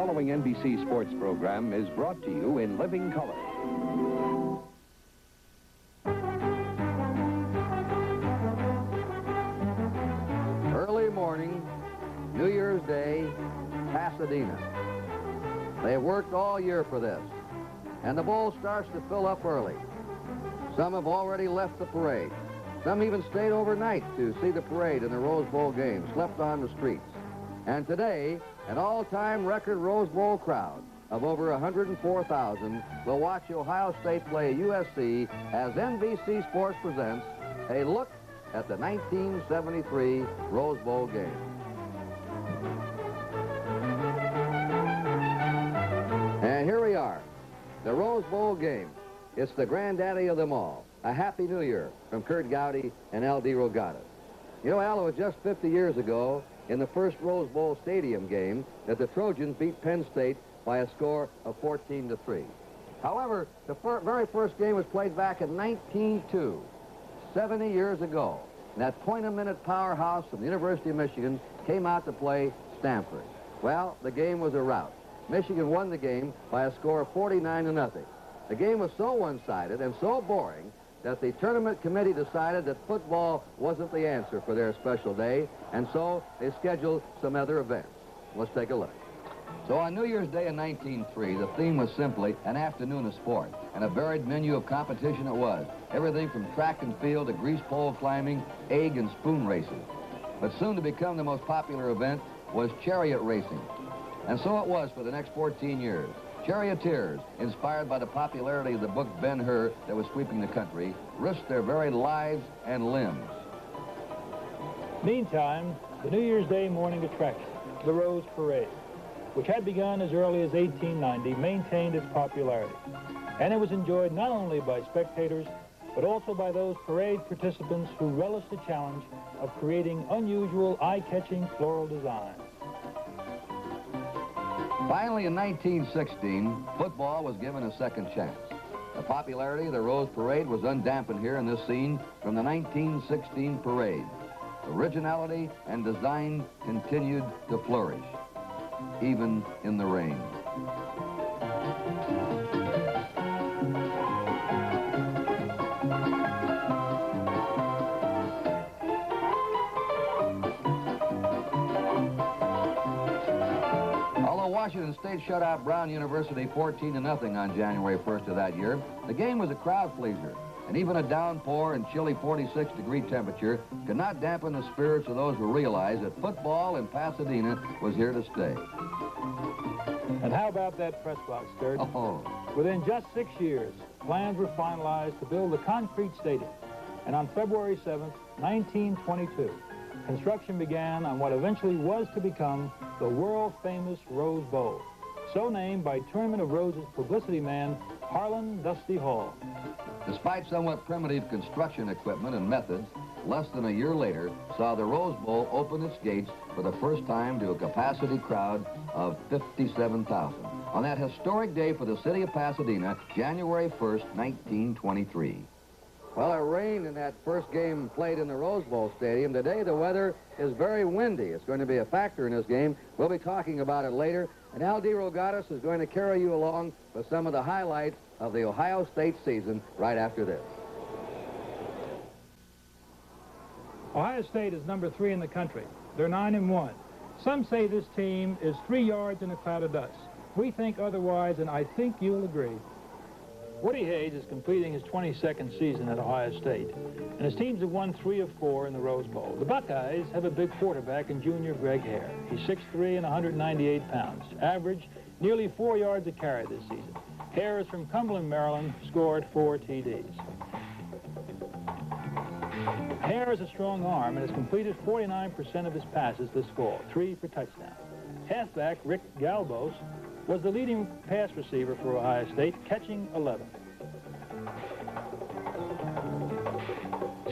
following NBC sports program is brought to you in living color. Early morning, New Year's Day, Pasadena. They worked all year for this, and the bowl starts to fill up early. Some have already left the parade. Some even stayed overnight to see the parade in the Rose Bowl game, slept on the streets. And today, an all-time record Rose Bowl crowd of over 104,000 will watch Ohio State play USC as NBC Sports presents a look at the 1973 Rose Bowl game. And here we are, the Rose Bowl game. It's the granddaddy of them all. A Happy New Year from Kurt Gowdy and Al DeRogatis. You know, Al, it was just 50 years ago in the first Rose Bowl Stadium game that the Trojans beat Penn State by a score of 14-3. However, the very first game was played back in 1902, 70 years ago. And that point-a-minute powerhouse from the University of Michigan came out to play Stanford. Well, the game was a rout. Michigan won the game by a score of 49-0. The game was so one-sided and so boring that the tournament committee decided that football wasn't the answer for their special day, and so they scheduled some other events. Let's take a look. So on New Year's Day in 1903, the theme was simply an afternoon of sport, and a varied menu of competition it was. Everything from track and field to grease pole climbing, egg and spoon races. But soon to become the most popular event was chariot racing. And so it was for the next 14 years. Charioteers, inspired by the popularity of the book Ben-Hur that was sweeping the country, risked their very lives and limbs. Meantime, the New Year's Day morning attraction, the Rose Parade, which had begun as early as 1890, maintained its popularity. And it was enjoyed not only by spectators, but also by those parade participants who relished the challenge of creating unusual, eye-catching floral designs. Finally, in 1916, football was given a second chance. The popularity of the Rose Parade was undampened here in this scene from the 1916 parade. Originality and design continued to flourish, even in the rain. Washington State shut out Brown University 14-0 on January 1st of that year. The game was a crowd pleaser, and even a downpour and chilly 46-degree temperature could not dampen the spirits of those who realized that football in Pasadena was here to stay. And how about that press box, Kurt? Oh. Within just 6 years, plans were finalized to build a concrete stadium. And on February 7th, 1922, construction began on what eventually was to become the world-famous Rose Bowl, so named by Tournament of Roses publicity man Harlan Dusty Hall. Despite somewhat primitive construction equipment and methods, less than a year later saw the Rose Bowl open its gates for the first time to a capacity crowd of 57,000 on that historic day for the city of Pasadena, January 1st, 1923. Well, it rained in that first game played in the Rose Bowl Stadium. Today, the weather is very windy. It's going to be a factor in this game. We'll be talking about it later. And Al DeRogatis is going to carry you along with some of the highlights of the Ohio State season right after this. Ohio State is number 3 in the country. They're 9-1. Some say this team is 3 yards in a cloud of dust. We think otherwise, and I think you'll agree. Woody Hayes is completing his 22nd season at Ohio State, and his teams have won 3 of 4 in the Rose Bowl. The Buckeyes have a big quarterback in junior Greg Hare. He's 6'3" and 198 pounds. Average nearly 4 yards a carry this season. Hare is from Cumberland, Maryland, scored 4 TDs. Hare has a strong arm and has completed 49% of his passes this fall, 3 for touchdowns. Halfback Rick Galbos was the leading pass receiver for Ohio State, catching 11.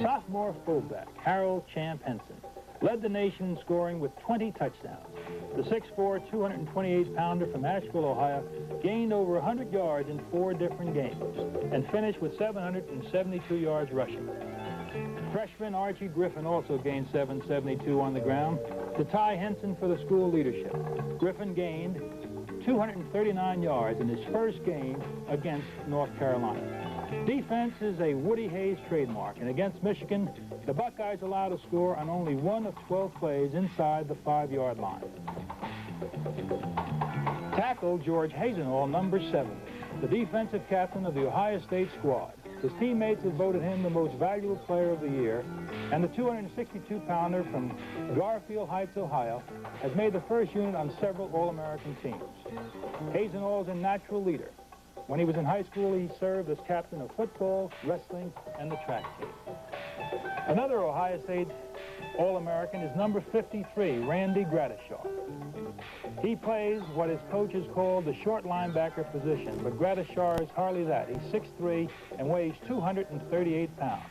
Sophomore fullback Harold Champ Henson led the nation in scoring with 20 touchdowns. The 6'4", 228-pounder from Asheville, Ohio, gained over 100 yards in 4 different games and finished with 772 yards rushing. Freshman Archie Griffin also gained 772 on the ground to tie Henson for the school leadership. Griffin gained 239 yards in his first game against North Carolina. Defense is a Woody Hayes trademark, and against Michigan, the Buckeyes allowed a score on only 1 of 12 plays inside the 5-yard line. Tackle George Hazenall, number 7, the defensive captain of the Ohio State squad. His teammates have voted him the most valuable player of the year, and the 262-pounder from Garfield Heights, Ohio, has made the first unit on several All-American teams. Hazenall is a natural leader. When he was in high school, he served as captain of football, wrestling, and the track team. Another Ohio State All-American is number 53, Randy Gradishaw. He plays what his coaches call the short linebacker position, but Gradishaw is hardly that. He's 6'3" and weighs 238 pounds.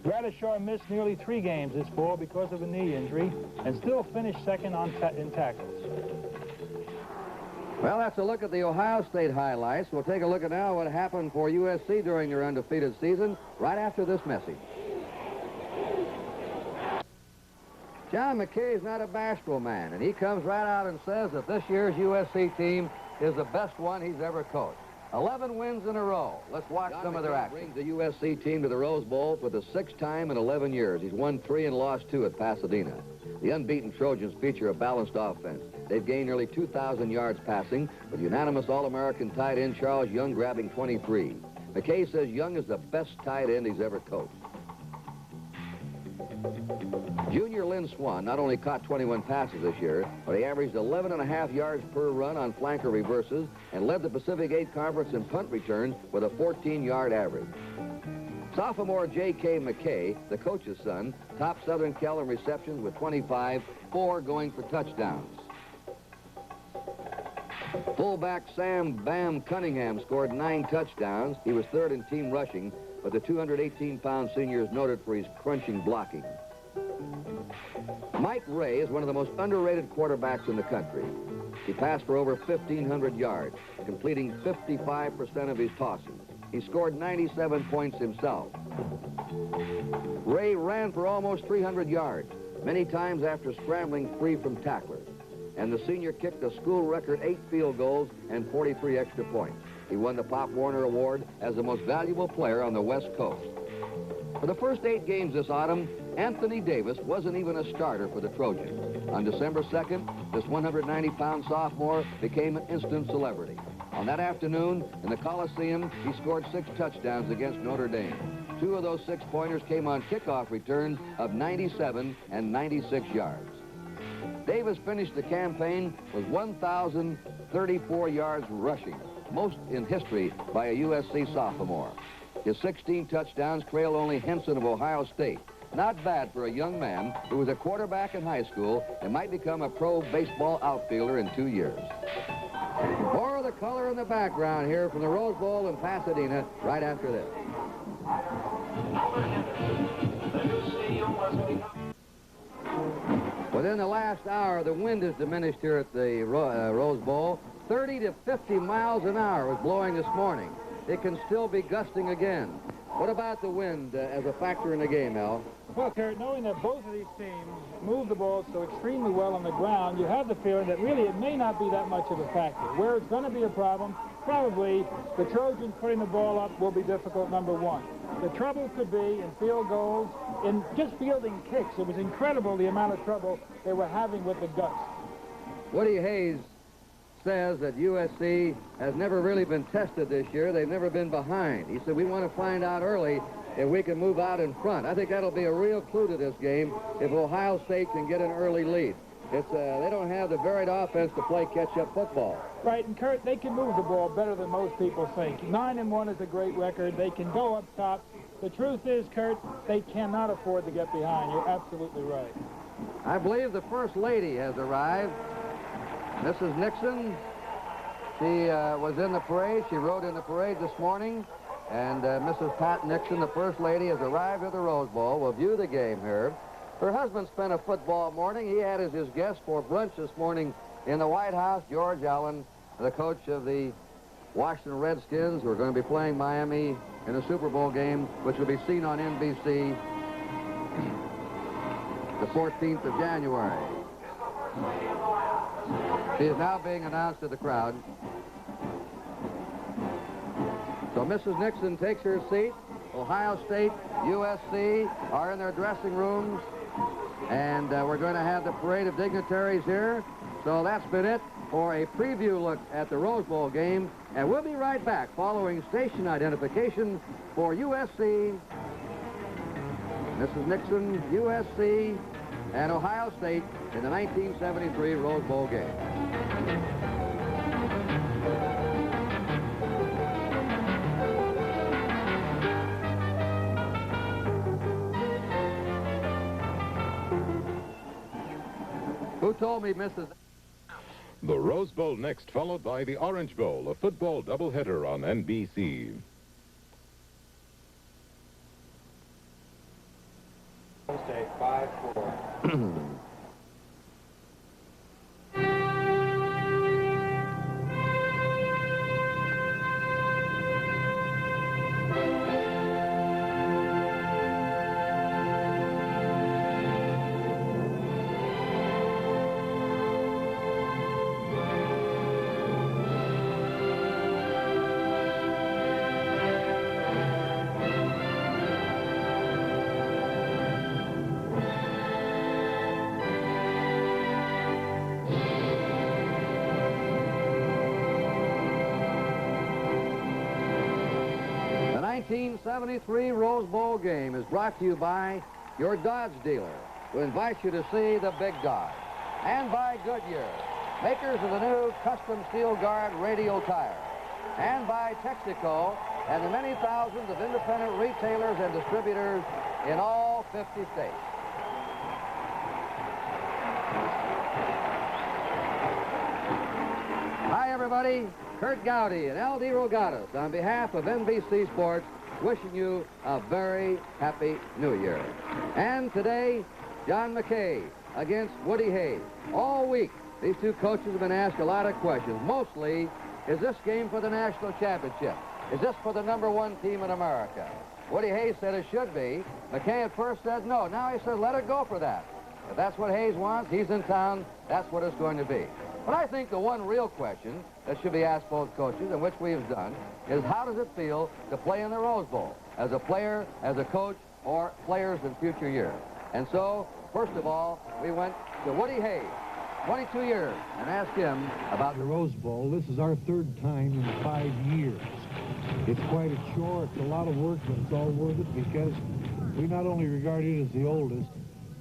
Gradishaw missed nearly 3 games this fall because of a knee injury and still finished second in tackles. Well, that's a look at the Ohio State highlights. We'll take a look at now what happened for USC during their undefeated season right after this message. John McKay is not a bashful man, and he comes right out and says that this year's USC team is the best one he's ever coached. 11 wins in a row. Let's watch some of their action. Brings the USC team to the Rose Bowl for the 6th time in 11 years. He's won 3 and lost 2 at Pasadena. The unbeaten Trojans feature a balanced offense. They've gained nearly 2,000 yards passing, with unanimous All-American tight end Charles Young grabbing 23. McKay says Young is the best tight end he's ever coached. Junior Lynn Swan not only caught 21 passes this year, but he averaged 11.5 yards per run on flanker reverses and led the Pacific 8 Conference in punt return with a 14-yard average. Sophomore J.K. McKay, the coach's son, topped Southern Cal in receptions with 25, 4 going for touchdowns. Fullback Sam Bam Cunningham scored 9 touchdowns. He was 3rd in team rushing, but the 218-pound senior is noted for his crunching blocking. Mike Ray is one of the most underrated quarterbacks in the country. He passed for over 1,500 yards, completing 55% of his tosses. He scored 97 points himself. Ray ran for almost 300 yards, many times after scrambling free from tacklers. And the senior kicked a school record 8 field goals and 43 extra points. He won the Pop Warner Award as the most valuable player on the West Coast. For the first 8 games this autumn, Anthony Davis wasn't even a starter for the Trojans. On December 2nd, this 190-pound sophomore became an instant celebrity. On that afternoon, in the Coliseum, he scored 6 touchdowns against Notre Dame. 2 of those 6-pointers came on kickoff returns of 97 and 96 yards. Davis finished the campaign with 1,034 yards rushing, most in history by a USC sophomore. His 16 touchdowns trailed only Henson of Ohio State. Not bad for a young man who was a quarterback in high school and might become a pro baseball outfielder in 2 years. More of the color in the background here from the Rose Bowl in Pasadena right after this. Within the last hour, the wind has diminished here at the Rose Bowl. 30 to 50 miles an hour was blowing this morning. It can still be gusting again. What about the wind as a factor in the game, Al? Well, Kurt, knowing that both of these teams move the ball so extremely well on the ground, you have the feeling that really it may not be that much of a factor. Where it's going to be a problem, probably the Trojans putting the ball up will be difficult, number 1. The trouble could be in field goals, in just fielding kicks. It was incredible the amount of trouble they were having with the gusts. Woody Hayes says that USC has never really been tested this year. They've never been behind. He said, we want to find out early if we can move out in front. I think that'll be a real clue to this game if Ohio State can get an early lead. They don't have the varied offense to play catch-up football. Right, and Kurt, they can move the ball better than most people think. 9-1 is a great record. They can go up top. The truth is, Kurt, they cannot afford to get behind. You're absolutely right. I believe the First Lady has arrived. Mrs. Nixon, she was in the parade. She rode in the parade this morning. And Mrs. Pat Nixon, the First Lady, has arrived at the Rose Bowl. We'll view the game here. Her husband spent a football morning. He had as his guest for brunch this morning in the White House, George Allen, the coach of the Washington Redskins, who are going to be playing Miami in the Super Bowl game, which will be seen on NBC the 14th of January. She is now being announced to the crowd. So Mrs. Nixon takes her seat. Ohio State, USC are in their dressing rooms. And we're going to have the parade of dignitaries here. So that's been it for a preview look at the Rose Bowl game. And we'll be right back following station identification for USC, Mrs. Nixon, USC, and Ohio State in the 1973 Rose Bowl game. Who told me Mrs. The Rose Bowl next, followed by the Orange Bowl, a football doubleheader on NBC. State 5-4. The 1973 Rose Bowl game is brought to you by your Dodge dealer, who invites you to see the Big Dodge, and by Goodyear, makers of the new custom steel guard radial tire, and by Texaco and the many thousands of independent retailers and distributors in all 50 states. Hi, everybody. Kurt Gowdy and L.D. Rogatis on behalf of NBC Sports wishing you a very happy New Year. And today, John McKay against Woody Hayes. All week, these two coaches have been asked a lot of questions. Mostly, is this game for the national championship? Is this for the #1 team in America? Woody Hayes said it should be. McKay at first said no. Now he says let it go for that. If that's what Hayes wants, he's in town, that's what it's going to be. But I think the one real question that should be asked both coaches, and which we have done, is how does it feel to play in the Rose Bowl as a player, as a coach, or players in future years? And so, first of all, we went to Woody Hayes, 22 years, and asked him about the Rose Bowl. This is our third time in 5 years. It's quite a chore. It's a lot of work, but it's all worth it because we not only regard it as the oldest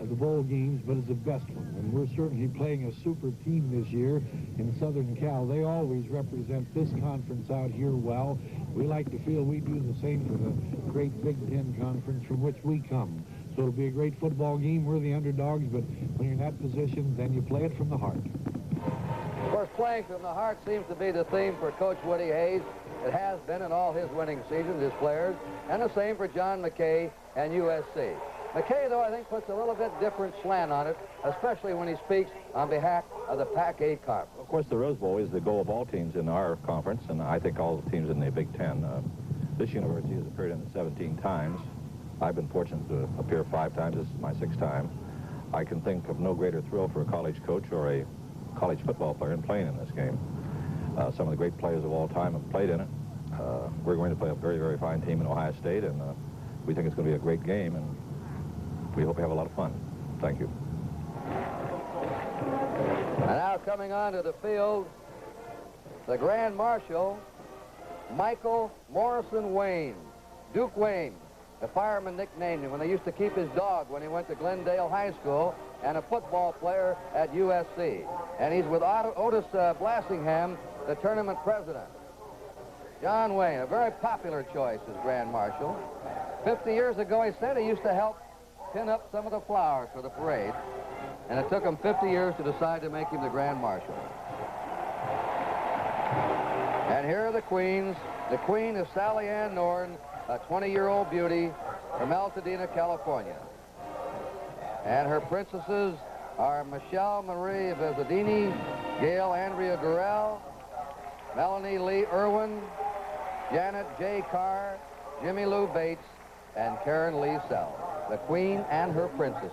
of the bowl games, but as the best one. And we're certainly playing a super team this year in Southern Cal. They always represent this conference out here well. We like to feel we do the same for the great Big Ten conference from which we come. So it'll be a great football game. We're the underdogs, but when you're in that position, then you play it from the heart. Of course, playing from the heart seems to be the theme for Coach Woody Hayes. It has been in all his winning seasons, his players, and the same for John McKay and USC. McKay, though, I think puts a little bit different slant on it, especially when he speaks on behalf of the Pac-8 Conference. Of course, the Rose Bowl is the goal of all teams in our conference, and I think all the teams in the Big Ten. This university has appeared in it 17 times. I've been fortunate to appear 5 times. This is my 6th time. I can think of no greater thrill for a college coach or a college football player in playing in this game. Some of the great players of all time have played in it. We're going to play a very, very fine team in Ohio State, and we think it's going to be a great game, and we hope we have a lot of fun. Thank you. And now coming onto the field, the Grand Marshal, Michael Morrison Wayne. Duke Wayne, the fireman nicknamed him when they used to keep his dog when he went to Glendale High School, and a football player at USC. And he's with Otis Blassingham, the tournament president. John Wayne, a very popular choice as Grand Marshal. 50 years ago, he said he used to help pin up some of the flowers for the parade, and it took him 50 years to decide to make him the Grand Marshal. And here are the queens. The queen is Sally Ann Norton, a 20-year-old beauty from Altadena, California. And her princesses are Michelle Marie Vezzadini, Gail Andrea Gurrell, Melanie Lee Irwin, Janet J. Carr, Jimmy Lou Bates, and Karen Lee Sells. The Queen and her princesses.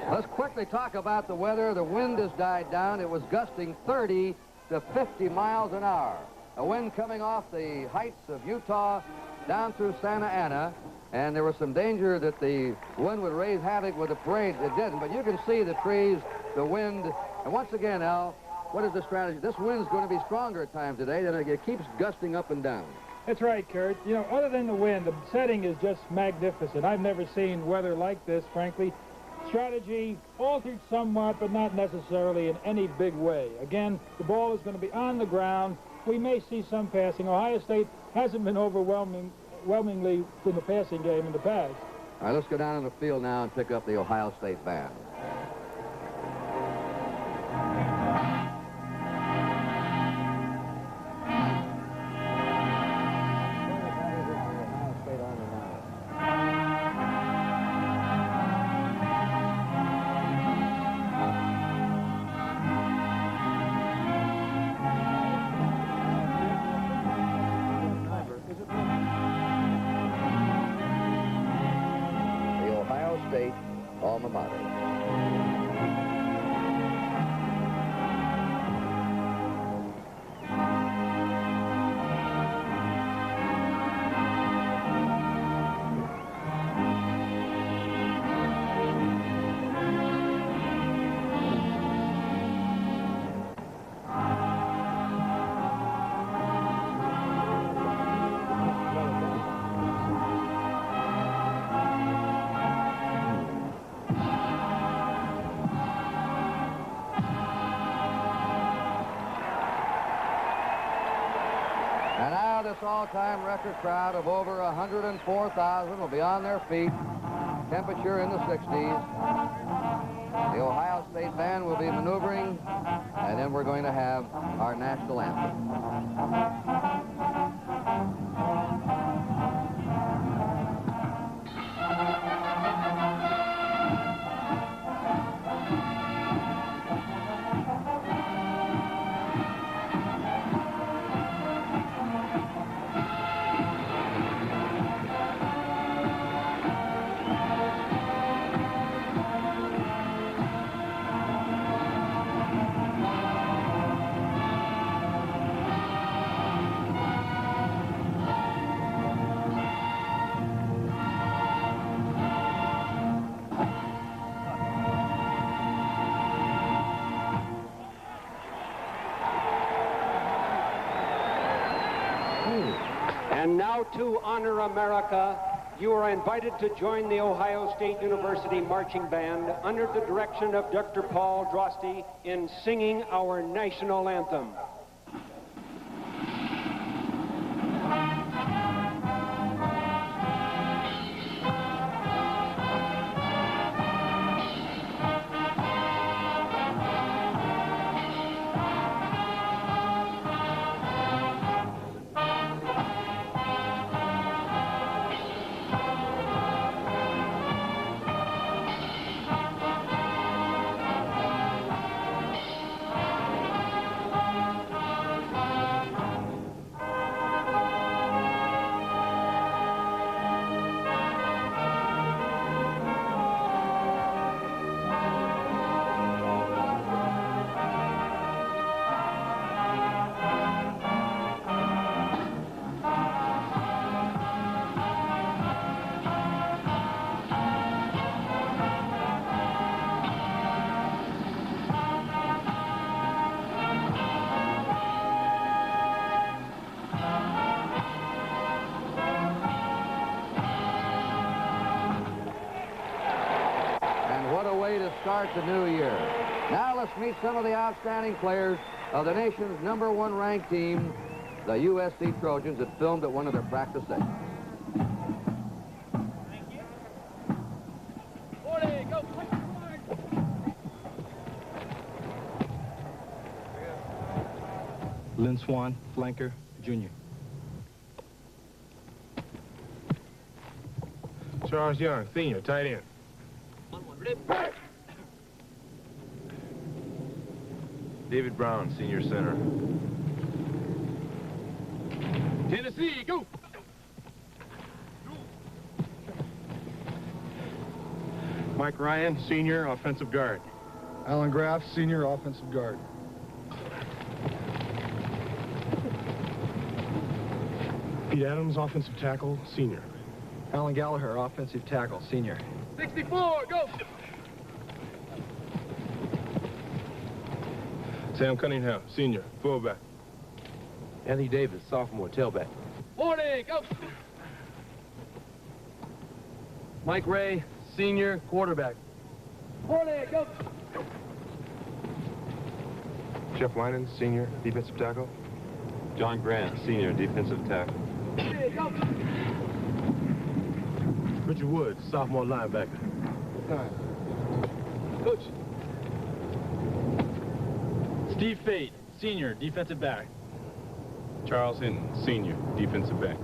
Let's quickly talk about the weather. The wind has died down. It was gusting 30 to 50 miles an hour. A wind coming off the heights of Utah down through Santa Ana. And there was some danger that the wind would raise havoc with the parade. It didn't, but you can see the trees, the wind. And once again, Al, what is the strategy? This wind's going to be stronger at times today, and it keeps gusting up and down. That's right, Kurt. You know, other than the wind, the setting is just magnificent. I've never seen weather like this, frankly. Strategy altered somewhat, but not necessarily in any big way. Again, the ball is going to be on the ground. We may see some passing. Ohio State hasn't been overwhelmingly in the passing game in the past. All right, let's go down in the field now and pick up the Ohio State band. State alma mater. And now this all-time record crowd of over 104,000 will be on their feet. Temperature in the 60s. The Ohio State band will be maneuvering, and then we're going to have our national anthem. And now to honor America, you are invited to join the Ohio State University Marching Band under the direction of Dr. Paul Drosty in singing our national anthem. Start the new year. Now let's meet some of the outstanding players of the nation's #1 ranked team, the USC Trojans, that filmed at one of their practice days. Lynn Swan, flanker, junior. Charles Young, senior, tight end. David Brown, senior center. Tennessee, go! Mike Ryan, senior, offensive guard. Alan Graff, senior, offensive guard. Pete Adams, offensive tackle, senior. Alan Gallagher, offensive tackle, senior. 64, go! Sam Cunningham, senior, fullback. Anthony Davis, sophomore, tailback. 40, go! Mike Ray, senior, quarterback. 40, go! Jeff Linen, senior, defensive tackle. John Grant, senior, defensive tackle. Richard Woods, sophomore linebacker. Coach. Steve Fate, senior, defensive back. Charles Hinton, senior, defensive back.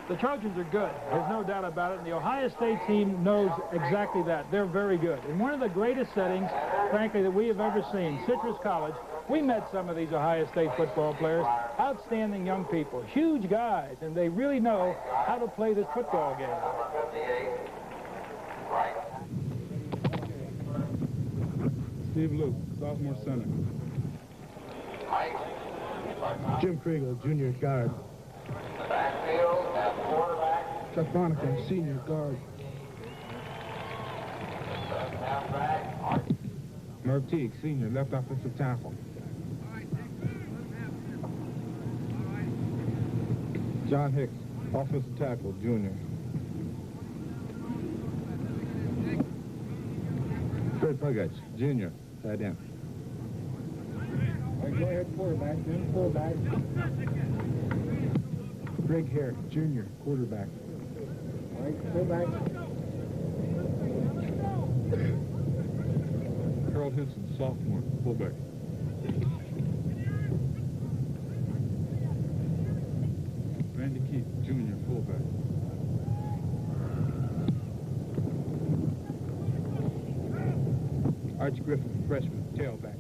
The Trojans are good. There's no doubt about it. And the Ohio State team knows exactly that. They're very good. In one of the greatest settings, frankly, that we have ever seen, Citrus College, we met some of these Ohio State football players, outstanding young people, huge guys, and they really know how to play this football game. Steve Luke, sophomore center. Jim Kriegel, junior guard. Chuck Bonica, senior guard. Merv Teague, senior, left offensive tackle. John Hicks, offensive tackle, junior. Fred Pugach, junior, tight end. All right, go ahead, quarterback, then fullback. Greg Hare, junior, quarterback. All right, fullback. Harold Hinson, sophomore, fullback. Randy Keith, junior, fullback. Arch Griffin, freshman, tailback.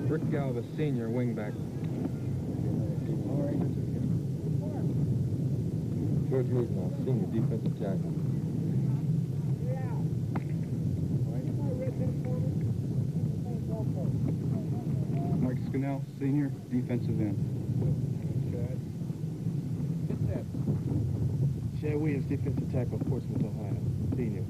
Rick Galva, senior, wingback. George Rosenau, senior, defensive tackle. Mike Scannell, senior, defensive end. Chad Williams, defensive tackle, Portsmouth, Ohio, senior.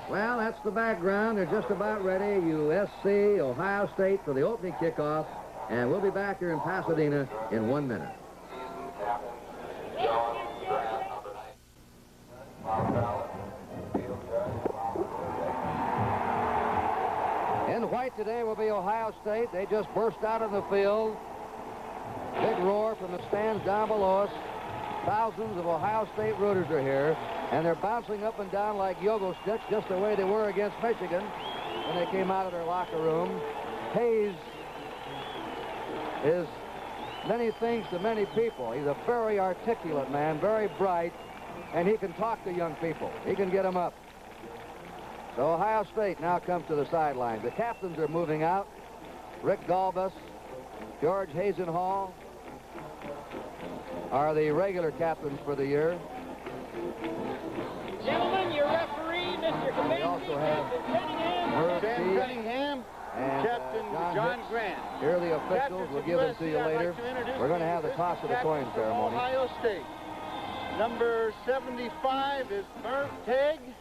Well, that's the background. They're just about ready. USC, Ohio State for the opening kickoff. And we'll be back here in Pasadena in 1 minute. In white today will be Ohio State. They just burst out on the field. Big roar from the stands down below us. Thousands of Ohio State rooters are here, and they're bouncing up and down like yo-go sticks, just the way they were against Michigan when they came out of their locker room. Hayes is many things to many people. He's a very articulate man, very bright, and he can talk to young people. He can get them up. So Ohio State now comes to the sidelines. The captains are moving out. Rick Galbus, George Hazenhall are the regular captains for the year. Gentlemen, your referee, Mr. Commanding, We also have Sam Cunningham, and Captain John Hicks. Grant. Here are the officials. We'll give them to you later. We're going to have the toss of the coin ceremony. Ohio State. Number 75 is Merv Teague.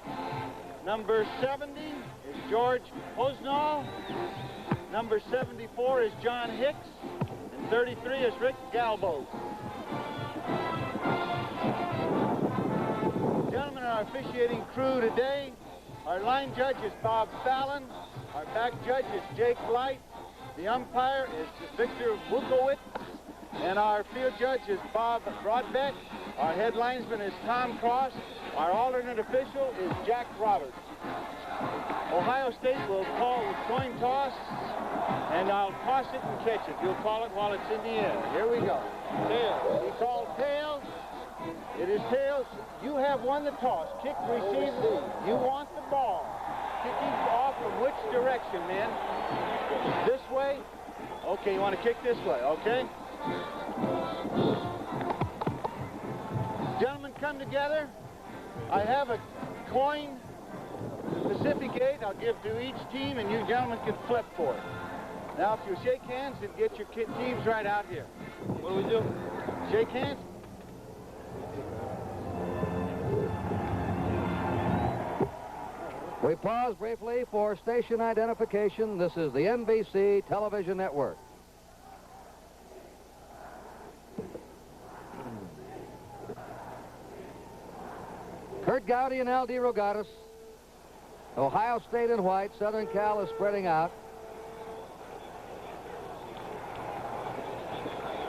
Number 70 is George Hosnall. Number 74 is John Hicks. And 33 is Rick Galbo. Gentlemen, our officiating crew today, our line judge is Bob Fallon. Our back judge is Jake Light. The umpire is Victor Wukowitz. And our field judge is Bob Broadbeck. Our head linesman is Tom Cross. Our alternate official is Jack Roberts. Ohio State will call the coin toss, and I'll toss it and catch it. You'll call it while it's in the air. Here we go. Tails. We call tails. It is tails. You have won the toss. Kick, receive. You want the ball. Kicking off from which direction, man? This way? Okay, you want to kick this way, okay? come together. I have a coin, Pacific 8, I'll give to each team, and you gentlemen can flip for it. Now, if you shake hands and get your teams right out here. What do we do? Shake hands. We pause briefly for station identification. This is the NBC Television Network. Kurt Gowdy and L.D. Rogatis. Ohio State in white. Southern Cal is spreading out.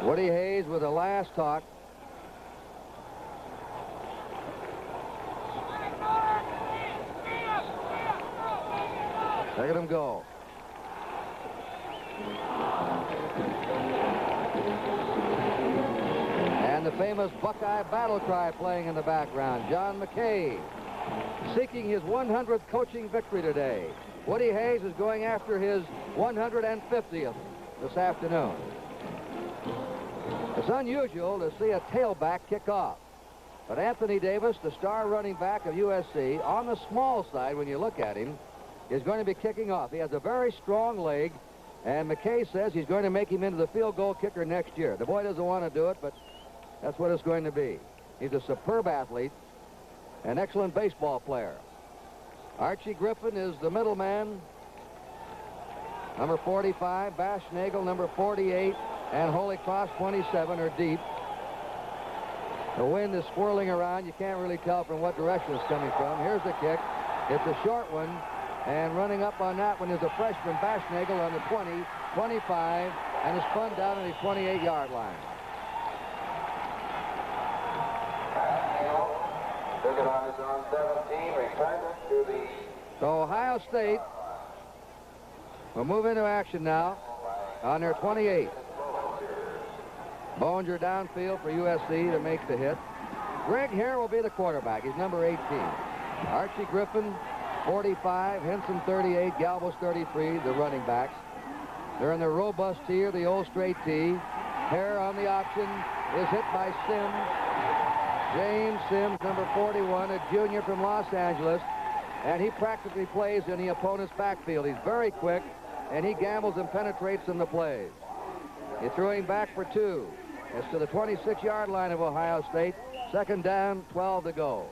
Woody Hayes with the last talk. Look at him go. And the famous Buckeye battle cry playing in the background. John McKay seeking his 100th coaching victory today. Woody Hayes is going after his 150th this afternoon. It's unusual to see a tailback kick off. But Anthony Davis, the star running back of USC, on the small side when you look at him, is going to be kicking off. He has a very strong leg, and McKay says he's going to make him into the field goal kicker next year. The boy doesn't want to do it, but that's what it's going to be. He's a superb athlete, an excellent baseball player. Archie Griffin is the middleman. Number 45, Bash Nagel, number 48, and Holy Cross, 27, are deep. The wind is swirling around. You can't really tell from what direction it's coming from. Here's the kick. It's a short one. And running up on that one is a freshman, Bashnagel, on the 20, 25, and is spun down on the 28-yard line. So Ohio State will move into action now on their 28. Boninger downfield for USC to make the hit. Greg Hare will be the quarterback. He's number 18. Archie Griffin, 45, Henson 38, Galvez 33, the running backs. They're in the robust tee or the old straight tee. Hare on the option is hit by Sims. James Sims, number 41, a junior from Los Angeles, and he practically plays in the opponent's backfield. He's very quick, and he gambles and penetrates in the plays. He threw him back for 2. It's to the 26-yard line of Ohio State. Second down, 12 to go.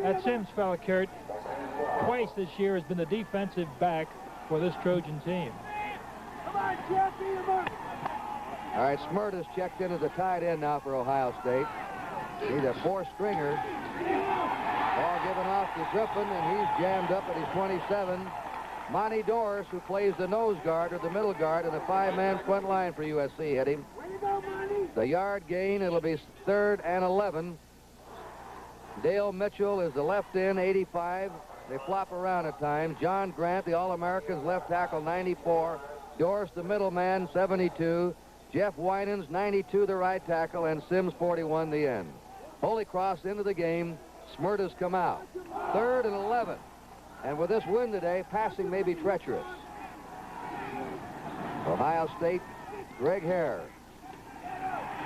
That Sims fella, Kurt, twice this year has been the defensive back for this Trojan team. All right, Smurt is checked in as a tight end now for Ohio State. He's a 4-stringer. Ball given off to Griffin, and he's jammed up at his 27. Monty Doris, who plays the nose guard or the middle guard in the 5-man front line for USC, hit him. The yard gain, it'll be 3rd and 11. Dale Mitchell is the left end, 85. They flop around at times. John Grant, the All-Americans, left tackle, 94. Doris, the middleman, 72. Jeff Winans, 92, the right tackle, and Sims, 41, the end. Holy Cross into the game. Smurt has come out. 3rd and 11. And with this wind today, passing may be treacherous. Ohio State, Greg Hare.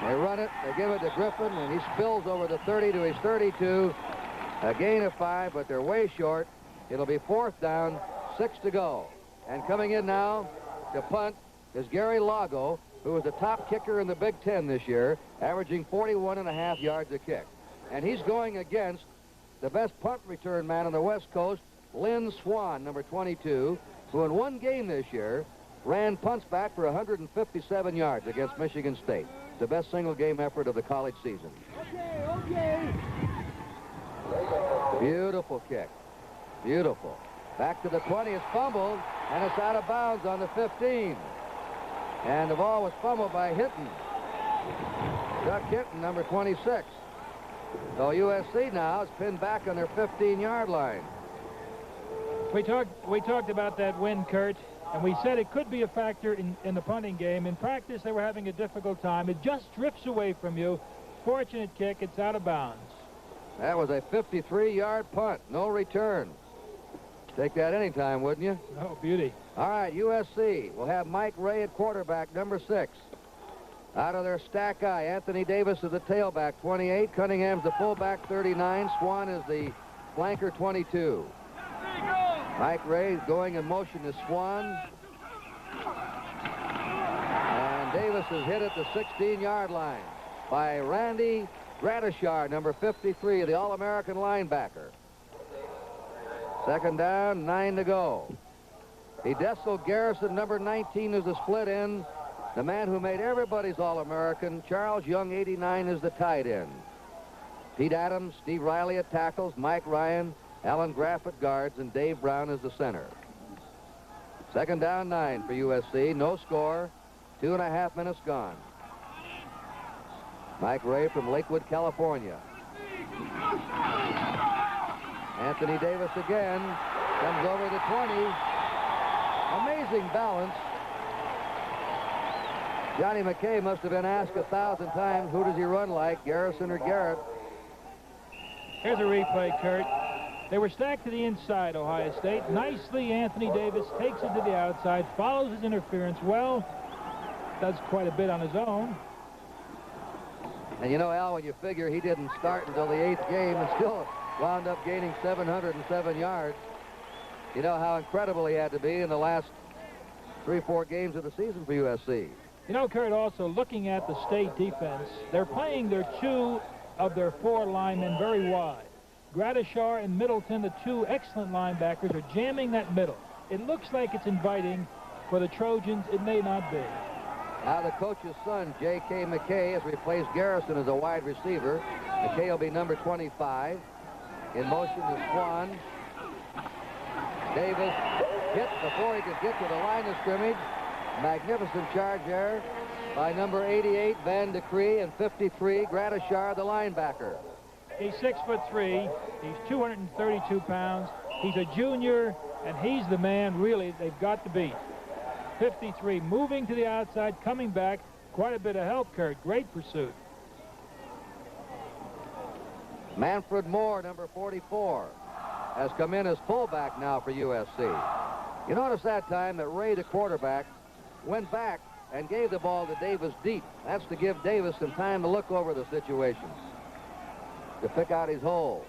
They run it, they give it to Griffin, and he spills over the 30 to his 32. A gain of 5, but they're way short. It'll be 4th down, 6 to go. And coming in now to punt is Gary Lago, who is the top kicker in the Big Ten this year, averaging 41.5 yards a kick. And he's going against the best punt return man on the West Coast, Lynn Swan, number 22, who in one game this year ran punts back for 157 yards against Michigan State. The best single game effort of the college season. Okay. Beautiful kick. Beautiful. Back to the 20. It's fumbled, and it's out of bounds on the 15. And the ball was fumbled by Hinton. Chuck Hinton, number 26. So USC now is pinned back on their 15-yard line. We talked about that wind, Kurt, and we said it could be a factor in the punting game. In practice, they were having a difficult time. It just drifts away from you. Fortunate kick. It's out of bounds. That was a 53-yard punt. No return. Take that anytime, wouldn't you? Oh, beauty. All right, USC will have Mike Ray at quarterback, number 6. Out of their stack eye, Anthony Davis is the tailback, 28. Cunningham's the fullback, 39. Swan is the flanker, 22. Mike Ray going in motion to Swan. And Davis is hit at the 16-yard line by Randy Gratishar, number 53, the All-American linebacker. Second down, 9 to go. Edessel Garrison, number 19, is the split end. The man who made everybody's All-American, Charles Young, 89, is the tight end. Pete Adams, Steve Riley at tackles, Mike Ryan, Alan Graff at guards, and Dave Brown is the center. Second down, 9 for USC. No score. 2.5 minutes gone. Mike Ray from Lakewood, California. Anthony Davis again. Comes over the 20. Amazing balance. Johnny McKay must have been asked 1,000 times, who does he run like, Garrison or Garrett? Here's a replay, Kurt. They were stacked to the inside, Ohio State. Nicely, Anthony Davis takes it to the outside, follows his interference well, does quite a bit on his own. And you know, Al, when you figure he didn't start until the 8th game and still wound up gaining 707 yards, you know how incredible he had to be in the last 3-4 games of the season for USC. You know, Kurt, also looking at the state defense, they're playing their 2 of their 4 linemen very wide. Gratishar and Middleton, the 2 excellent linebackers, are jamming that middle. It looks like it's inviting for the Trojans. It may not be. Now the coach's son, J.K. McKay, has replaced Garrison as a wide receiver. McKay will be number 25. In motion to Swan. Davis hit before he could get to the line of scrimmage. Magnificent charge there by number 88, Van de Cree, and 53, Gratishar, the linebacker. He's 6'3". He's 232 pounds. He's a junior, and he's the man, really, they've got to beat. 53, moving to the outside, coming back. Quite a bit of help, Kurt. Great pursuit. Manfred Moore, number 44, has come in as fullback now for USC. You notice that time that Ray, the quarterback, went back and gave the ball to Davis deep. That's to give Davis some time to look over the situation, to pick out his hole.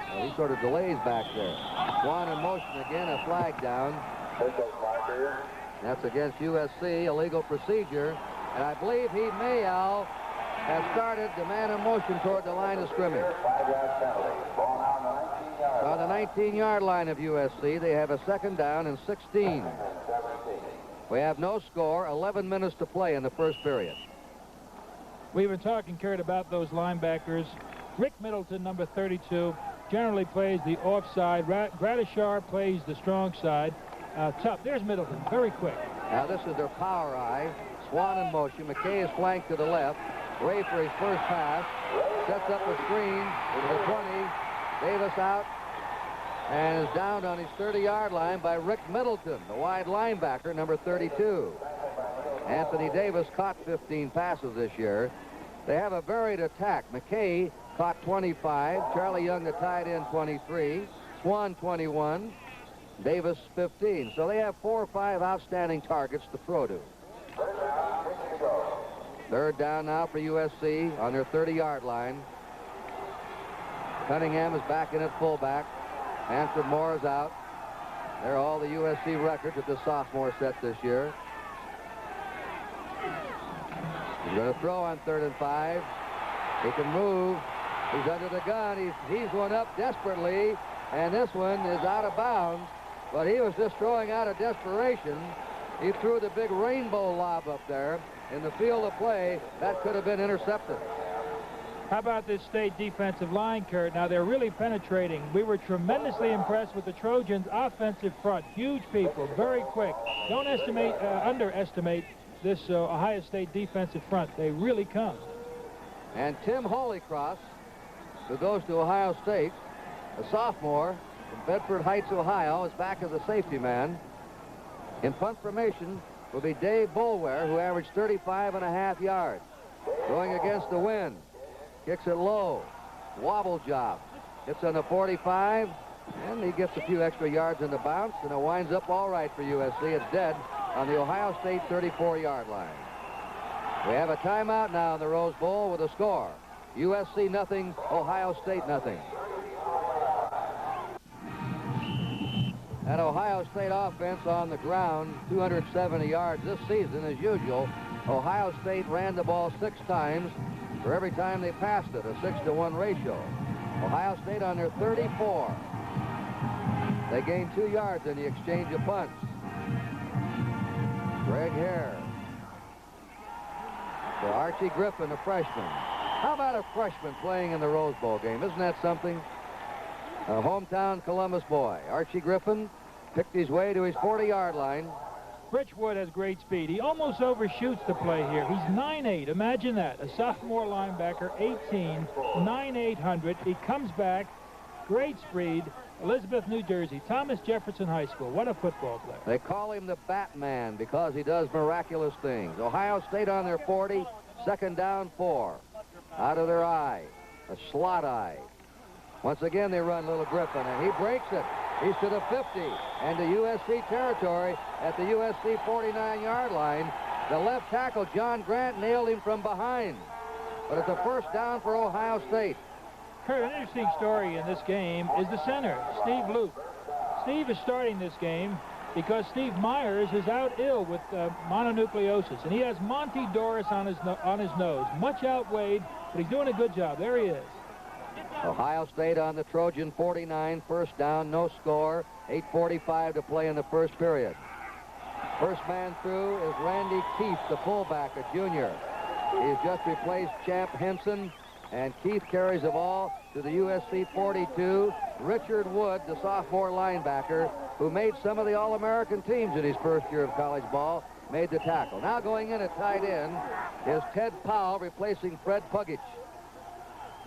Well, he sort of delays back there. Swan in motion again, a flag down. That's against USC, illegal procedure. And I believe he may, Al, have started the man in motion toward the line of scrimmage. On the 19-yard line of USC, they have a second down and 16. We have no score, 11 minutes to play in the first period. We've been talking, Kurt, about those linebackers. Rick Middleton, number 32, generally plays the offside. Gratishar plays the strong side. Tough. There's Middleton, very quick. Now this is their power eye. Swan in motion. McKay is flanked to the left. Ray for his first pass. Sets up a screen to the 20. Davis out. And is downed on his 30-yard line by Rick Middleton, the wide linebacker, number 32. Anthony Davis caught 15 passes this year. They have a varied attack. McKay caught 25. Charlie Young, the tight end, 23. Swan, 21. Davis, 15. So they have 4 or 5 outstanding targets to throw to. Third down now for USC on their 30-yard line. Cunningham is back in at fullback. Manfred Moore is out. They're all the USC records that the sophomore set this year. He's going to throw on 3rd and 5. He can move. He's under the gun. He's one up desperately, and this one is out of bounds. But he was just throwing out of desperation. He threw the big rainbow lob up there in the field of play. That could have been intercepted. How about this state defensive line, Kurt? Now, they're really penetrating. We were tremendously impressed with the Trojans' offensive front. Huge people, very quick. Don't underestimate this Ohio State defensive front. They really come. And Tim Holycross, who goes to Ohio State, a sophomore from Bedford Heights, Ohio, is back as a safety man. In punt formation will be Dave Boulware, who averaged 35.5 yards. Going against the wind. Kicks it low. Wobble job. Hits on the 45, and he gets a few extra yards in the bounce, and it winds up all right for USC. It's dead on the Ohio State 34-yard line. We have a timeout now in the Rose Bowl with a score. USC nothing, Ohio State nothing. That Ohio State offense on the ground, 270 yards this season as usual. Ohio State ran the ball 6 times. For every time they passed it, a 6-to-1 ratio. Ohio State on their 34. They gained 2 yards in the exchange of punts. Greg Hare. For Archie Griffin, a freshman. How about a freshman playing in the Rose Bowl game? Isn't that something? A hometown Columbus boy. Archie Griffin picked his way to his 40-yard line. Rich Wood has great speed. He almost overshoots the play here. He's 9'8". Imagine that. A sophomore linebacker, 18, 9'8". He comes back. Great speed. Elizabeth, New Jersey. Thomas Jefferson High School. What a football player. They call him the Batman because he does miraculous things. Ohio State on their 40. 2nd down, 4. Out of their eye. A slot eye. Once again, they run little Griffin, and he breaks it. He's to the 50 and to USC territory at the USC 49-yard line. The left tackle, John Grant, nailed him from behind. But it's a 1st down for Ohio State. Kurt, an interesting story in this game is the center, Steve Luke. Steve is starting this game because Steve Myers is out ill with mononucleosis, and he has Monty Doris on his nose. Much outweighed, but he's doing a good job. There he is. Ohio State on the Trojan 49, 1st down, no score, 8:45 to play in the first period. First man through is Randy Keith, the fullback, a junior. He's just replaced Champ Henson, and Keith carries the ball to the USC 42. Richard Wood, the sophomore linebacker, who made some of the All-American teams in his first year of college ball, made the tackle. Now going in at tight end is Ted Powell, replacing Fred Pugich.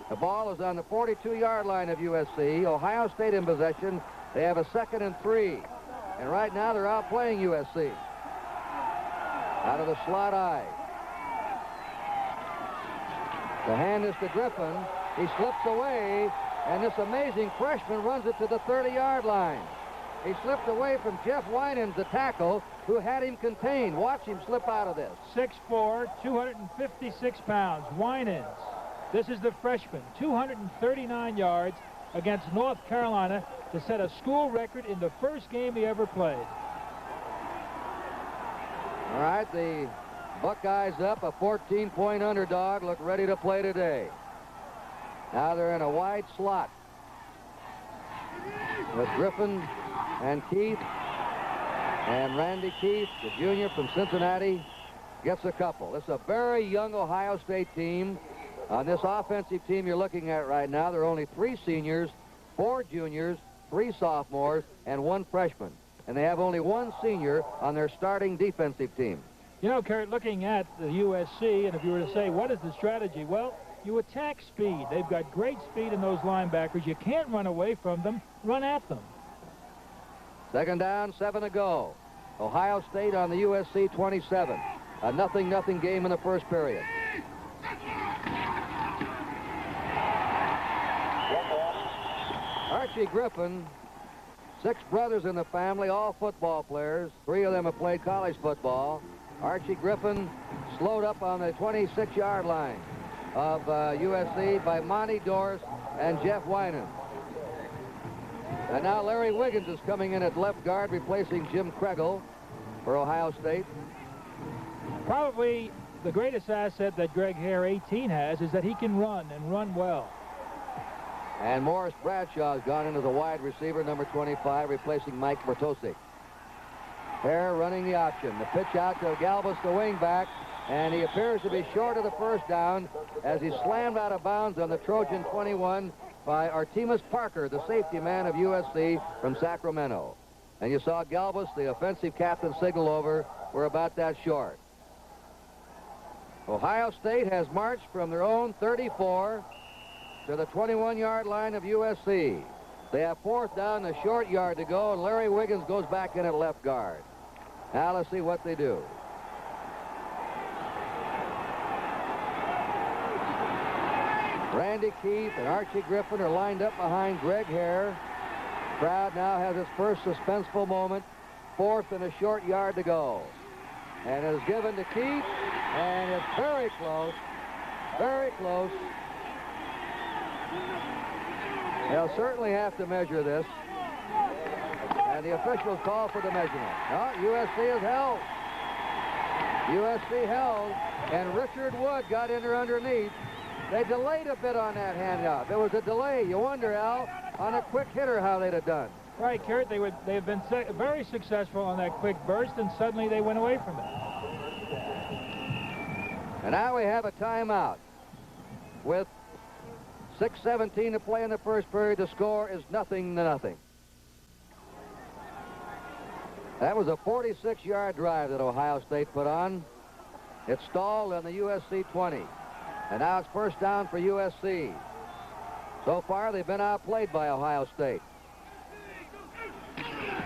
The ball is on the 42-yard line of USC. Ohio State in possession. They have a 2nd and 3. And right now they're outplaying USC. Out of the slot eye. The hand is to Griffin. He slips away, and this amazing freshman runs it to the 30-yard line. He slipped away from Jeff Winans, the tackle, who had him contained. Watch him slip out of this. 6'4", 256 pounds. Winans. This is the freshman, 239 yards against North Carolina to set a school record in the first game he ever played. All right, the Buckeyes up, a 14-point underdog, look ready to play today. Now they're in a wide slot with Griffin and Keith, and Randy Keith, the junior from Cincinnati, gets a couple. It's a very young Ohio State team. On this offensive team you're looking at right now, there are only 3 seniors, 4 juniors, 3 sophomores, and 1 freshman. And they have only 1 senior on their starting defensive team. You know, Kurt, looking at the USC, and if you were to say, what is the strategy? Well, you attack speed. They've got great speed in those linebackers. You can't run away from them. Run at them. 2nd down, 7 to go. Ohio State on the USC 27. A 0-0 game in the first period. Archie Griffin, 6 brothers in the family, all football players. 3 of them have played college football. Archie Griffin slowed up on the 26-yard line of USC by Monty Doris and Jeff Winans. And now Larry Wiggins is coming in at left guard, replacing Jim Kregel for Ohio State. Probably the greatest asset that Greg Hare, 18, has is that he can run and run well. And Morris Bradshaw has gone into the wide receiver, number 25, replacing Mike Bertosik. Hare running the option. The pitch out to Galvis, the wingback, and he appears to be short of the 1st down as he's slammed out of bounds on the Trojan 21 by Artemus Parker, the safety man of USC from Sacramento. And you saw Galvis, the offensive captain, signal over. We're about that short. Ohio State has marched from their own 34 to the 21-yard line of USC. They have 4th down, a short yard to go, and Larry Wiggins goes back in at left guard. Now let's see what they do. Randy Keith and Archie Griffin are lined up behind Greg Hare. Crowd now has its first suspenseful moment. 4th and a short yard to go. And it is given to Keith. And it's very close. Very close. They'll certainly have to measure this. And the officials call for the measurement. No, USC is held. USC held. And Richard Wood got in there underneath. They delayed a bit on that handout. There was a delay. You wonder, Al, on a quick hitter how they'd have done. Right, Kurt, they have been very successful on that quick burst, and suddenly they went away from it. And now we have a timeout. With 6:17 to play in the first period, the score is 0-0. That was a 46-yard drive that Ohio State put on. It stalled on the USC 20. And now it's first down for USC. So far, they've been outplayed by Ohio State.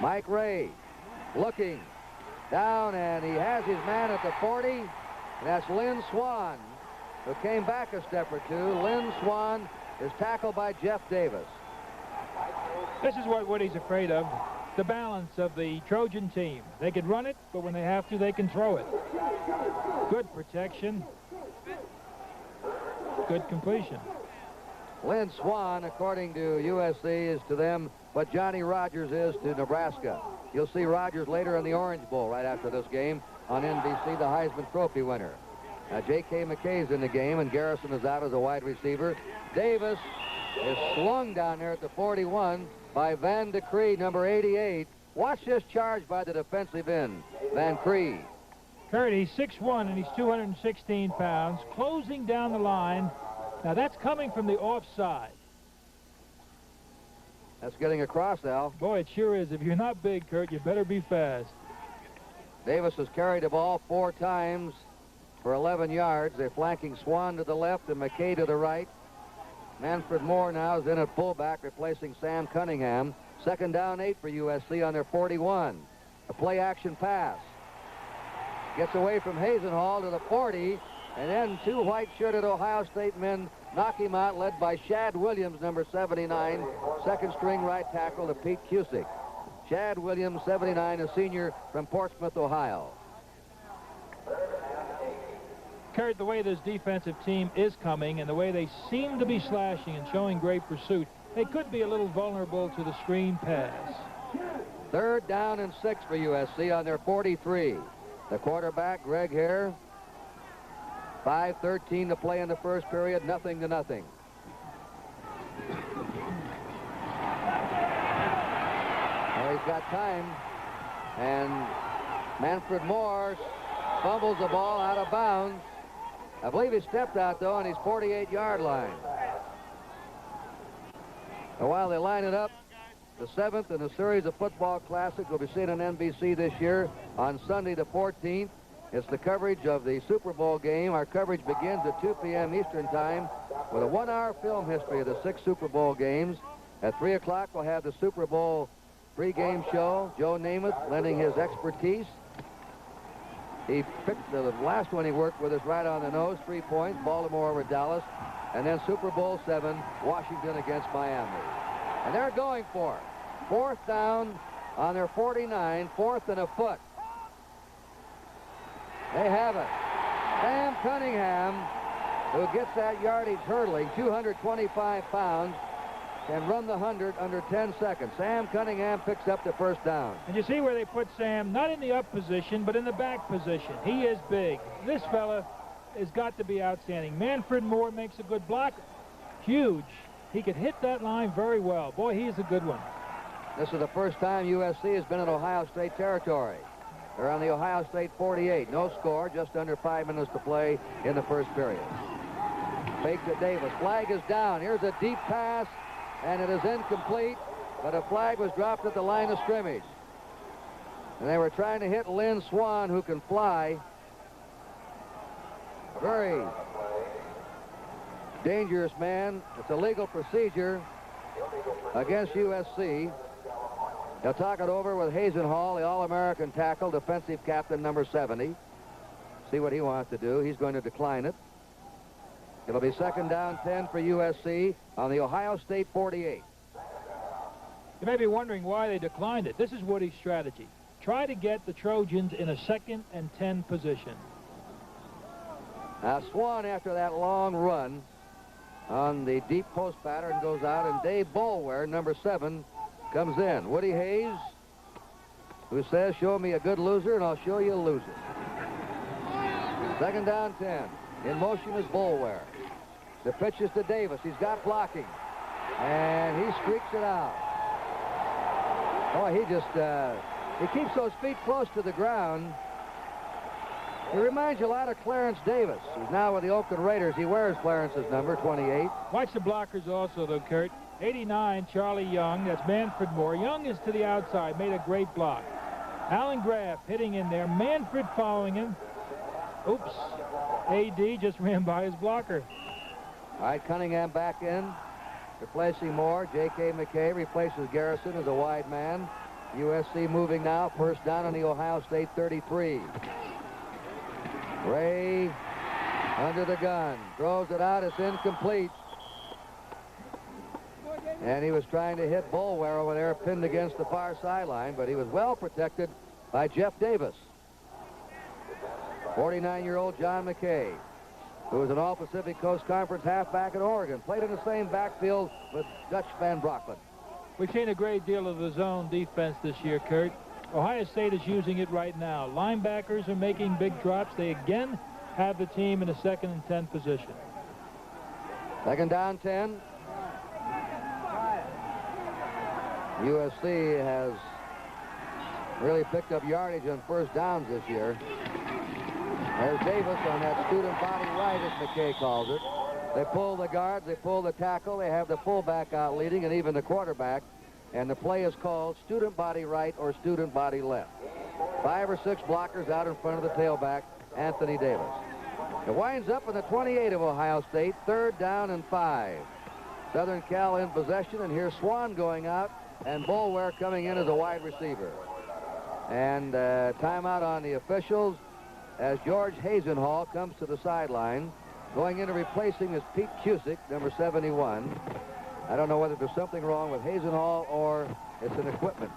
Mike Ray looking down, and he has his man at the 40. And that's Lynn Swan, who came back a step or two. Lynn Swan is tackled by Jeff Davis. This is what Woody's afraid of, the balance of the Trojan team. They could run it, but when they have to, they can throw it. Good protection. Good completion. Lynn Swan, according to USC, is to them what Johnny Rodgers is to Nebraska. You'll see Rodgers later in the Orange Bowl right after this game on NBC, the Heisman Trophy winner. J.K. McKay's in the game, and Garrison is out as a wide receiver. Davis is slung down there at the 41 by Van de Cree, number 88. Watch this charge by the defensive end, Van Cree. Kurt, he's 6'1", and he's 216 pounds, closing down the line. Now, that's coming from the offside. That's getting across, Al. Boy, it sure is. If you're not big, Kurt, you better be fast. Davis has carried the ball 4 times for 11 yards. They're flanking Swan to the left and McKay to the right. Manfred Moore now is in at fullback, replacing Sam Cunningham. Second down 8 for USC on their 41. A play-action pass. Gets away from Hazenhall to the 40, and then 2 white-shirted Ohio State men knock him out, led by Shad Williams, number 79, second-string right tackle to Pete Cusick. Shad Williams, 79, a senior from Portsmouth, Ohio. Kurt, the way this defensive team is coming and the way they seem to be slashing and showing great pursuit, they could be a little vulnerable to the screen pass. Third down and 6 for USC on their 43. The quarterback, Greg Hare. 5:13 to play in the first period, 0-0. Well, he's got time. And Manfred Moore fumbles the ball out of bounds. I believe he stepped out, though, on his 48-yard line. And while they line it up, the 7th in a series of football classics will be seen on NBC this year on Sunday the 14th. It's the coverage of the Super Bowl game. Our coverage begins at 2 p.m. Eastern Time with a 1-hour film history of the 6 Super Bowl games. At 3 o'clock, we'll have the Super Bowl pregame show. Joe Namath lending his expertise. He picked the last one he worked with us right on the nose, 3 points, Baltimore over Dallas. And then Super Bowl 7, Washington against Miami. And they're going for it. 4th down on their 49, 4th and a foot. They have it. Sam Cunningham, who gets that yardage hurdling, 225 pounds, can run the 100 under 10 seconds. Sam Cunningham picks up the first down. And you see where they put Sam, not in the up position, but in the back position. He is big. This fella has got to be outstanding. Manfred Moore makes a good block. Huge. He could hit that line very well. Boy, he is a good one. This is the first time USC has been in Ohio State territory. They're on the Ohio State 48. No score, just under 5 minutes to play in the first period. Fake to Davis. Flag is down. Here's a deep pass, and it is incomplete, but a flag was dropped at the line of scrimmage. And they were trying to hit Lynn Swan, who can fly. A very dangerous man. It's a legal procedure against USC. They'll talk it over with Hazenhall, the All-American tackle, defensive captain number 70. See what he wants to do. He's going to decline it. It'll be second down 10 for USC on the Ohio State 48. You may be wondering why they declined it. This is Woody's strategy. Try to get the Trojans in a 2nd and 10 position. Now Swan, after that long run on the deep post pattern, goes out, and Dave Boulware, number 7, comes in. Woody Hayes, who says, show me a good loser and I'll show you a loser. Second down 10. In motion is Boulware. The pitch is to Davis. He's got blocking. And he streaks it out. Boy, he keeps those feet close to the ground. He reminds you a lot of Clarence Davis, who's now with the Oakland Raiders. He wears Clarence's number, 28. Watch the blockers also, though, Kurt. 89, Charlie Young. That's Manfred Moore. Young is to the outside. Made a great block. Alan Graff hitting in there. Manfred following him. Oops. A.D. just ran by his blocker. All right, Cunningham back in. Replacing Moore. J.K. McKay replaces Garrison as a wide man. USC moving now. First down on the Ohio State 33. Ray under the gun. Throws it out. It's incomplete. And he was trying to hit Boulware over there, pinned against the far sideline, but he was well protected by Jeff Davis. 49-year-old John McKay, who was an All-Pacific Coast Conference halfback at Oregon, played in the same backfield with Dutch Van Broeklen. We've seen a great deal of the zone defense this year, Kurt. Ohio State is using it right now. Linebackers are making big drops. They again have the team in a 2nd and 10 position. Second down 10. USC has really picked up yardage on first downs this year. There's Davis on that student body right, as McKay calls it. They pull the guard, they pull the tackle, they have the fullback out leading, and even the quarterback. And the play is called student body right or student body left. 5 or 6 blockers out in front of the tailback, Anthony Davis. It winds up in the 28 of Ohio State, 3rd down and 5. Southern Cal in possession, and here's Swan going out, and Boulware coming in as a wide receiver. And timeout on the officials as George Hazenhall comes to the sideline. Going in and replacing is Pete Cusick, number 71. I don't know whether there's something wrong with Hazenhall or it's an equipment.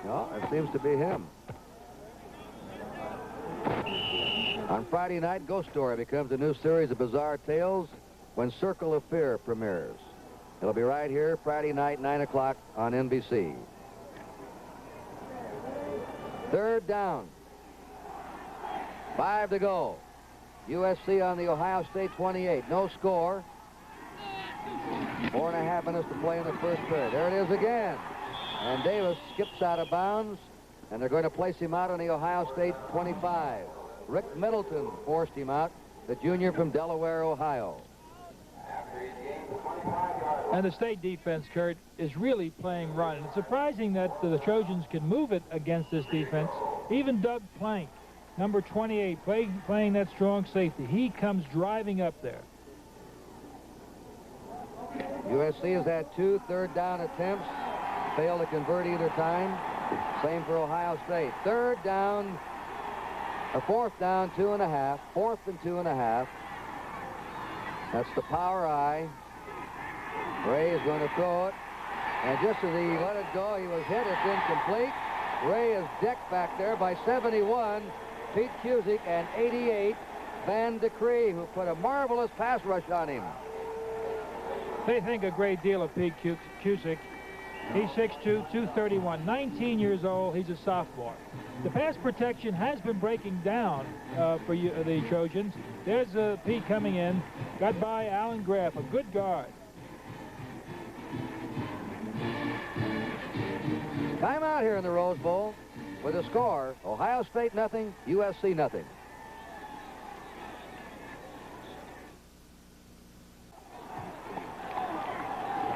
No, it seems to be him. On Friday night, Ghost Story becomes a new series of bizarre tales when Circle of Fear premieres. It'll be right here Friday night, 9 o'clock on NBC. 3rd down. 5 to go. USC on the Ohio State 28. No score. 4.5 minutes to play in the first period. There it is again. And Davis skips out of bounds, and they're going to place him out on the Ohio State 25. Rick Middleton forced him out, the junior from Delaware, Ohio. And the state defense, Kurt, is really playing run. And it's surprising that the Trojans can move it against this defense. Even Doug Plank, number 28, playing that strong safety. He comes driving up there. USC has had 2 third down attempts. Failed to convert either time. Same for Ohio State. 3rd down, or 4th down, 2.5. 4th and 2.5. That's the power I. Ray is going to throw it. And just as he let it go, he was hit. It's incomplete. Ray is decked back there by 71, Pete Cusick, and 88, Van Decree, who put a marvelous pass rush on him. They think a great deal of Pete Cusick. He's 6'2", 231, 19 years old. He's a sophomore. The pass protection has been breaking down for the Trojans. There's Pete coming in. Got by Alan Graff, a good guard. Time out here in the Rose Bowl with a score. Ohio State nothing, USC nothing.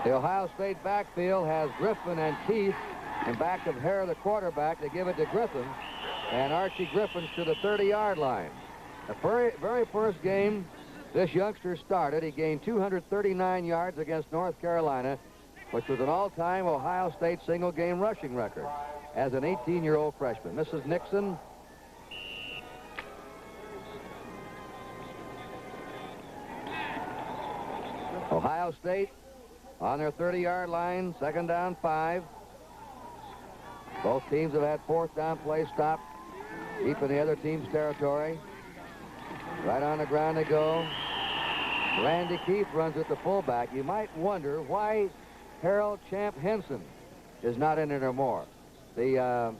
The Ohio State backfield has Griffin and Keith in back of Hare, the quarterback. They give it to Griffin, and Archie Griffin's to the 30-yard line. The very first game this youngster started, he gained 239 yards against North Carolina, which was an all-time Ohio State single-game rushing record as an 18-year-old freshman. Mrs. Nixon. Ohio State on their 30-yard line, 2nd down, 5. Both teams have had 4th down plays stopped deep in the other team's territory. Right on the ground they go. Randy Keith runs at the fullback. You might wonder why Harold Champ Henson is not in it or more. The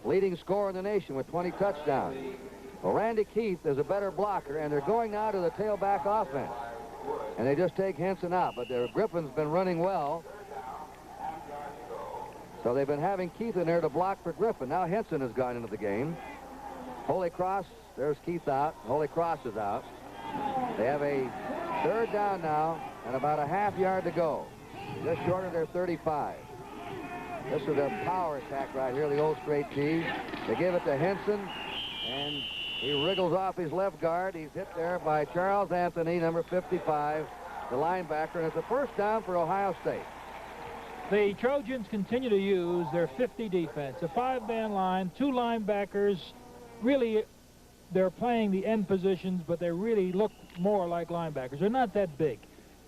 leading scorer in the nation with 20 touchdowns. Well, Randy Keith is a better blocker, and they're going now to the tailback offense. And they just take Henson out, but their Griffin's been running well. So they've been having Keith in there to block for Griffin. Now Henson has gone into the game. Holy Cross, there's Keith out. Holy Cross is out. They have a third down now and about a half yard to go. Just short of their 35. This is their power attack right here, the old straight tee. They give it to Henson, and he wriggles off his left guard. He's hit there by Charles Anthony, number 55, the linebacker, and it's a first down for Ohio State. The Trojans continue to use their 50 defense, a 5-man line, 2 linebackers. Really, they're playing the end positions, but they really look more like linebackers. They're not that big.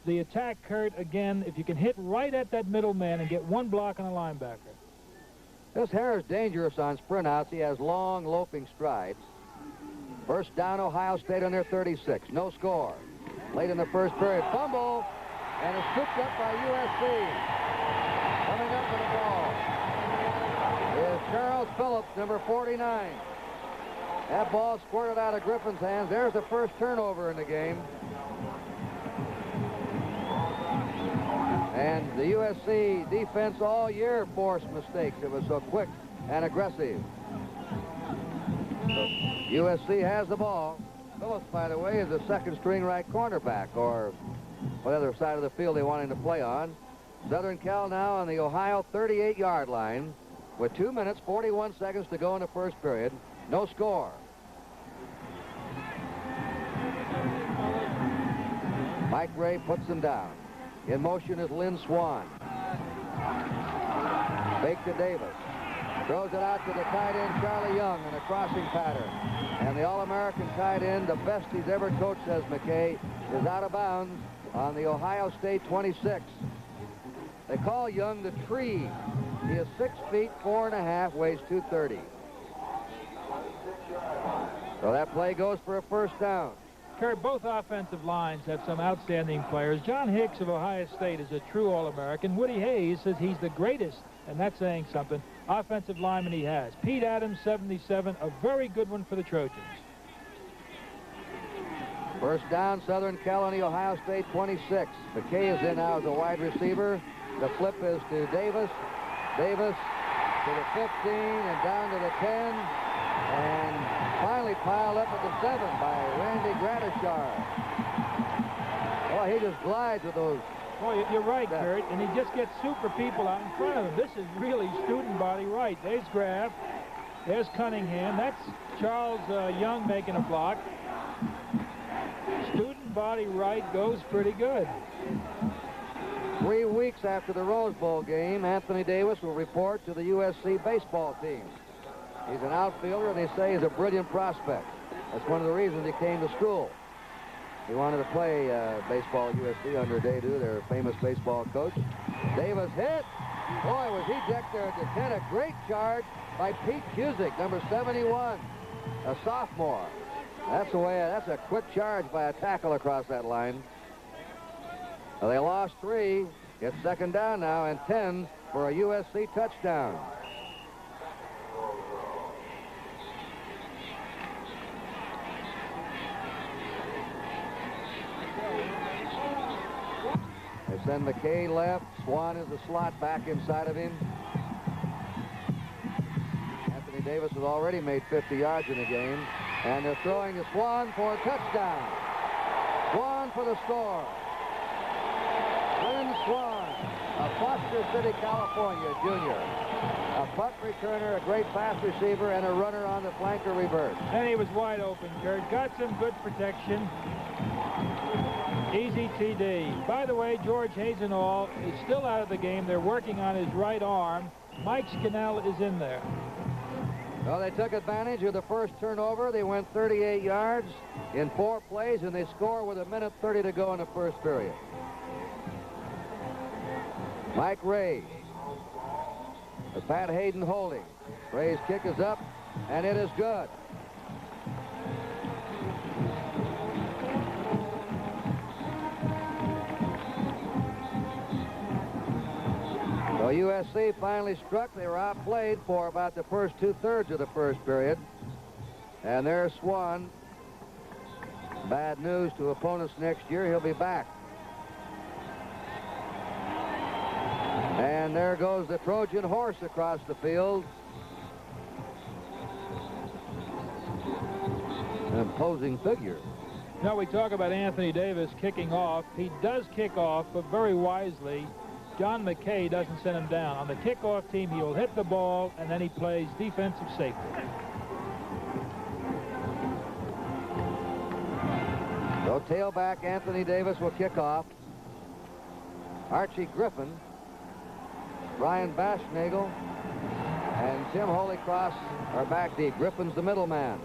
The attack, Kurt, again, if you can hit right at that middle man and get one block on a linebacker. This hare is dangerous on sprint outs. He has long, loping strides. First down, Ohio State on their 36. No score. Late in the first period, fumble, and it's scooped up by USC. Coming up with the ball is Charles Phillips, number 49. That ball squirted out of Griffin's hands. There's the first turnover in the game. And the USC defense all year forced mistakes. It was so quick and aggressive. So USC has the ball. Phillips, by the way, is a second-string right cornerback, or whatever side of the field they want him to play on. Southern Cal now on the Ohio 38-yard line with 2 minutes, 41 seconds to go in the first period. No score. Mike Ray puts them down. In motion is Lynn Swan. Fake to Davis. Throws it out to the tight end, Charlie Young, in a crossing pattern. And the All-American tight end, the best he's ever coached, says McKay, is out of bounds on the Ohio State 26. They call Young the Tree. He is 6 feet 4.5, weighs 230. So that play goes for a first down. Kurt, both offensive lines have some outstanding players. John Hicks of Ohio State is a true All-American. Woody Hayes says he's the greatest, and that's saying something, offensive lineman he has. Pete Adams, 77, a very good one for the Trojans. First down, Southern Cal on the Ohio State 26. McKay is in now as a wide receiver. The flip is to Davis. Davis to the 15 and down to the 10. And finally piled up at the 7 by Randy Gradishar. Oh, he just glides with those. Well, you're right, Kurt, and he just gets super people out in front of him. This is really student body right. There's Graf. There's Cunningham. That's Charles Young making a block. Student body right goes pretty good. 3 weeks after the Rose Bowl game, Anthony Davis will report to the USC baseball team. He's an outfielder, and they say he's a brilliant prospect. That's one of the reasons he came to school. He wanted to play baseball at USC under Daydew, their famous baseball coach. Davis hit. Boy, was he decked there at the 10. A great charge by Pete Cusick, number 71, a sophomore. That's a quick charge by a tackle across that line. Well, they lost 3. It's second down now and 10 for a USC touchdown. They send McKay left. Swan is the slot back inside of him. Anthony Davis has already made 50 yards in the game. And they're throwing to Swan for a touchdown. Swan for the score. Lynn Swan, a Foster City, California junior. A punt returner, a great pass receiver, and a runner on the flanker reverse. And he was wide open, Kurt. Got some good protection. Easy TD. By the way, George Hazenall is still out of the game. They're working on his right arm. Mike Scannell is in there. Well, they took advantage of the first turnover. They went 38 yards in 4 plays, and they score with 1:30 to go in the first period. Mike Ray. With Pat Hayden holding. Ray's kick is up, and it is good. Well, USC finally struck. They were outplayed for about the first 2/3 of the first period. And there's Swan. Bad news to opponents next year. He'll be back. And there goes the Trojan horse across the field. An imposing figure. Now we talk about Anthony Davis kicking off. He does kick off, but very wisely. John McKay doesn't send him down. On the kickoff team, he will hit the ball, and then he plays defensive safety. So tailback Anthony Davis will kick off. Archie Griffin, Brian Baschnagel, and Tim Holycross are back deep. Griffin's the middleman.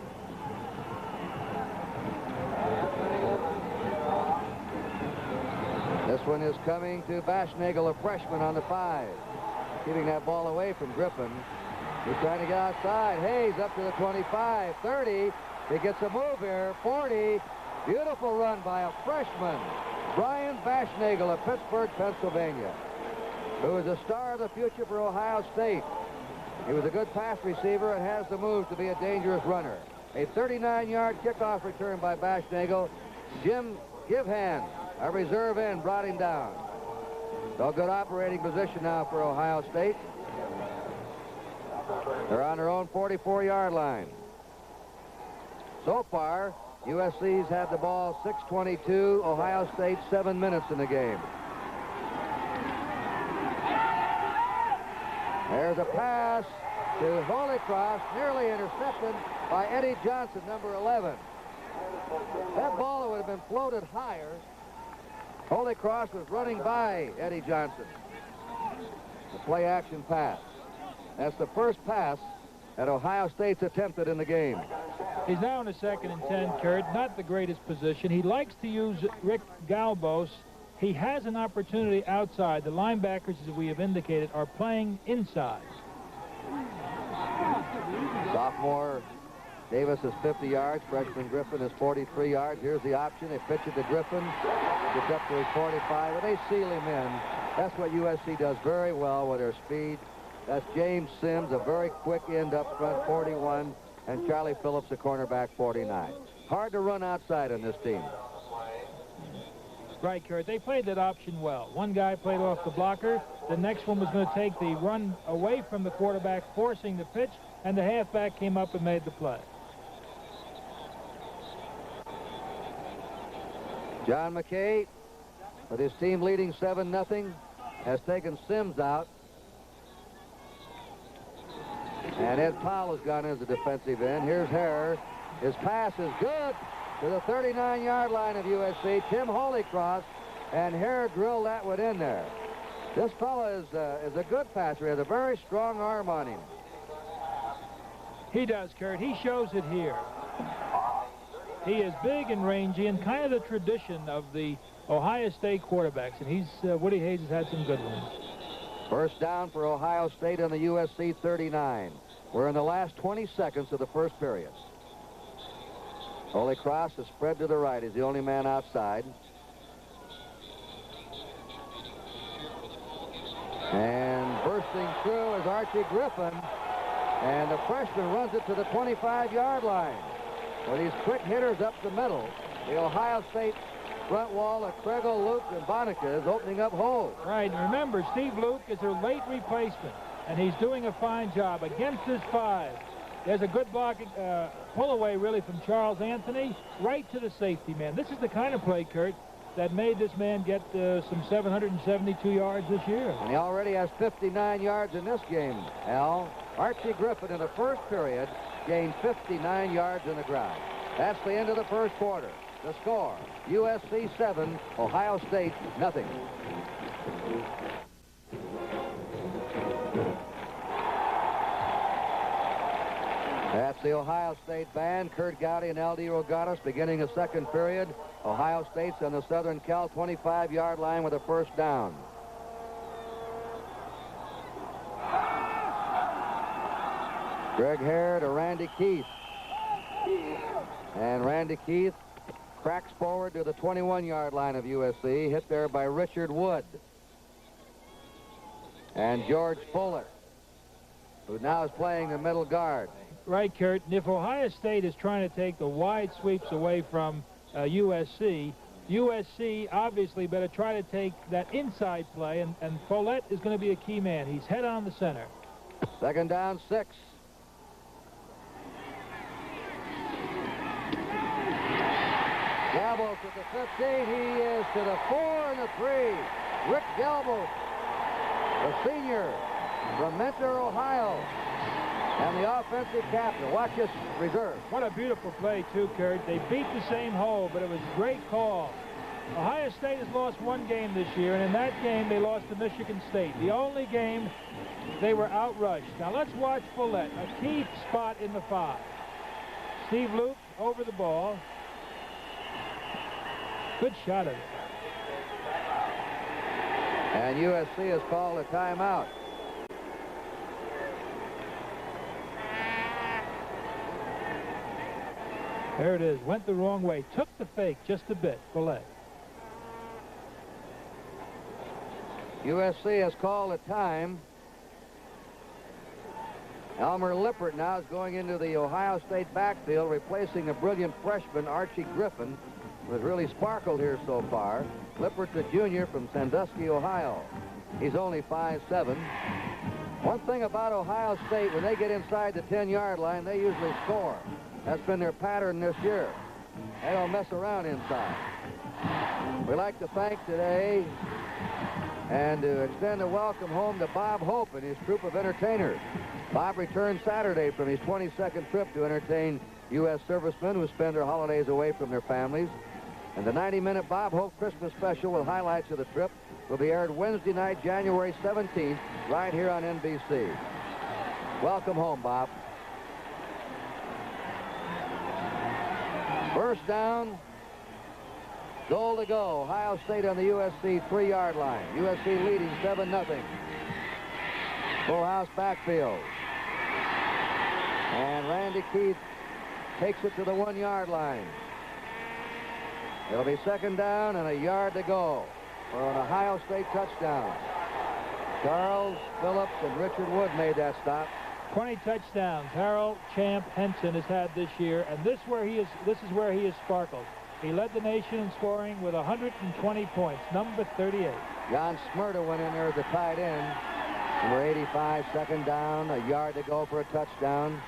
This one is coming to Baschnagel, a freshman on the 5. Keeping that ball away from Griffin. He's trying to get outside. Hayes up to the 25, 30. He gets a move here, 40. Beautiful run by a freshman, Brian Baschnagel of Pittsburgh, Pennsylvania, who is a star of the future for Ohio State. He was a good pass receiver and has the moves to be a dangerous runner. A 39-yard kickoff return by Baschnagel. Jim Givehand, a reserve end, brought him down. So good operating position now for Ohio State. They're on their own 44-yard line. So far, USC's had the ball 6:22. Ohio State 7 minutes in the game. There's a pass to Holycross, nearly intercepted by Eddie Johnson, number 11. That ball would have been floated higher. Holycross was running by Eddie Johnson. The play-action pass. That's the first pass that Ohio State's attempted in the game. He's now in a 2nd and 10, Kurt. Not the greatest position. He likes to use Rick Galbos. He has an opportunity outside. The linebackers, as we have indicated, are playing inside. Sophomore Davis is 50 yards. Freshman Griffin is 43 yards. Here's the option. They pitch it to Griffin. Gets up to his 45, and they seal him in. That's what USC does very well with their speed. That's James Sims, a very quick end up front, 41, and Charlie Phillips, a cornerback, 49. Hard to run outside on this team. Right, Kurt. They played that option well. One guy played off the blocker. The next one was going to take the run away from the quarterback, forcing the pitch, and the halfback came up and made the play. John McKay, with his team leading 7-0, has taken Sims out. And Ed Powell has gone as a defensive end. Here's Herr. His pass is good to the 39-yard line of USC. Tim Holycross, and Herr drilled that one in there. This fellow is a good passer. He has a very strong arm on him. He does, Kurt. He shows it here. He is big and rangy and kind of the tradition of the Ohio State quarterbacks. And Woody Hayes has had some good ones. First down for Ohio State on the USC 39. We're in the last 20 seconds of the first period. Holycross is spread to the right. He's the only man outside. And bursting through is Archie Griffin. And the freshman runs it to the 25-yard line. With these quick hitters up the middle, the Ohio State front wall of Kregel, Luke, and Bonica is opening up holes. Right. And remember, Steve Luke is their late replacement, and he's doing a fine job against this 5. There's a good block, pull away, really, from Charles Anthony right to the safety man. This is the kind of play, Kurt, that made this man get some 772 yards this year. And he already has 59 yards in this game, Al. Archie Griffin in the first period gained 59 yards in the ground. That's the end of the first quarter. The score, USC 7, Ohio State nothing. That's the Ohio State band, Kurt Gowdy and L.D. Rogatis, beginning the second period. Ohio State's on the Southern Cal 25-yard line with a first down. Greg Herr to Randy Keith. And Randy Keith cracks forward to the 21-yard line of USC, hit there by Richard Wood. and George Fuller, who now is playing the middle guard. Right, Kurt. And if Ohio State is trying to take the wide sweeps away from USC, USC obviously better try to take that inside play, and Follett is going to be a key man. He's head on the center. Second down, 6. Galbos at the 15. He is to the 4 and the 3. Rick Galbos, the senior from Mentor, Ohio, and the offensive captain. Watch this reserve. What a beautiful play, too, Kurt. They beat the same hole, but it was a great call. Ohio State has lost one game this year, and in that game they lost to Michigan State. The only game they were outrushed. Now let's watch Follett, a key spot in the 5. Steve Luke over the ball. Good shot of it. And USC has called a timeout. There it is. Went the wrong way. Took the fake just a bit. Follett. USC has called a time. Elmer Lippert now is going into the Ohio State backfield, replacing a brilliant freshman, Archie Griffin, who has really sparkled here so far. Lippert's a junior from Sandusky, Ohio. He's only 5'7". One thing about Ohio State, when they get inside the 10-yard line, they usually score. That's been their pattern this year. They don't mess around inside. We'd like to thank today and to extend a welcome home to Bob Hope and his troupe of entertainers. Bob returned Saturday from his 22nd trip to entertain U.S. servicemen who spend their holidays away from their families. And the 90-minute Bob Hope Christmas special with highlights of the trip will be aired Wednesday night, January 17th, right here on NBC. Welcome home, Bob. First down, goal to go. Ohio State on the USC 3-yard line. USC leading 7-0. Full house backfield. And Randy Keith takes it to the 1-yard line. It'll be second down and a yard to go for an Ohio State touchdown. Charles Phillips and Richard Wood made that stop. 20 touchdowns Harold Champ Henson has had this year, and this is where he has sparkled. He led the nation in scoring with 120 points, number 38. John Smyrna went in there as a tight end. Number 85, second down, a yard to go for a touchdown.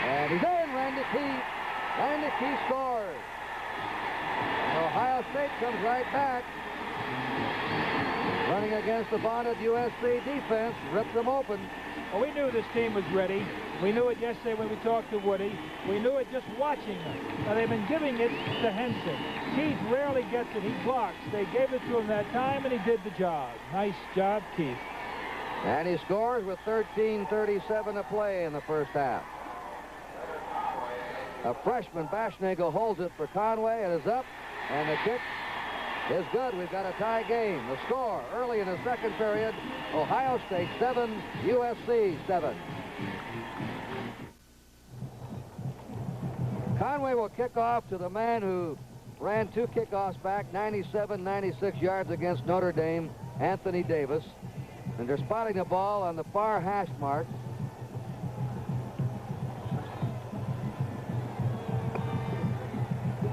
And he's in, Randy Keith. Randy Keith scores. And Ohio State comes right back. Running against the bonded USC defense, ripped them open. Well, we knew this team was ready. We knew it yesterday when we talked to Woody. We knew it just watching them. Now, they've been giving it to Henson. Keith rarely gets it. He blocks. They gave it to him that time, and he did the job. Nice job, Keith. And he scores with 13:37 to play in the first half. A freshman, Bashnagle, holds it for Conway. It is up, and the kick is good. We've got a tie game. The score early in the second period, Ohio State 7, USC 7. Conway will kick off to the man who ran 2 kickoffs back, 97, 96 yards against Notre Dame, Anthony Davis. And they're spotting the ball on the far hash mark.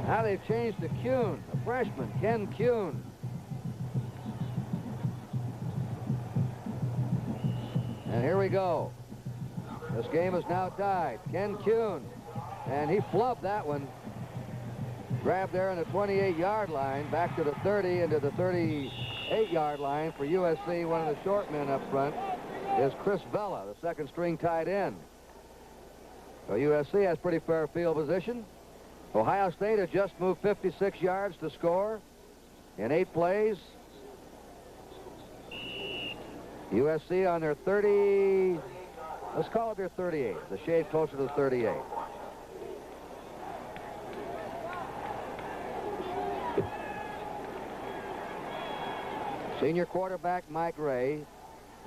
Now they've changed to Kuhn, a freshman, Ken Kuhn. And here we go. This game is now tied. Ken Kuhn, and he flubbed that one. Grabbed there on the 28-yard line, back to the 30 into the 38-yard line for USC. One of the short men up front is Chris Vella, the second-string tight end. So USC has pretty fair field position. Ohio State has just moved 56 yards to score in 8 plays. USC on their 30, let's call it their 38, the shade closer to the 38. Senior quarterback Mike Ray,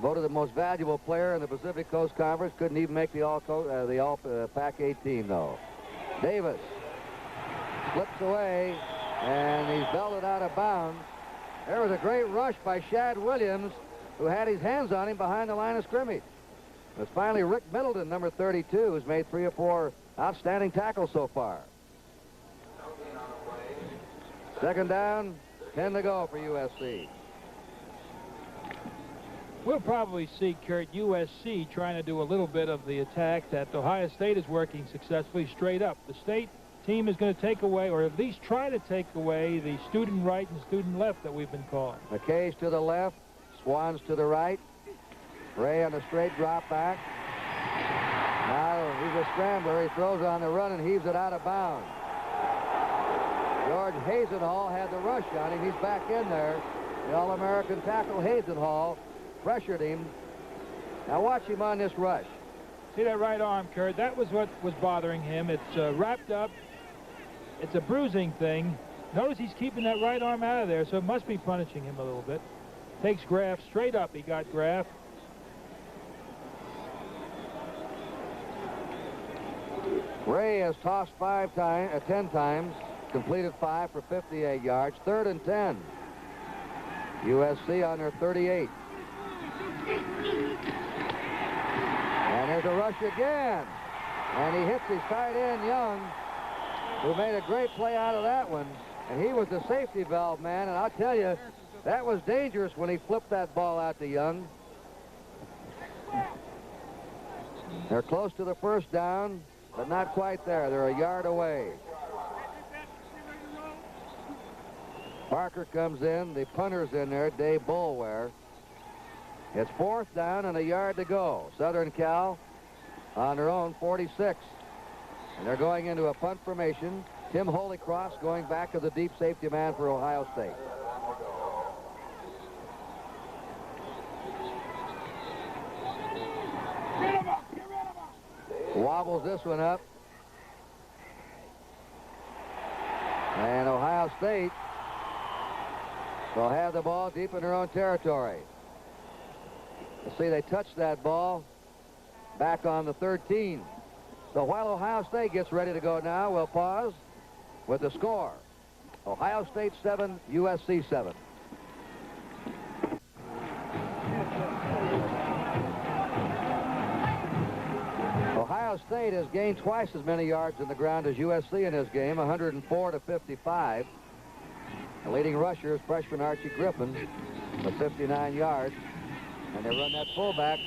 voted the most valuable player in the Pacific Coast Conference, couldn't even make the All-Pac 18 though. Davis slips away, and he's belted out of bounds. There was a great rush by Shad Williams, who had his hands on him behind the line of scrimmage. It's finally Rick Middleton, number 32, who's made 3 or 4 outstanding tackles so far. Second down, 10 to go for USC. We'll probably see, Kurt, USC trying to do a little bit of the attack that Ohio State is working successfully straight up. The state team is going to take away, or at least try to take away, the student right and student left that we've been calling. McKay's to the left, Swans to the right. Ray on a straight drop back. Now he's a scrambler. He throws on the run and heaves it out of bounds. George Hazenhall had the rush on him. He's back in there. The All-American tackle Hazenhall pressured him. Now watch him on this rush. See that right arm, Kurt? That was what was bothering him. It's wrapped up. It's a bruising thing. Notice he's keeping that right arm out of there, so it must be punishing him a little bit. Takes Graff straight up. He got Graff. Ray has tossed 10 times, completed 5 for 58 yards. 3rd and 10. USC on their 38. And there's a rush again. And he hits his tight end, Young, who made a great play out of that one. And he was the safety valve man, and I'll tell you, that was dangerous when he flipped that ball out to Young. They're close to the first down, but not quite there. They're a yard away. Parker comes in. The punter's in there, Dave Boulware. It's 4th down and a yard to go. Southern Cal on their own 46. And they're going into a punt formation. Tim Holycross going back to the deep safety man for Ohio State. Wobbles this one up. And Ohio State will have the ball deep in their own territory. You see, they touched that ball back on the 13. So while Ohio State gets ready to go now, we'll pause with the score. Ohio State 7, USC 7. Ohio State has gained twice as many yards in the ground as USC in this game, 104 to 55. The leading rusher is freshman Archie Griffin with 59 yards. And they run that fullback,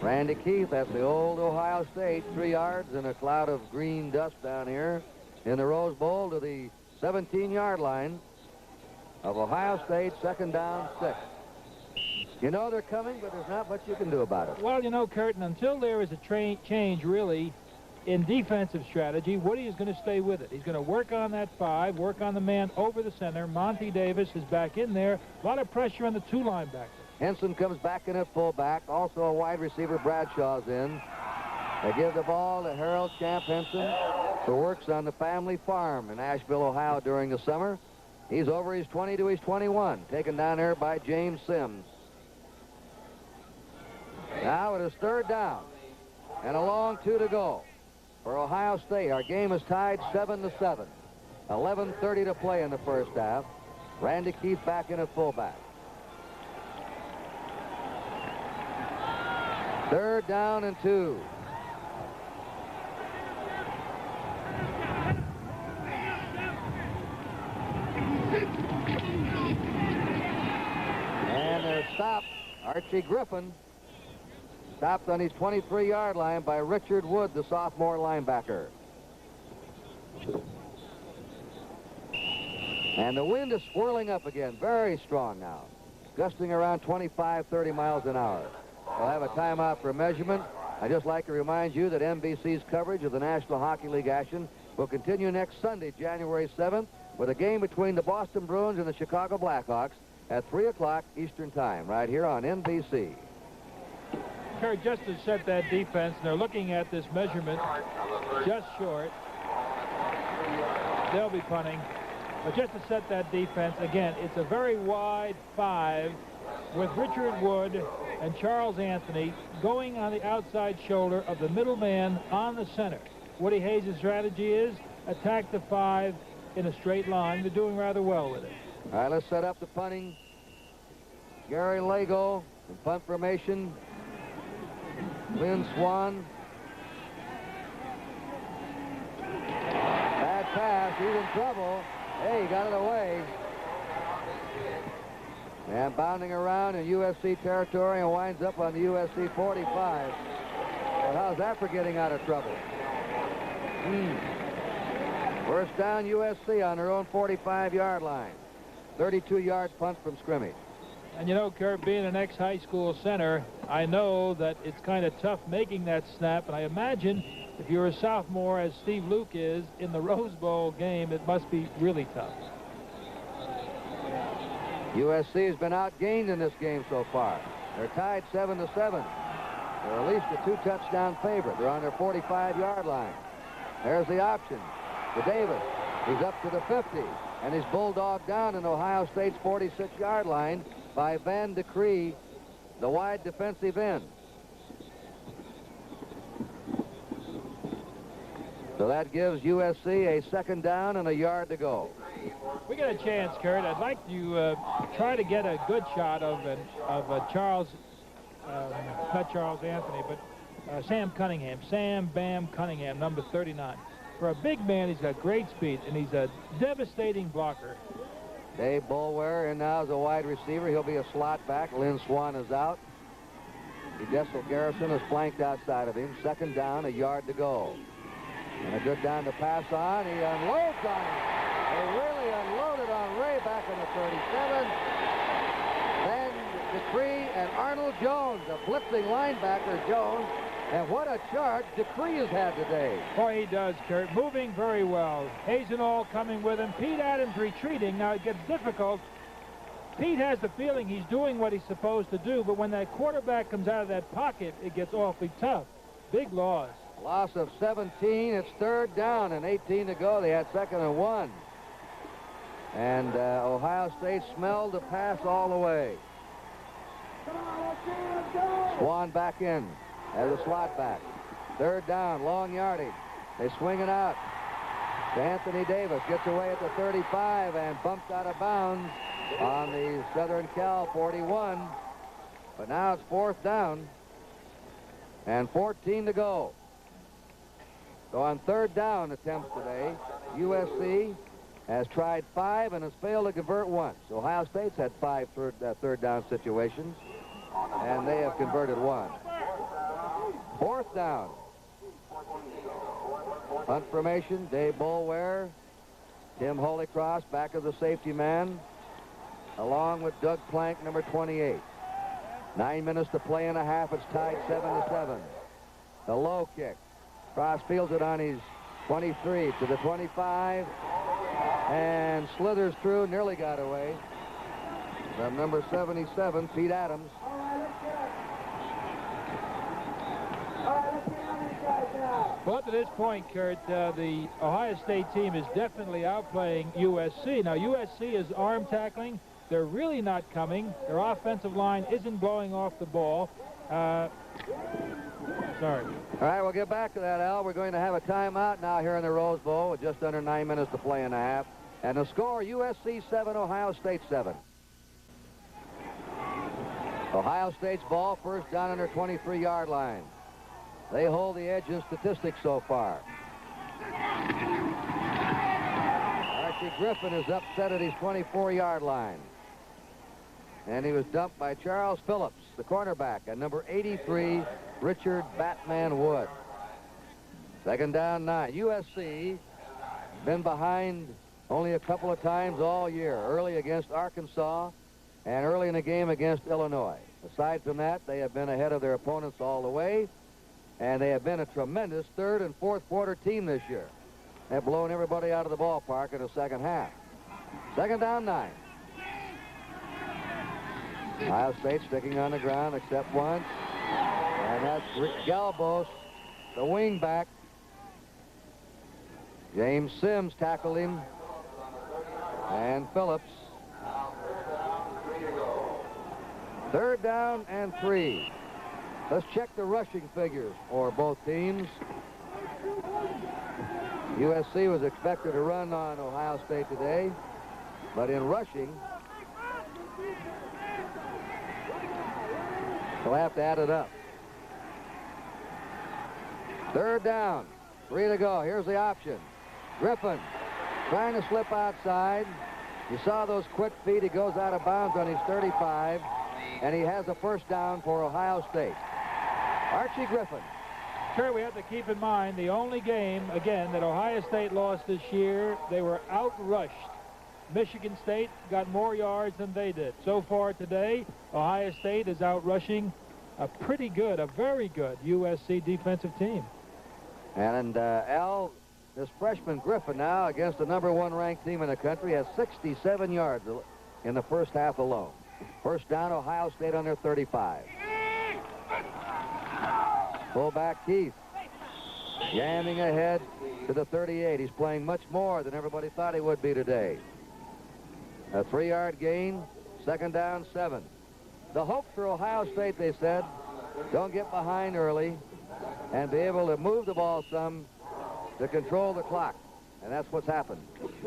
Randy Keith. That's the old Ohio State, 3 yards in a cloud of green dust down here in the Rose Bowl to the 17-yard line of Ohio State, 2nd down, 6. You know they're coming, but there's not much you can do about it. Well, you know, Curtin, until there is a change, really, in defensive strategy, Woody is going to stay with it. He's going to work on that 5, work on the man over the center. Monty Davis is back in there. A lot of pressure on the 2 linebackers. Henson comes back in at fullback. Also a wide receiver, Bradshaw's in. They give the ball to Harold Champ Henson, who works on the family farm in Asheville, Ohio during the summer. He's over his 20 to his 21, taken down there by James Sims. Now it is 3rd down and a long 2 to go for Ohio State. Our game is tied 7-7. 11:30 to play in the first half. Randy Keith back in at fullback. 3rd down and 2. And they're stopped. Archie Griffin stopped on his 23-yard line by Richard Wood, the sophomore linebacker. And the wind is swirling up again, very strong now, gusting around 25, 30 miles an hour. We'll have a timeout for measurement. I'd just like to remind you that NBC's coverage of the National Hockey League action will continue next Sunday, January 7th, with a game between the Boston Bruins and the Chicago Blackhawks at 3 o'clock Eastern Time, right here on NBC. Kurt, just to set that defense, and they're looking at this measurement just short. They'll be punting. But just to set that defense, again, it's a very wide 5 with Richard Wood and Charles Anthony going on the outside shoulder of the middle man on the center. Woody Hayes' strategy is attack the 5 in a straight line. They're doing rather well with it. All right, let's set up the punting. Gary Lago In punt formation, Lynn Swan. Bad pass, he's in trouble. Hey, he got it away. And bounding around in USC territory and winds up on the USC 45. Well, how's that for getting out of trouble? First down, USC on their own 45-yard line. 32-yard punt from scrimmage. And you know, Kurt, being an ex-high school center, I know that it's kind of tough making that snap, and I imagine if you're a sophomore, as Steve Luke is, in the Rose Bowl game, it must be really tough. USC has been outgained in this game so far. They're tied 7-7. They're at least a 2-touchdown favorite. They're on their 45-yard line. There's the option to Davis. He's up to the 50, and he's bulldogged down in Ohio State's 46-yard line by Van de Cree, the wide defensive end. So that gives USC a second down and a yard to go. We get a chance, Kurt. I'd like to try to get a good shot of Charles, not Charles Anthony, but Sam Cunningham. Sam Bam Cunningham, number 39. For a big man, he's got great speed, and he's a devastating blocker. Dave Boulware in now as a wide receiver. He'll be a slot back. Lynn Swan is out. Odessa Garrison is flanked outside of him. Second down, a yard to go. And a good down to pass on. He unloads on him. They really unloaded on Ray back in the 37. Then Dupree and Arnold Jones, a blitzing linebacker, Jones. And what a charge Dupree has had today. Boy, he does, Kurt. Moving very well. Hazenall coming with him. Pete Adams retreating. Now it gets difficult. Pete has the feeling he's doing what he's supposed to do, but when that quarterback comes out of that pocket, it gets awfully tough. Big loss. Loss of 17. It's third down and 18 to go. They had second and 1. And Ohio State smelled the pass all the way. Swan back in as a slot back. Third down, long yardage. They swing it out to Anthony Davis. Gets away at the 35 and bumped out of bounds on the Southern Cal 41. But now it's fourth down and 14 to go. So on third down attempts today, USC has tried 5 and has failed to convert once. Ohio State's had 5 third down situations, and they have converted 1. Fourth down. Punt formation, Dave Boulware, Tim Holycross back as the safety man, along with Doug Plank, number 28. 9 minutes to play and a half. It's tied 7-7. The low kick. Cross fields it on his 23 to the 25 and slithers through, nearly got away. The number 77, Pete Adams. Well, up to this point, Kurt, the Ohio State team is definitely outplaying USC. Now, USC is arm tackling. They're really not coming. Their offensive line isn't blowing off the ball. Sorry. All right, we'll get back to that, Al. We're going to have a timeout now here in the Rose Bowl with just under 9 minutes to play and a half. And the score, USC 7, Ohio State 7. Ohio State's ball, first down on their 23-yard line. They hold the edge in statistics so far. Archie Griffin is upset at his 24-yard line. And he was dumped by Charles Phillips, the cornerback, at number 83, Richard Batman Wood. Second down 9. USC been behind only a couple of times all year, early against Arkansas and early in the game against Illinois. Aside from that, they have been ahead of their opponents all the way, and they have been a tremendous third and fourth quarter team this year. They've blown everybody out of the ballpark in the second half. Second down 9. Ohio State sticking on the ground except once. And that's Rick Galbos, the wingback. James Sims tackled him. And Phillips. Third down and 3. Let's check the rushing figures for both teams. USC was expected to run on Ohio State today, but in rushing, They'll have to add it up. Third down. 3 to go. Here's the option. Griffin trying to slip outside. You saw those quick feet. He goes out of bounds on his 35, and he has a first down for Ohio State. Archie Griffin. Sure, we have to keep in mind the only game, again, that Ohio State lost this year, they were outrushed. Michigan State got more yards than they did. So far today, Ohio State is outrushing a pretty good, a very good USC defensive team. And Al, this freshman Griffin now against the #1 ranked team in the country has 67 yards in the first half alone. First down, Ohio State on their 35. Fullback Keith jamming ahead to the 38. He's playing much more than everybody thought he would be today. A 3-yard gain, second down, 7. The hope for Ohio State, they said, don't get behind early and be able to move the ball some to control the clock. And that's what's happened.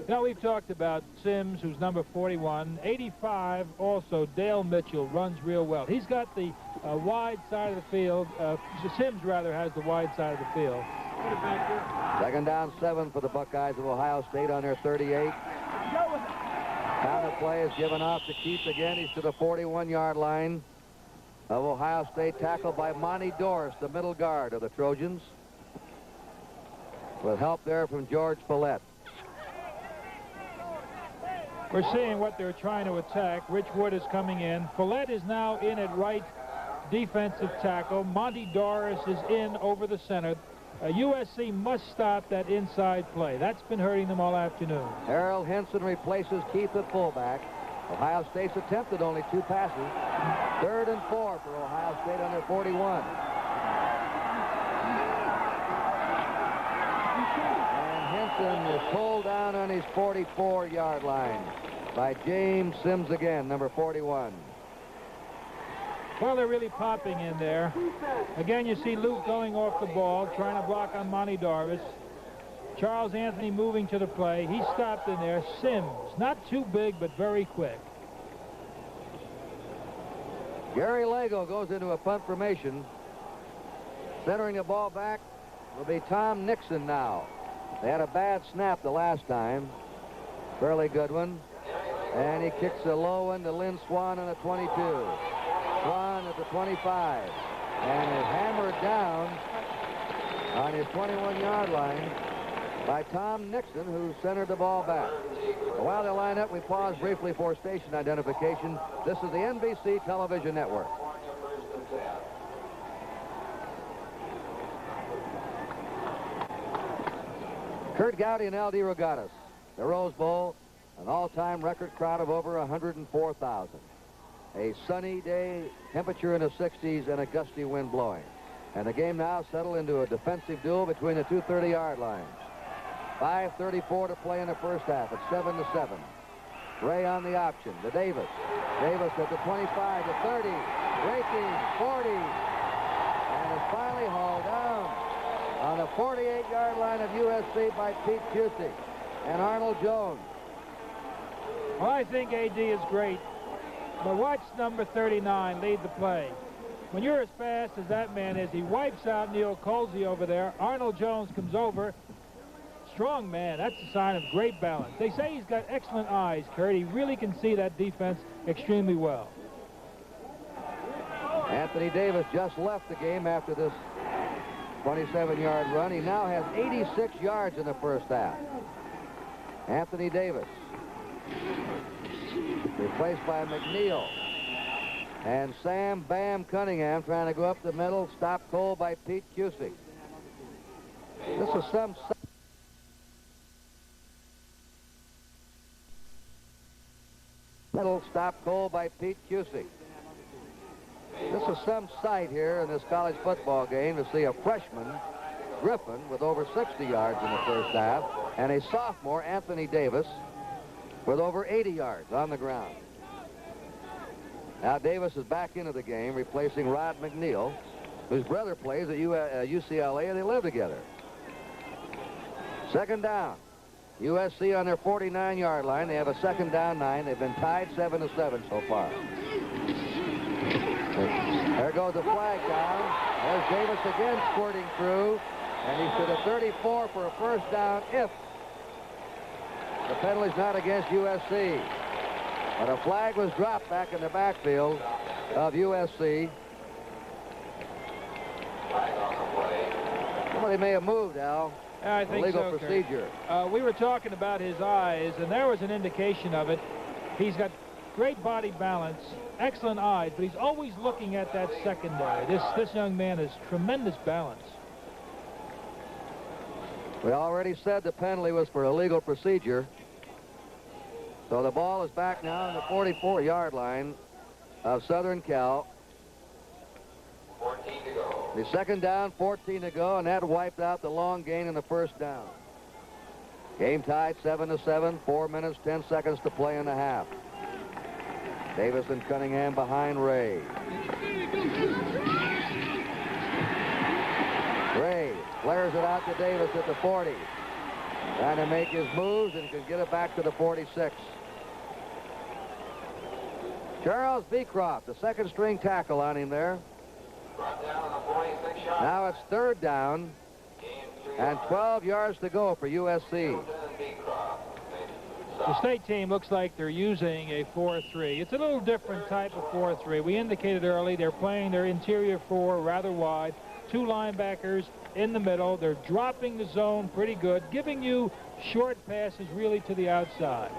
Now, we've talked about Sims, who's number 41. 85, also, Dale Mitchell runs real well. He's got the wide side of the field. Sims, rather, has the wide side of the field. Second down, 7 for the Buckeyes of Ohio State on their 38. Counter play is given off to Keith again. He's to the 41-yard line of Ohio State, tackled by Monty Doris, the middle guard of the Trojans, with help there from George Follett. We're seeing what they're trying to attack. Rich Wood is coming in. Follett is now in at right defensive tackle. Monty Doris is in over the center. USC must stop that inside play. That's been hurting them all afternoon. Harold Henson replaces Keith at fullback. Ohio State's attempted only 2 passes. 3rd and 4 for Ohio State on their 41. And Henson is pulled down on his 44-yard line by James Sims again, number 41. Well, they're really popping in there. Again, you see Luke going off the ball, trying to block on Monty Darvis. Charles Anthony moving to the play. He stopped in there. Sims, not too big, but very quick. Gary Lago goes into a punt formation. Centering the ball back will be Tom Nixon now. They had a bad snap the last time. Fairly good one. And he kicks a low one to Lynn Swan on the 22. Swan at the 25. And is hammered down on his 21-yard line by Tom Nixon, who centered the ball back. While they line up, we pause briefly for station identification. This is the NBC Television Network. Kurt Gowdy and L.D. Regattas. The Rose Bowl, an all-time record crowd of over 104,000. A sunny day, temperature in the 60s, and a gusty wind blowing. And the game now settled into a defensive duel between the two 30-yard lines. 5:34 to play in the first half. It's 7-7. Ray on the option to Davis. Davis at the 25 to 30. Breaking 40. And is finally hauled down on the 48-yard line of USC by Pete Cusick and Arnold Jones. Well, I think A.D. is great. But watch number 39 lead the play. When you're as fast as that man is, he wipes out Neil Colsey over there. Arnold Jones comes over. Strong man. That's a sign of great balance. They say he's got excellent eyes, Kurt. He really can see that defense extremely well. Anthony Davis just left the game after this 27-yard run. He now has 86 yards in the first half. Anthony Davis, replaced by McNeil. And Sam Bam Cunningham trying to go up the middle, stopped cold by Pete Cusick. This is some... Middle stopped cold by Pete Cusick. This is some sight here in this college football game to see a freshman, Griffin, with over 60 yards in the first half, and a sophomore, Anthony Davis, with over 80 yards on the ground. Now Davis is back into the game, replacing Rod McNeil, whose brother plays at UCLA, and they live together. Second down. USC on their 49-yard line. They have a second down 9. They've been tied 7-7 so far. There goes the flag down. There's Davis again squirting through. And he's to the 34 for a first down if the penalty's not against USC. But a flag was dropped back in the backfield of USC. Somebody may have moved, Al. I think legal so, procedure. We were talking about his eyes, and there was an indication of it. He's got great body balance, excellent eyes, but he's always looking at that secondary. This young man has tremendous balance. We already said the penalty was for illegal procedure. So the ball is back now on the 44-yard line of Southern Cal. 14 to go. The second down, 14 to go, and that wiped out the long gain in the first down. Game tied 7-7, 4 minutes, 10 seconds to play in the half. Davis and Cunningham behind Ray. Ray flares it out to Davis at the 40. Trying to make his moves and can get it back to the 46. Charles Beecroft, the second string tackle on him there. Now it's third down and 12 yards to go for USC. The state team looks like they're using a 4-3. It's a little different type of 4-3. We indicated early they're playing their interior 4 rather wide. 2 linebackers in the middle. They're dropping the zone pretty good, giving you short passes really to the outside.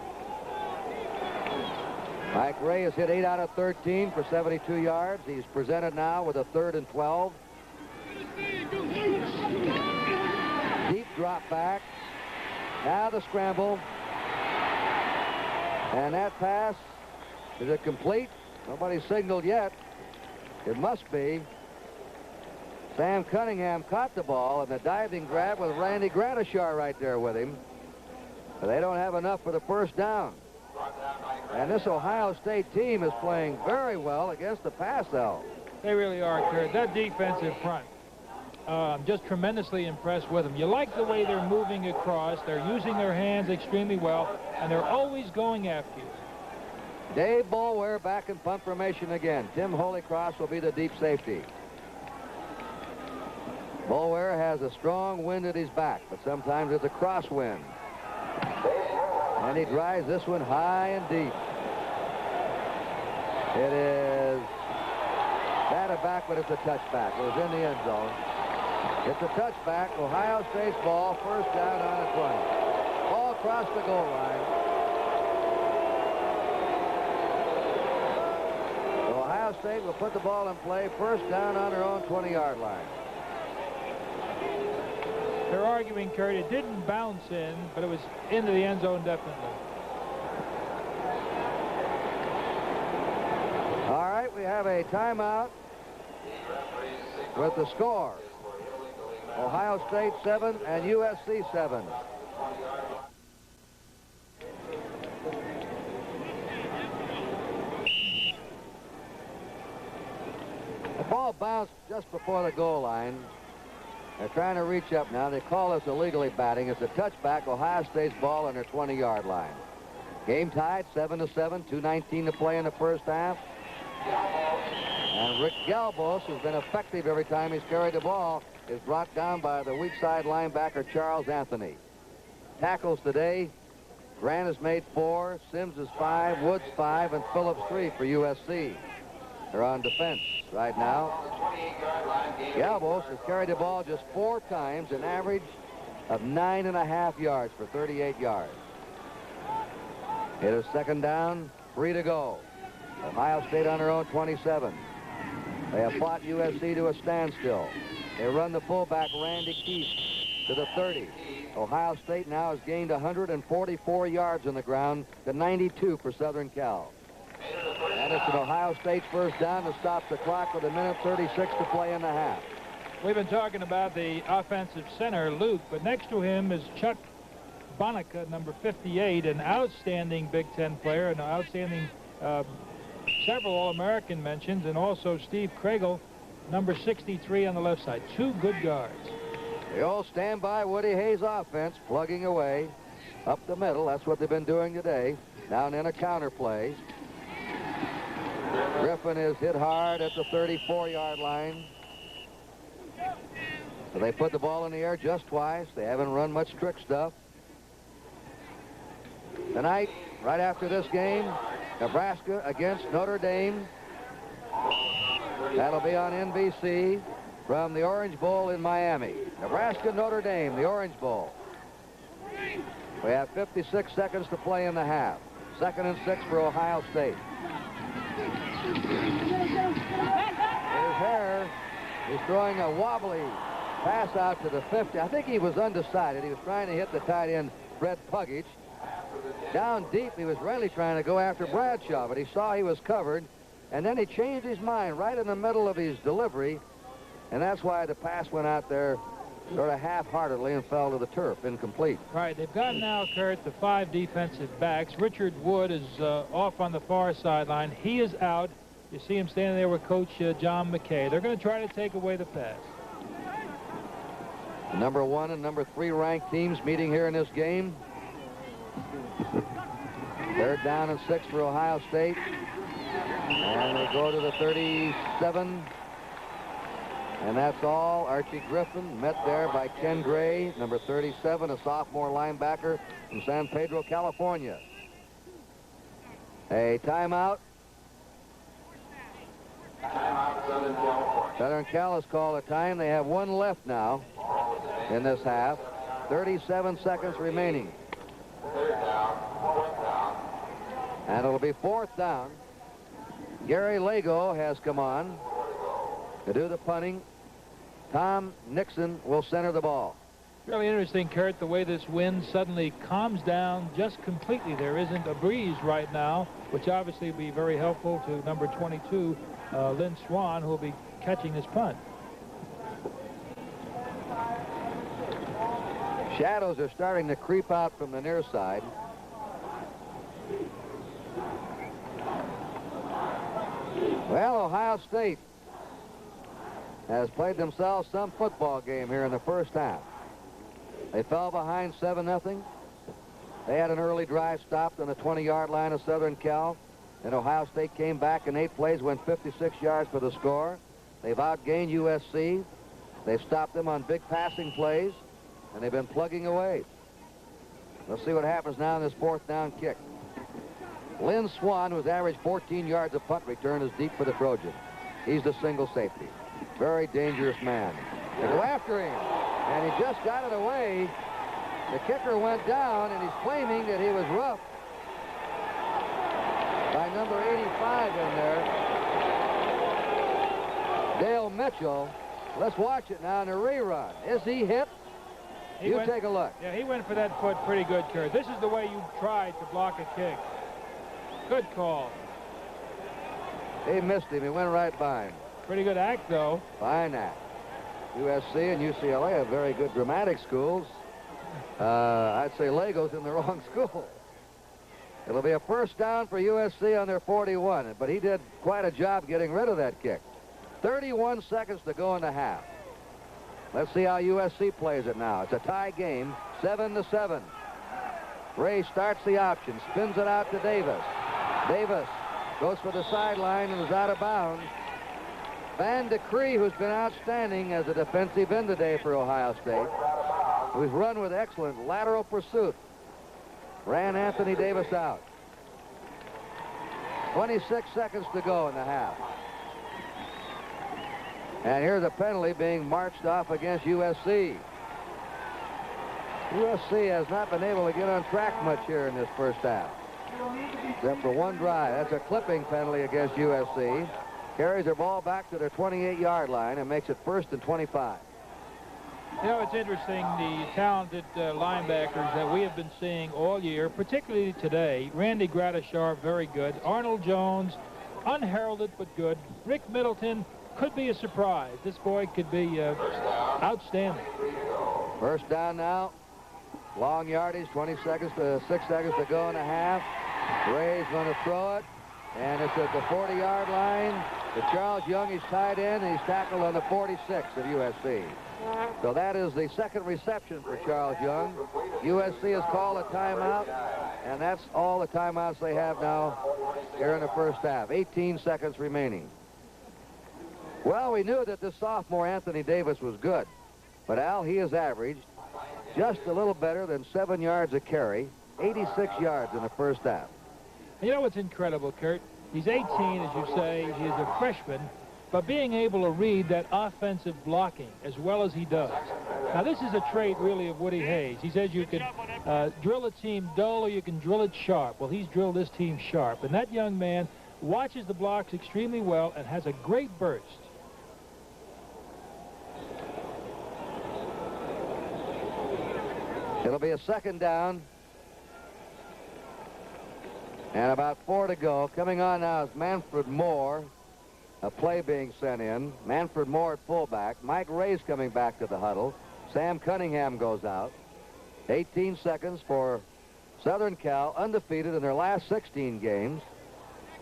Mike Ray has hit 8 out of 13 for 72 yards. He's presented now with a 3rd and 12. Deep drop back. Now the scramble. And that pass, is it complete? Nobody signaled yet. It must be. Sam Cunningham caught the ball in the diving grab with Randy Granishar right there with him. But they don't have enough for the first down. And this Ohio State team is playing very well against the pass, though. They really are, Kurt. That defensive front, I'm just tremendously impressed with them. You like the way they're moving across. They're using their hands extremely well, and they're always going after you. Dave Boulware back in punt formation again. Tim Holycross will be the deep safety. Boulware has a strong wind at his back, but sometimes it's a crosswind. And he drives this one high and deep. It is batted back, but it's a touchback. It was in the end zone. It's a touchback. Ohio State's ball, first down on the 20. Ball across the goal line. Ohio State will put the ball in play, first down on their own 20-yard line. They're arguing, Kurt, it didn't bounce in, but it was into the end zone definitely. All right, we have a timeout with the score. Ohio State 7 and USC 7. The ball bounced just before the goal line. They're trying to reach up now. They call this illegally batting. It's a touchback. Ohio State's ball on their 20-yard line. Game tied 7-7, 2:19 to play in the first half. And Rick Galbos, who's been effective every time he's carried the ball, is brought down by the weak side linebacker Charles Anthony. Tackles today, Grant has made 4, Sims is 5, Woods 5, and Phillips 3 for USC. They're on defense right now. Galbos has carried the ball just 4 times, an average of 9.5 yards for 38 yards. It is second down, 3 to go. Ohio State on their own 27. They have fought USC to a standstill. They run the fullback, Randy Keith, to the 30. Ohio State now has gained 144 yards on the ground to 92 for Southern Cal. And it's an Ohio State first down that stops the clock with 1:36 to play in the half. We've been talking about the offensive center, Luke, but next to him is Chuck Bonica, number 58, an outstanding Big Ten player, an outstanding several All-American mentions, and also Steve Kriegel, number 63 on the left side. 2 good guards. The old standby Woody Hayes offense plugging away up the middle. That's what they've been doing today. Now and then a counter play. Griffin is hit hard at the 34-yard line. So they put the ball in the air just twice. They haven't run much trick stuff. Tonight, right after this game, Nebraska against Notre Dame. That'll be on NBC from the Orange Bowl in Miami. Nebraska, Notre Dame, the Orange Bowl. We have 56 seconds to play in the half. 2nd and 6 for Ohio State. Here's Hare. He's throwing a wobbly pass out to the 50. I think he was undecided. He was trying to hit the tight end, Brett Puggage. Down deep, he was really trying to go after Bradshaw, but he saw he was covered, and then he changed his mind right in the middle of his delivery, and that's why the pass went out there sort of half-heartedly and fell to the turf, incomplete. Right, they've got now, Kurt, the 5 defensive backs. Richard Wood is off on the far sideline. He is out. You see him standing there with Coach John McKay. They're going to try to take away the pass. The number 1 and number 3 ranked teams meeting here in this game. 3rd down and 6 for Ohio State. And they go to the 37. And that's all. Archie Griffin met there by Ken Gray, number 37, a sophomore linebacker from San Pedro, California. A timeout. Southern Cal has called a time. They have 1 left now in this half. 37 seconds remaining. And it'll be 4th down. Gary Lago has come on to do the punting. Tom Nixon will center the ball. Really interesting, Kurt, the way this wind suddenly calms down just completely. There isn't a breeze right now, which obviously will be very helpful to number 22, Lynn Swan, who will be catching his punt. Shadows are starting to creep out from the near side. Well, Ohio State has played themselves some football game here in the first half. They fell behind 7-0. They had an early drive stopped on the 20-yard line of Southern Cal. And Ohio State came back in 8 plays, went 56 yards for the score. They've outgained USC. They've stopped them on big passing plays, and they've been plugging away. Let's see what happens now in this 4th down kick. Lynn Swan, who's averaged 14 yards of punt return, is deep for the Trojans. He's the single safety. Very dangerous man. They go after him, and he just got it away. The kicker went down, and he's claiming that he was roughed by number 85 in there, Dale Mitchell. Let's watch it now in a rerun. Is he hit? Take a look. Yeah, he went for that foot pretty good, Kurt. This is the way you try to block a kick. Good call. He missed him. He went right by him. Pretty good act, though. Fine act. USC and UCLA have very good dramatic schools. I'd say Lago's in the wrong school. It'll be a 1st down for USC on their 41, but he did quite a job getting rid of that kick. 31 seconds to go in the half. Let's see how USC plays it now. It's a tie game, 7-7. Ray starts the option, spins it out to Davis. Davis goes for the sideline and is out of bounds. Van de Cree, who's been outstanding as a defensive end today for Ohio State, who's run with excellent lateral pursuit, ran Anthony Davis out. 26 seconds to go in the half. And here's a penalty being marched off against USC. USC has not been able to get on track much here in this first half, except for 1 drive. That's a clipping penalty against USC. Carries their ball back to their 28-yard line and makes it 1st and 25. You know, it's interesting, the talented linebackers that we have been seeing all year, particularly today. Randy Gradishar, very good. Arnold Jones, unheralded but good. Rick Middleton could be a surprise. This boy could be outstanding. 1st down now. Long yardage, 6 seconds to go in a half. Ray's going to throw it, and it's at the 40-yard line. The Charles Young is tied in, and he's tackled on the 46 of USC. So that is the 2nd reception for Charles Young. USC has called a timeout, and that's all the timeouts they have now here in the first half. 18 seconds remaining. Well, we knew that this sophomore Anthony Davis was good. But, Al, he has averaged just a little better than 7 yards a carry, 86 yards in the first half. You know what's incredible, Kurt? He's 18, as you say. He's a freshman. But being able to read that offensive blocking as well as he does. Now, this is a trait, really, of Woody Hayes. He says you can drill a team dull or you can drill it sharp. Well, he's drilled this team sharp. And that young man watches the blocks extremely well and has a great burst. It'll be a second down. And about 4 to go. Coming on now is Manfred Moore. A play being sent in. Manfred Moore at fullback. Mike Ray's coming back to the huddle. Sam Cunningham goes out. 18 seconds for Southern Cal, undefeated in their last 16 games.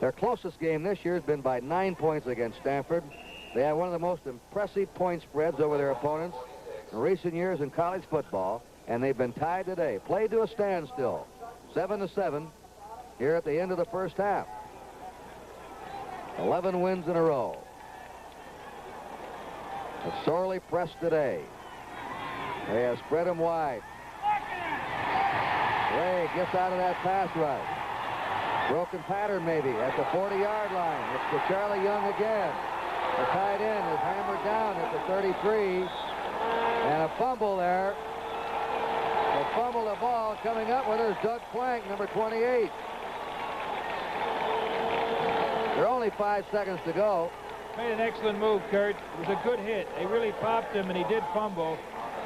Their closest game this year has been by 9 points against Stanford. They have one of the most impressive point spreads over their opponents in recent years in college football, and they've been tied today. Played to a standstill. 7-7 here at the end of the first half. 11 wins in a row. They're sorely pressed today. They have spread them wide. Ray gets out of that pass rush. Broken pattern maybe at the 40-yard line. It's to Charlie Young again. The tight end is hammered down at the 33. And a fumble there. They fumble the ball. Coming up with her is Doug Plank, number 28. There are only 5 seconds to go. Made an excellent move, Kurt. It was a good hit. They really popped him, and he did fumble.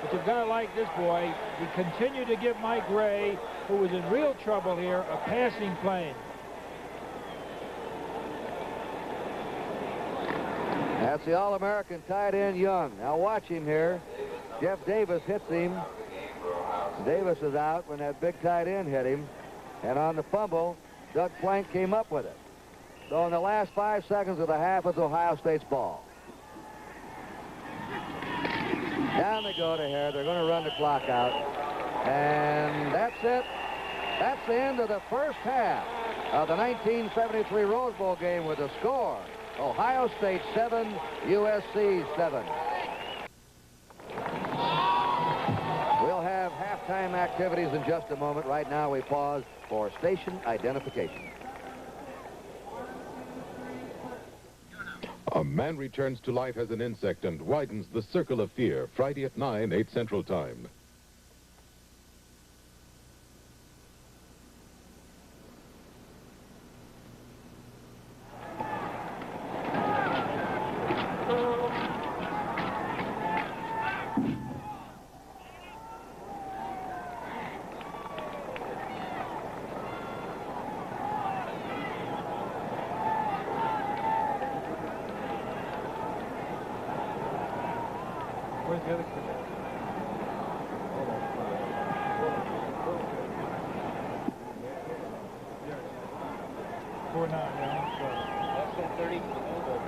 But you've got to like this boy. He continued to give Mike Ray, who was in real trouble here, a passing plane. That's the All-American tight end Young. Now watch him here. Jeff Davis hits him. Davis is out when that big tight end hit him. And on the fumble, Doug Plank came up with it. So in the last 5 seconds of the half, it's Ohio State's ball. Down they go to here. They're going to run the clock out. And that's it. That's the end of the first half of the 1973 Rose Bowl game with a score. Ohio State 7, USC 7. We'll have halftime activities in just a moment. Right now we pause for station identification. A man returns to life as an insect and widens the circle of fear. Friday at 9, 8 Central Time. Where's the other kid? Yeah. 4-9, yeah. Less than 30 for the mobile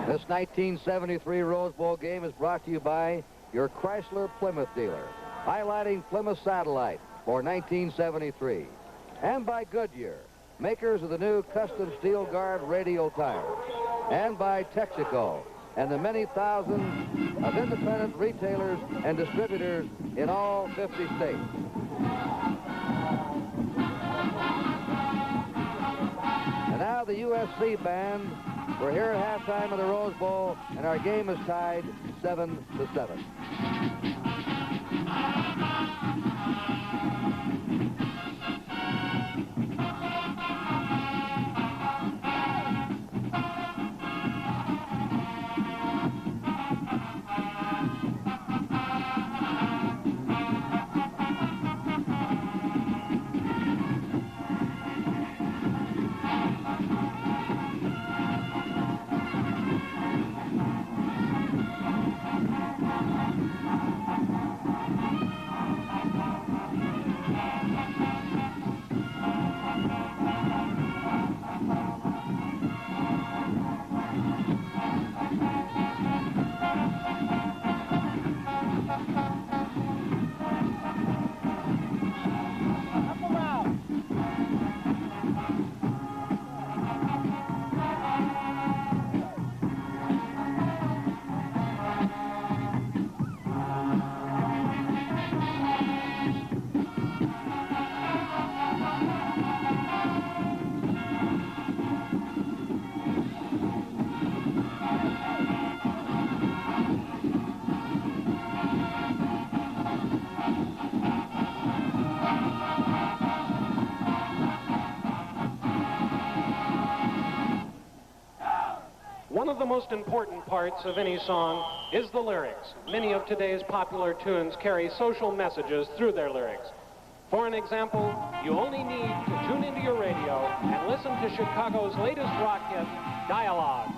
This 1973 Rose Bowl game is brought to you by your Chrysler Plymouth dealer, highlighting Plymouth Satellite for 1973, and by Goodyear, makers of the new custom steel guard radial tires, and by Texaco and the many thousands of independent retailers and distributors in all 50 states. And now the USC band. We're here at halftime of the Rose Bowl, and our game is tied 7-7. One of the most important parts of any song is the lyrics. Many of today's popular tunes carry social messages through their lyrics. For an example, you only need to tune into your radio and listen to Chicago's latest rock hit, Dialogue.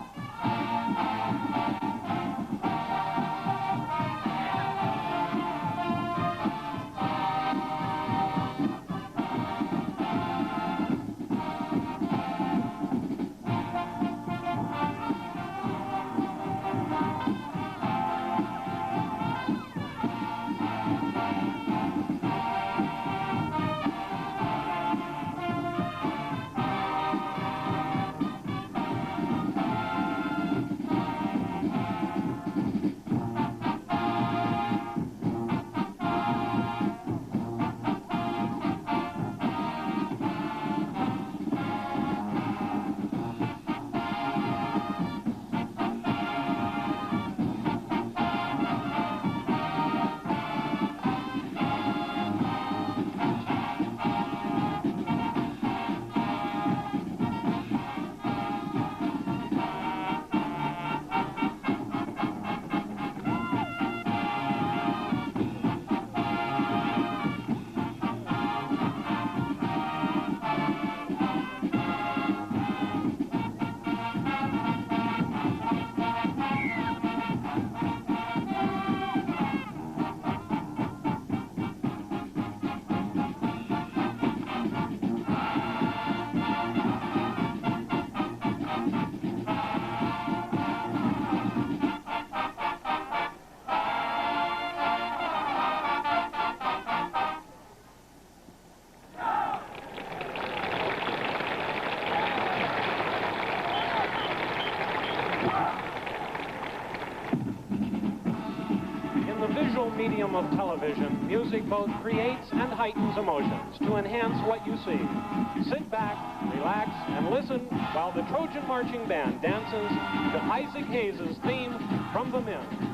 Medium of television, music both creates and heightens emotions to enhance what you see. Sit back, relax, and listen while the Trojan Marching Band dances to Isaac Hayes' theme from The Men.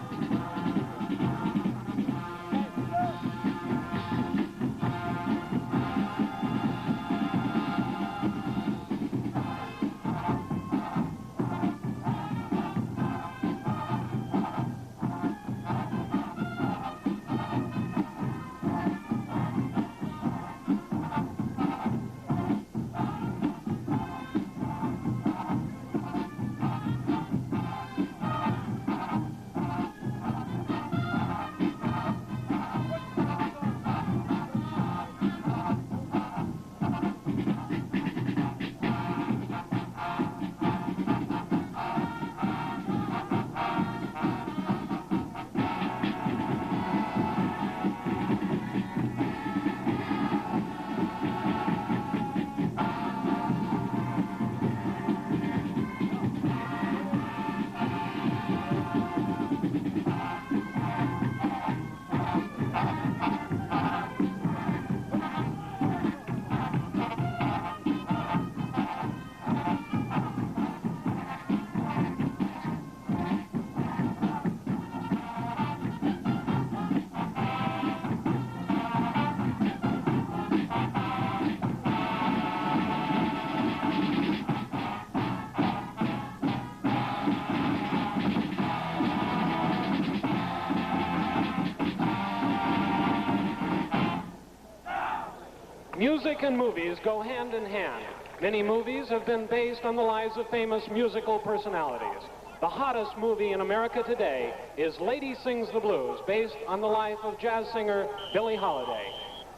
Music and movies go hand in hand. Many movies have been based on the lives of famous musical personalities. The hottest movie in America today is Lady Sings the Blues, based on the life of jazz singer Billie Holiday.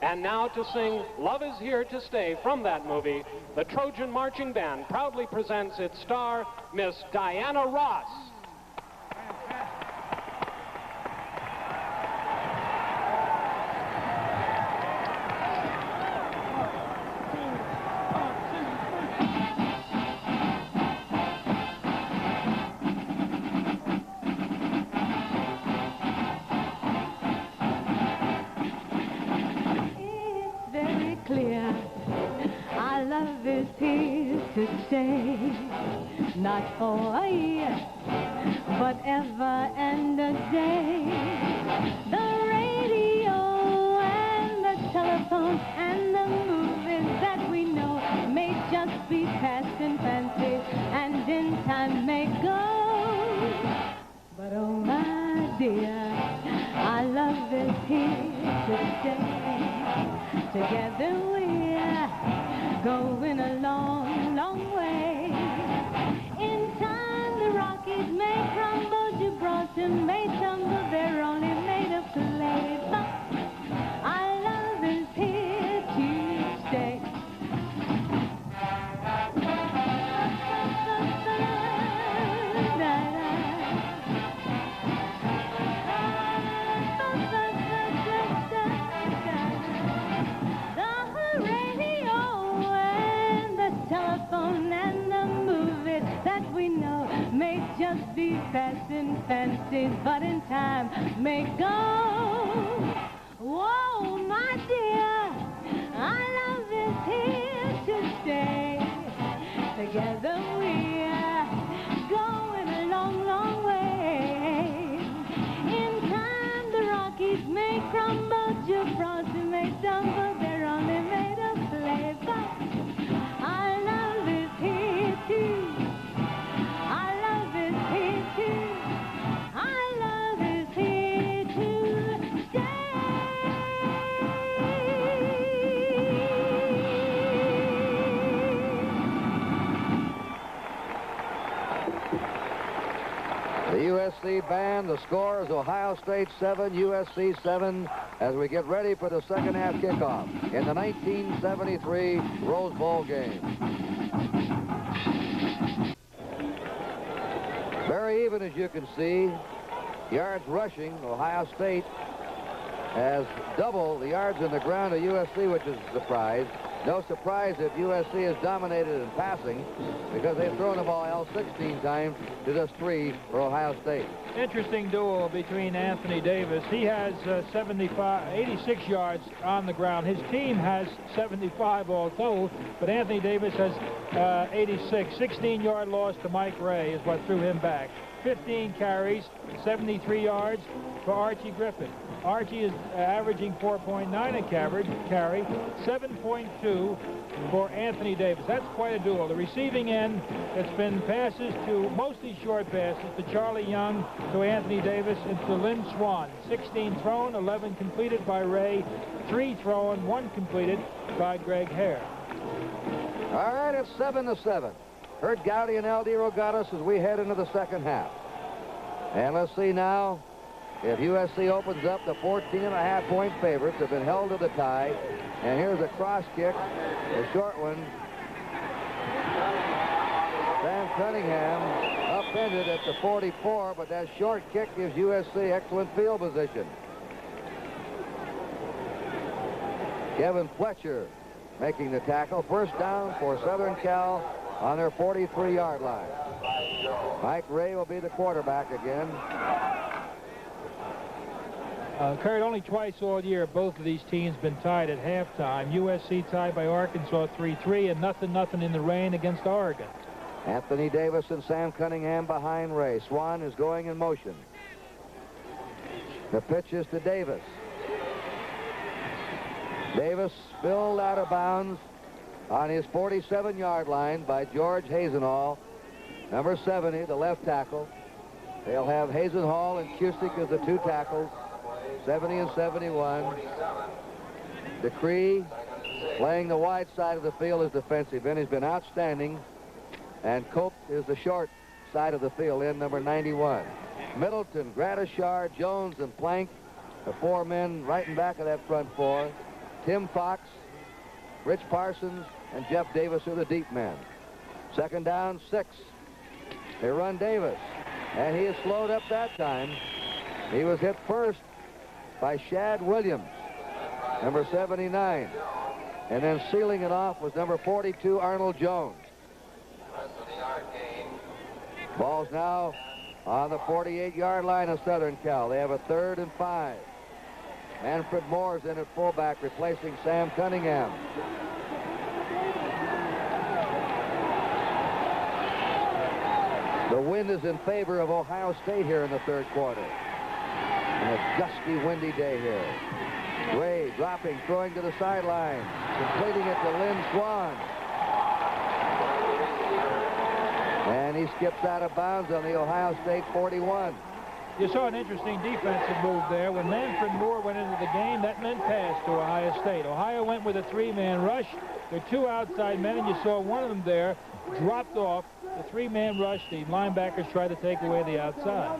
And now to sing Love Is Here to Stay from that movie, the Trojan Marching Band proudly presents its star, Miss Diana Ross. Love is here to stay, not for a year, but ever and a day. The radio and the telephone and the movies that we know may just be past in fancy and in time may go. Together we're going a long, long way. In time the Rockies may crumble, Gibraltar may tumble, they're only made of clay. But our love is here to stay. The radio and the telephone and the movies that we know may just be passing fancies, but in time may go. Whoa, my dear, our love is here to stay. Together we're going a long, long way. In time the Rockies may crumble, Gibraltar may tumble, they're only made of clay. But our love is here too. Our love is here too. Our love is here to stay. The USC band, the score is Ohio State 7, USC 7, as we get ready for the second half kickoff in the 1973 Rose Bowl game. Very even, as you can see. Yards rushing, Ohio State has double the yards in the ground of USC, which is a surprise. No surprise if USC has dominated in passing, because they've thrown the ball 16 times to just 3 for Ohio State. Interesting duel between Anthony Davis. He has 86 yards on the ground. His team has 75 all told, but Anthony Davis has 86. 16-yard loss to Mike Ray is what threw him back. 15 carries, 73 yards for Archie Griffin. Archie is averaging 4.9 a carry, 7.2 for Anthony Davis. That's quite a duel. The receiving end, it's been passes to, mostly short passes, to Charlie Young, to Anthony Davis, and to Lynn Swan. 16 thrown, 11 completed by Ray, 3 thrown, 1 completed by Greg Hare. All right, it's 7-7. Kurt Gowdy and L.D. Rogatis as we head into the second half. And let's see now if USC opens up. The 14.5-point favorites have been held to the tie. And here's a cross kick, a short one. Sam Cunningham upended at the 44, but that short kick gives USC excellent field position. Kevin Fletcher making the tackle. First down for Southern Cal on their 43-yard line. Mike Ray will be the quarterback again. Kurt, only twice all year both of these teams been tied at halftime. USC tied by Arkansas 3-3 and 0-0 in the rain against Oregon. Anthony Davis and Sam Cunningham behind Ray. Swan is going in motion. The pitch is to Davis. Davis spilled out of bounds on his 47-yard line by George Hazenhall, number 70, the left tackle. They'll have Hazenhall and Cusick as the 2 tackles, 70 and 71. Decree playing the wide side of the field as defensive end. He's been outstanding. And Cope is the short side of the field in number 91. Middleton, Gradishar, Jones, and Plank, the 4 men right in back of that front 4. Tim Fox, Rich Parsons, and Jeff Davis are the deep men. Second down, 6. They run Davis, and he is slowed up that time. He was hit first by Shad Williams, number 79. And then sealing it off was number 42, Arnold Jones. Ball's now on the 48-yard line of Southern Cal. They have a 3rd and 5. Manfred Moore's in at fullback, replacing Sam Cunningham. The wind is in favor of Ohio State here in the 3rd quarter. And a gusty, windy day here. Ray dropping, throwing to the sideline, completing it to Lynn Swan. And he skips out of bounds on the Ohio State 41. You saw an interesting defensive move there. When Manfred Moore went into the game, that meant pass to Ohio State. Ohio went with a 3-man rush. There are 2 outside men, and you saw one of them there dropped off. The 3-man rush, the linebackers tried to take away the outside.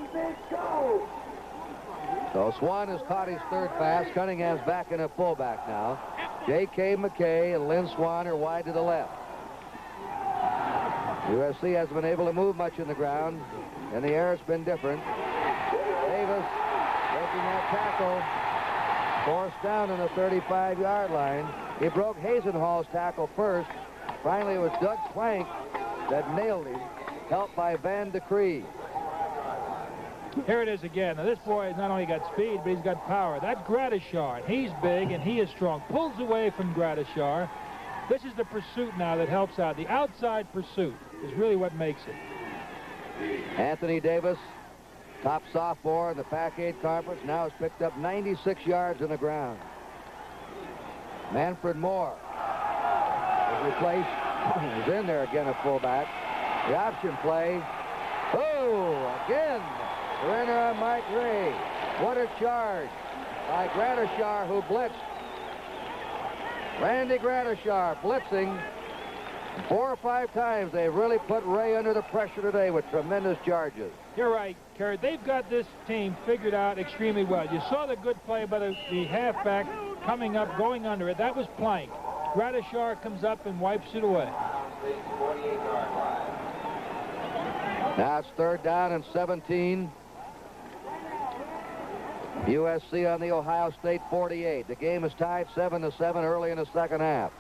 So Swan has caught his 3rd pass. Cunningham's back in a fullback now. J.K. McKay and Lynn Swan are wide to the left. USC hasn't been able to move much in the ground. In the air, it's been different. Davis breaking that tackle. Forced down on the 35-yard line. He broke Hazenhall's tackle first. Finally, it was Doug Plank that nailed him, helped by Van de Cree. Here it is again. Now, this boy has not only got speed, but he's got power. That's Gradishar. He's big, and he is strong. Pulls away from Gradishar. This is the pursuit now that helps out. The outside pursuit is really what makes it. Anthony Davis, top sophomore in the Pac-8 Conference, now has picked up 96 yards on the ground. Manfred Moore is replaced. He's in there again, a fullback. The option play. Oh, again. Surrender on Mike Ray. What a charge by Gradishar, who blitzed. Randy Gradishar blitzing. 4 or 5 times they've really put Ray under the pressure today with tremendous charges. You're right, Kerry. They've got this team figured out extremely well. You saw the good play by the halfback coming up, going under it. That was Plank. Gradishar comes up and wipes it away. Now it's 3rd down and 17. USC on the Ohio State 48. The game is tied 7-7 early in the 2nd half.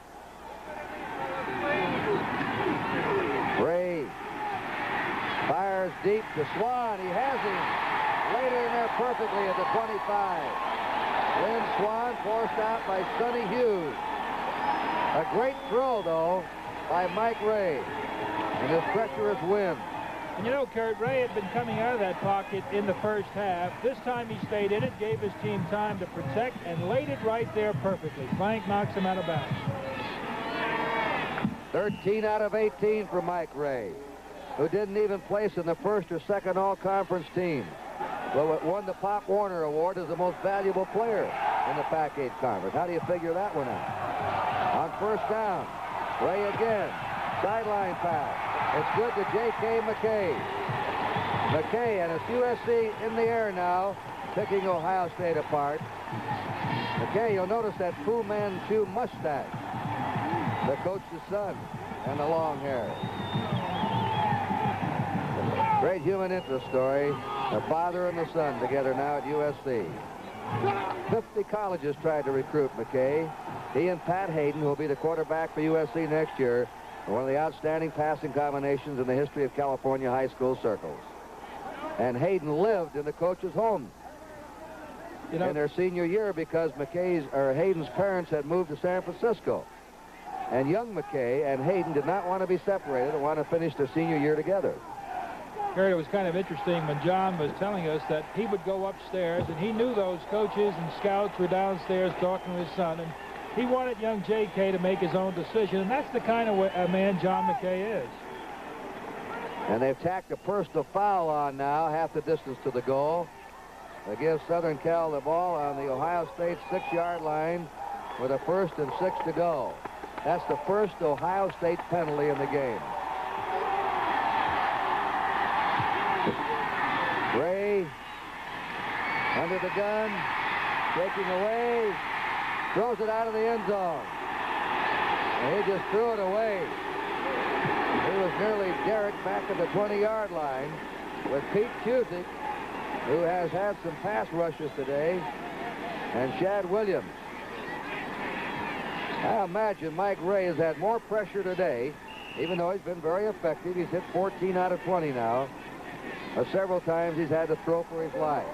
Ray fires deep to Swan. He has him. Laid it in there perfectly at the 25. Lynn Swan forced out by Sonny Hughes. A great throw, though, by Mike Ray. And his treacherous wind. And you know, Kurt, Ray had been coming out of that pocket in the 1st half. This time he stayed in it, gave his team time to protect, and laid it right there perfectly. Plank knocks him out of bounds. 13 out of 18 for Mike Ray, who didn't even place in the 1st or 2nd all-conference team, but won the Pop Warner Award as the most valuable player in the Pac-8 Conference. How do you figure that one out? On 1st down, Ray again, sideline pass. It's good to J.K. McKay. McKay, and it's USC in the air now, picking Ohio State apart. McKay, you'll notice that Fu Manchu mustache, the coach's son, and the long hair. Great human interest story. The father and the son together now at USC. 50 colleges tried to recruit McKay. He and Pat Hayden, who will be the quarterback for USC next year, are one of the outstanding passing combinations in the history of California high school circles. And Hayden lived in the coach's home in their senior year because Hayden's parents had moved to San Francisco. And young McKay and Hayden did not want to be separated and want to finish their senior year together. It was kind of interesting when John was telling us that he would go upstairs, and he knew those coaches and scouts were downstairs talking to his son, and he wanted young J.K. to make his own decision, and that's the kind of man John McKay is. And they've tacked a personal foul on now, half the distance to the goal. They give Southern Cal the ball on the Ohio State 6-yard line with a 1st and 6 to go. That's the first Ohio State penalty in the game. Ray under the gun, taking away, throws it out of the end zone. And he just threw it away. He was nearly Derek back at the 20-yard line with Pete Cusick, who has had some pass rushes today, and Shad Williams. I imagine Mike Ray has had more pressure today, even though he's been very effective. He's hit 14 out of 20 now. Several times he's had to throw for his life.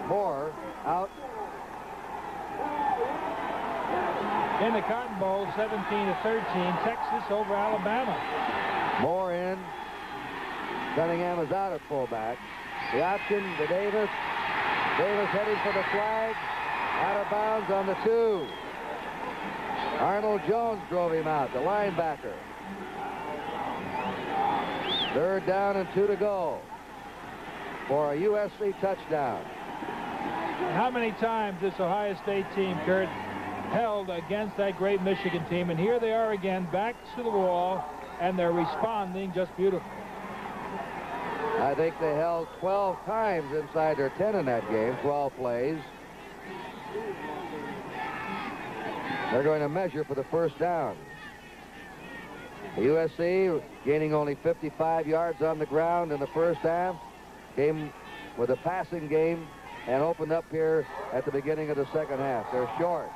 Moore out. In the Cotton Bowl, 17-13, Texas over Alabama. Moore in. Cunningham is out at fullback. The option to Davis. Davis heading for the flag. Out of bounds on the 2. Arnold Jones drove him out, the linebacker. 3rd down and 2 to go. for a USC touchdown. How many times this Ohio State team, Kurt, held against that great Michigan team, and here they are again, back to the wall, and they're responding just beautifully. I think they held 12 times inside their 10 in that game, 12 plays. They're going to measure for the first down. The USC gaining only 55 yards on the ground in the first half, came with a passing game and opened up here at the beginning of the second half. They're short.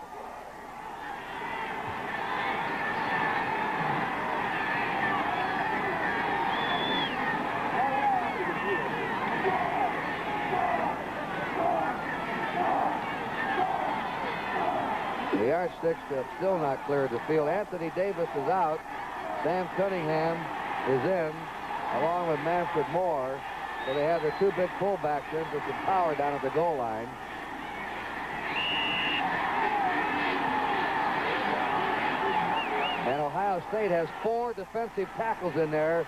The yardsticks have still not cleared the field. Anthony Davis is out. Sam Cunningham is in, along with Manfred Moore. So they have their two big fullbacks in with some power down at the goal line. And Ohio State has 4 defensive tackles in there.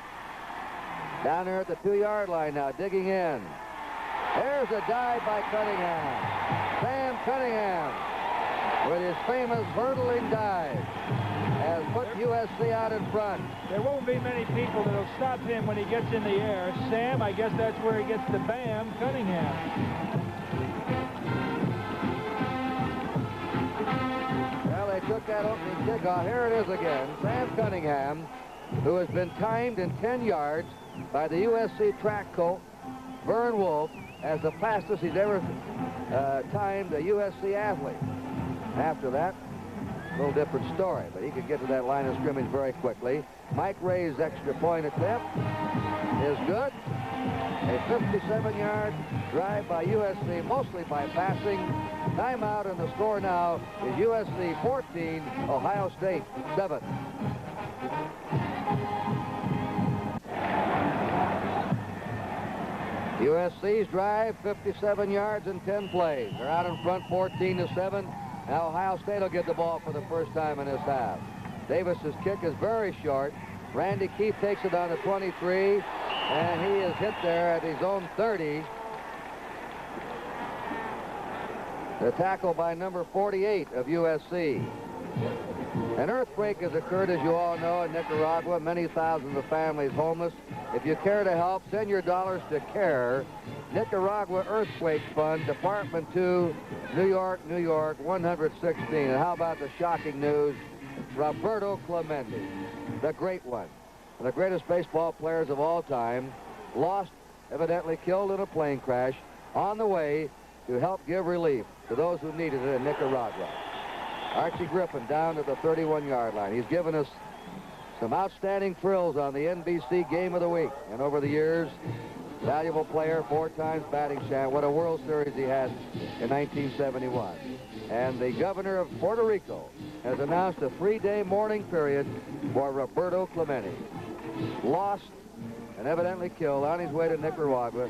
Down there at the 2-yard line now, digging in. There's a dive by Cunningham. Sam Cunningham, with his famous hurdling dive, has put USC out in front. There won't be many people that'll stop him when he gets in the air. Sam, I guess that's where he gets the bam, Cunningham. Well, they took that opening kickoff. Here it is again. Sam Cunningham, who has been timed in 10 yards by the USC track coach, Vern Wolf, as the fastest he's ever timed a USC athlete. After that, a little different story, but he could get to that line of scrimmage very quickly. Mike Ray's extra point attempt is good. A 57-yard drive by USC, mostly by passing. Timeout, and the score now is USC 14, Ohio State 7. USC's drive, 57 yards and 10 plays. They're out in front 14-7. Now Ohio State will get the ball for the first time in this half. Davis's kick is very short. Randy Keefe takes it on the 23, and he is hit there at his own 30. The tackle by number 48 of USC. An earthquake has occurred, as you all know, in Nicaragua. Many thousands of families homeless. If you care to help, send your dollars to CARE, Nicaragua Earthquake Fund, Department 2, New York, New York, 116. And how about the shocking news? Roberto Clemente, the great one, the greatest baseball players of all time, lost, evidently killed in a plane crash, on the way to help give relief to those who needed it in Nicaragua. Archie Griffin down to the 31-yard line. He's given us some outstanding thrills on the NBC Game of the Week. And over the years, valuable player, 4 times batting champ. What a World Series he had in 1971. And the governor of Puerto Rico has announced a 3-day mourning period for Roberto Clemente. Lost and evidently killed on his way to Nicaragua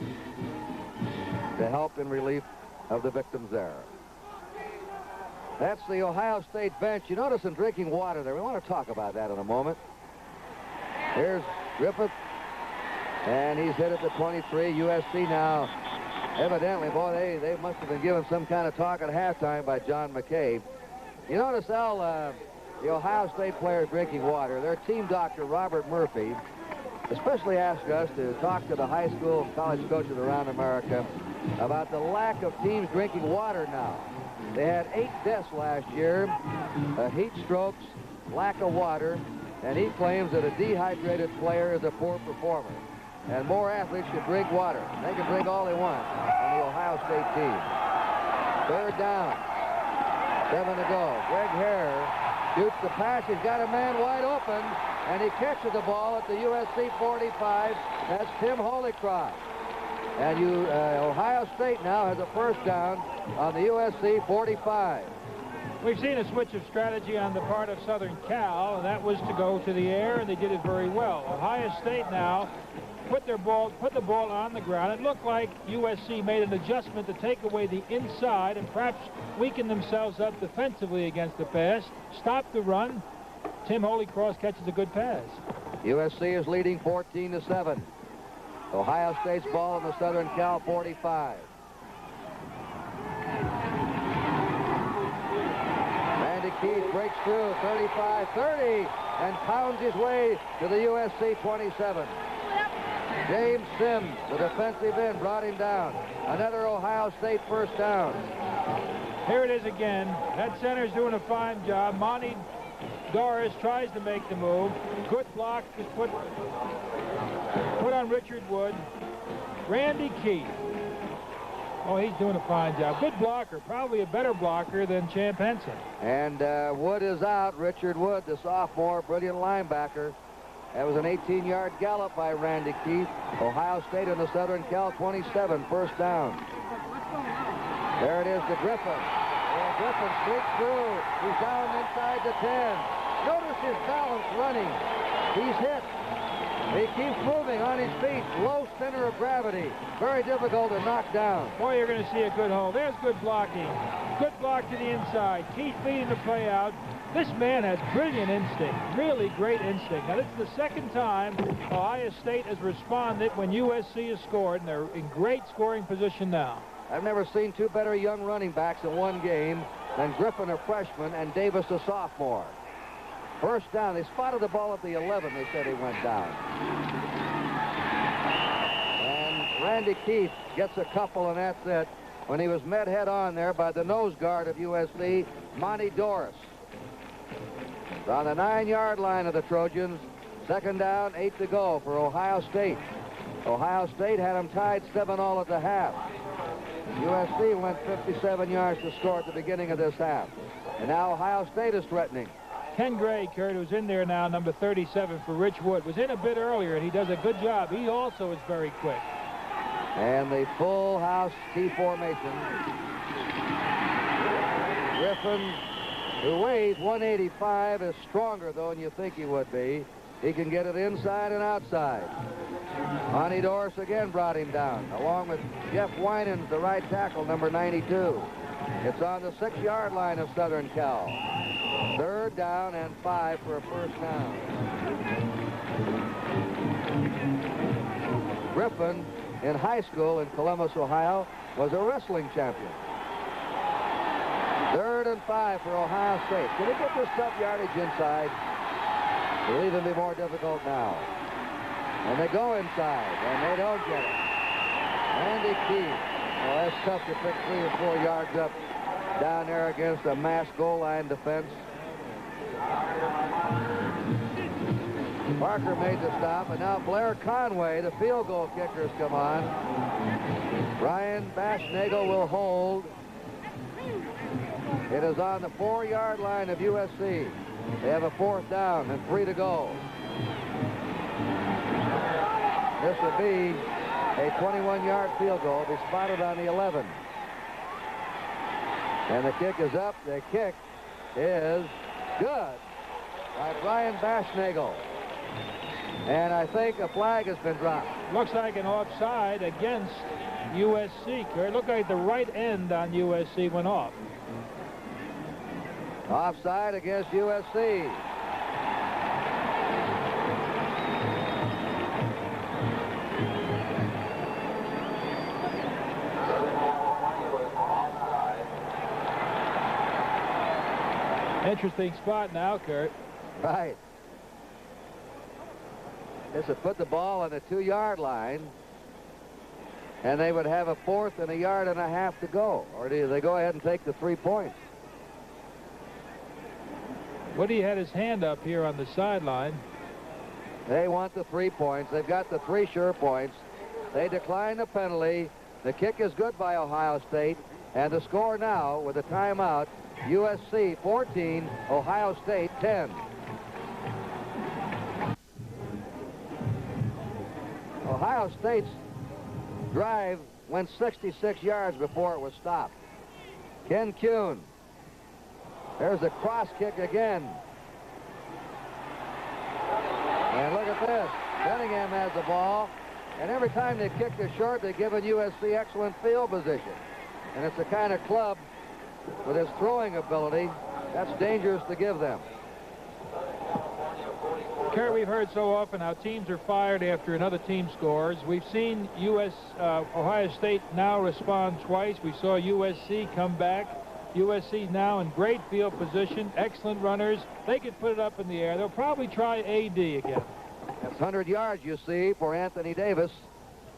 to help in relief of the victims there. That's the Ohio State bench. You notice them drinking water there. We want to talk about that in a moment. Here's Griffith, and he's hit at the 23. USC now, evidently, boy, they must have been given some kind of talk at halftime by John McKay. You notice, Al, the Ohio State players drinking water. Their team doctor, Robert Murphy, especially asked us to talk to the high school and college coaches around America about the lack of teams drinking water now. They had 8 deaths last year, heat strokes, lack of water, and he claims that a dehydrated player is a poor performer. And more athletes should drink water. They can drink all they want on the Ohio State team. 3rd down, 7 to go. Greg Hare shoots the pass. He's got a man wide open, and he catches the ball at the USC 45. That's Tim Holycroft. And Ohio State now has a first down on the USC 45. We've seen a switch of strategy on the part of Southern Cal, and that was to go to the air, and they did it very well. Ohio State now put the ball on the ground. It looked like USC made an adjustment to take away the inside and perhaps weaken themselves up defensively against the pass. Stop the run. Tim Holycroft catches a good pass. USC is leading 14-7. Ohio State's ball in the Southern Cal 45. Randy Keith breaks through 35-30 and pounds his way to the USC 27. James Sims, the defensive end, brought him down. Another Ohio State first down. Here it is again. That center's doing a fine job. Monty Doris tries to make the move. Good block is put on Richard Wood. Randy Keith. Oh, he's doing a fine job. Good blocker. Probably a better blocker than Champ Henson. And Wood is out. Richard Wood, the sophomore, brilliant linebacker. That was an 18-yard gallop by Randy Keith. Ohio State in the Southern Cal 27, first down. There it is to Griffin. And Griffin streaks through. He's down inside the 10. Notice his balance running. He's hit. He keeps moving on his feet. Low center of gravity. Very difficult to knock down. Boy, you're going to see a good hold. There's good blocking. Good block to the inside. Keith leading the play out. This man has brilliant instinct. Really great instinct. Now, this is the second time Ohio State has responded when USC has scored, and they're in great scoring position now. I've never seen two better young running backs in one game than Griffin, a freshman, and Davis, a sophomore. First down. They spotted the ball at the 11. They said he went down. And Randy Keith gets a couple, and that's it. When he was met head-on there by the nose guard of USC, Monty Doris. It's on the 9-yard line of the Trojans. Second down, 8 to go for Ohio State. Ohio State had them tied 7-all at the half. USC went 57 yards to score at the beginning of this half. And now Ohio State is threatening. Ken Gray, Kurt, who's in there now, number 37 for Rich Wood, was in a bit earlier, and he does a good job. He also is very quick. And the full house T formation. Griffin, who weighs 185, is stronger, though, than you think he would be. He can get it inside and outside. Monty Doris again brought him down, along with Jeff Winans, the right tackle, number 92. It's on the 6-yard line of Southern Cal. Third down and 5 for a first down. Griffin, in high school in Columbus, Ohio, was a wrestling champion. Third and 5 for Ohio State. Can he get this tough yardage inside? It'll even be more difficult now. And they go inside, and they don't get it. Randy Keith. Well, that's tough to pick 3 or 4 yards up down there against a mass goal line defense. Parker made the stop, and now Blair Conway, the field goal kickers, come on. Brian Baschnagel will hold. It is on the 4-yard line of USC. They have a fourth down and 3 to go. This would be a 21-yard field goal. Be spotted on the 11. And the kick is up. The kick is good by Brian Baschnagel. And I think a flag has been dropped. Looks like an offside against USC. It looked like the right end on USC went off. Offside against USC. Interesting spot now, Kurt. Right. This would put the ball on the 2-yard line, and they would have a 4th and a yard and a half to go. Or do they go ahead and take the 3 points? Woody had his hand up here on the sideline. They want the 3 points. They've got the 3 sure points. They decline the penalty. The kick is good by Ohio State. And the score now, with a timeout, USC 14, Ohio State 10. Ohio State's drive went 66 yards before it was stopped. Ken Kuhn. There's the cross kick again. And look at this. Cunningham has the ball. And every time they kick the short, they've given USC excellent field position. And it's the kind of club with his throwing ability that's dangerous to give them. Kerry, we've heard so often how teams are fired after another team scores. We've seen Ohio State now respond twice. We saw USC come back. USC now in great field position, excellent runners. They could put it up in the air. They'll probably try AD again. That's 100 yards, you see, for Anthony Davis,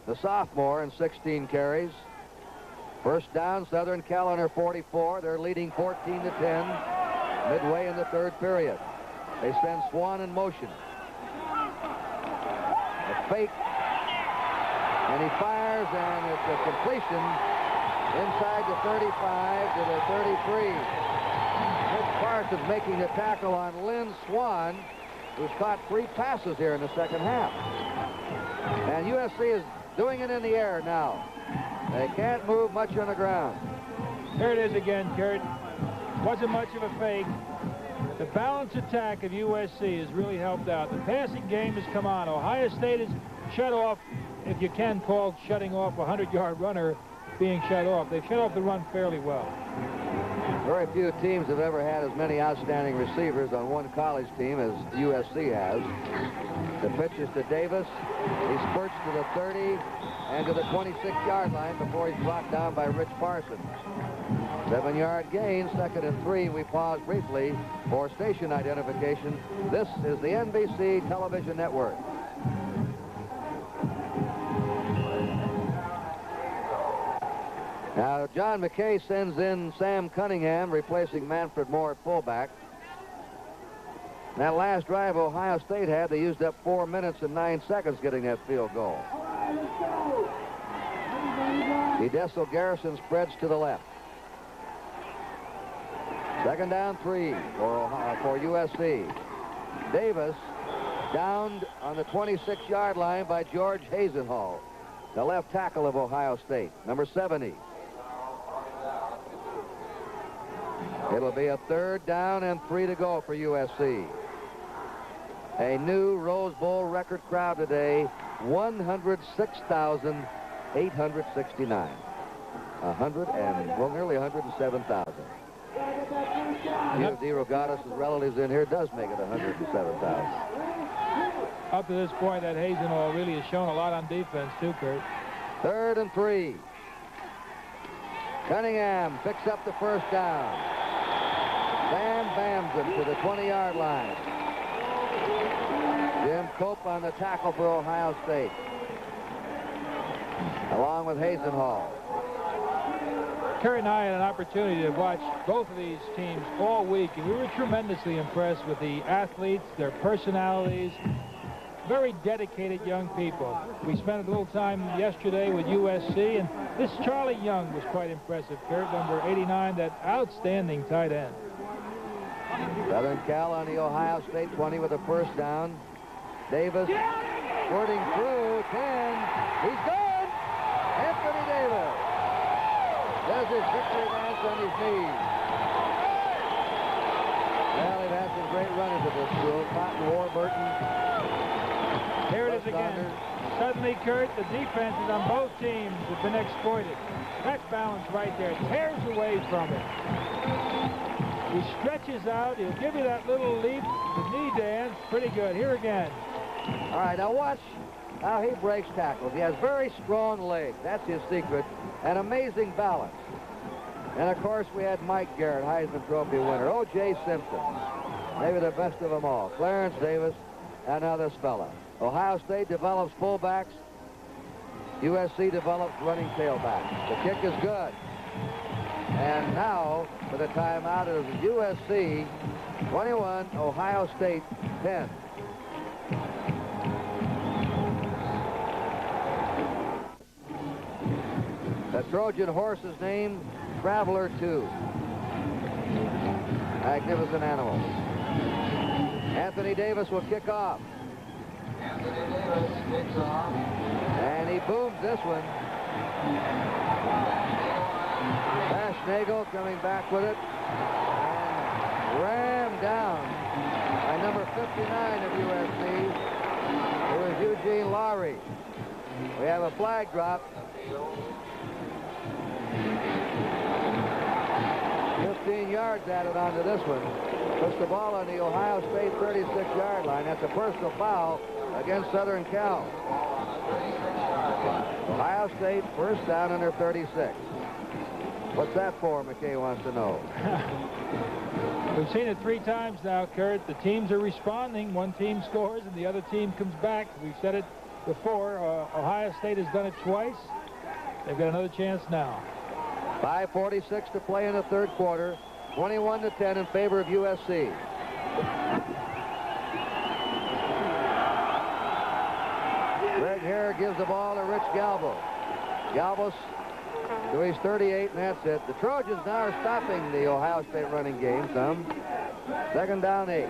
the sophomore, in 16 carries. First down, Southern Cal under 44. They're leading 14-10 midway in the third period. They send Swan in motion. A fake, and he fires, and it's a completion inside the 35 to the 33. Rich Parsons making the tackle on Lynn Swan, who's caught 3 passes here in the second half. And USC is doing it in the air now. They can't move much on the ground. Here it is again, Kurt. Wasn't much of a fake. The balanced attack of USC has really helped out. The passing game has come on. Ohio State is shut off, if you can call shutting off a 100-yard runner being shut off. They've shut off the run fairly well. Very few teams have ever had as many outstanding receivers on one college team as USC has. The pitch is to Davis. He spurts to the 30 and to the 26-yard line before he's brought down by Rich Parsons. 7-yard gain, 2nd and 3. We pause briefly for station identification. This is the NBC Television Network. Now, John McKay sends in Sam Cunningham, replacing Manfred Moore at fullback. That last drive Ohio State had, they used up 4 minutes and 9 seconds getting that field goal. Edessel Garrison spreads to the left. 2nd down 3 for USC. Davis downed on the 26-yard line by George Hazenhall, the left tackle of Ohio State, number 70. It'll be a 3rd down and 3 to go for USC. A new Rose Bowl record crowd today, 106,869. Nearly 107,000. If DeRogatis' relatives in here does make it 107,000. Up to this point, that Hazenhall really has shown a lot on defense, too, Kurt. 3rd and 3. Cunningham picks up the first down. Bams him to the 20-yard line. Jim Cope on the tackle for Ohio State, along with Hazenhall. Kerry and I had an opportunity to watch both of these teams all week, and we were tremendously impressed with the athletes, their personalities, very dedicated young people. We spent a little time yesterday with USC, and this Charlie Young was quite impressive, Kurt, number 89, that outstanding tight end. Southern Cal on the Ohio State 20 with a first down. Davis squirting through 10. He's good! Anthony Davis does his victory dance on his knees. Well, they've had some great runners at this school. Cotton Warburton. Here it is again. Suddenly, Kurt, the defenses on both teams have been exploited. That balance right there tears away from it. He stretches out. He'll give you that little leap, the knee dance. Pretty good. Here again. All right, now watch how he breaks tackles. He has very strong legs. That's his secret. And amazing balance. And, of course, we had Mike Garrett, Heisman Trophy winner. O.J. Simpson, maybe the best of them all. Clarence Davis, and now this fella. Ohio State develops fullbacks. USC develops running tailbacks. The kick is good. And now, for the timeout, it is USC 21, Ohio State 10. The Trojan horse's name, Traveler 2. Magnificent animal. Anthony Davis will kick off. Anthony Davis kicks off. And he booms this one. Nagel coming back with it. And rammed down by number 59 of USC, who is Eugene Lowry. We have a flag drop. 15 yards. yards added onto this one. Puts the ball on the Ohio State 36-yard line. That's a personal foul against Southern Cal. Ohio State first down under 36. What's that for, McKay wants to know. We've seen it 3 times now, Kurt. The teams are responding. One team scores and the other team comes back. We've said it before. Ohio State has done it twice. They've got another chance now. 5:46 to play in the third quarter. 21-10 in favor of USC. Greg Hare gives the ball to Rich Galbo. Galbo's to his 38, and that's it. The Trojans now are stopping the Ohio State running game some. Second down 8.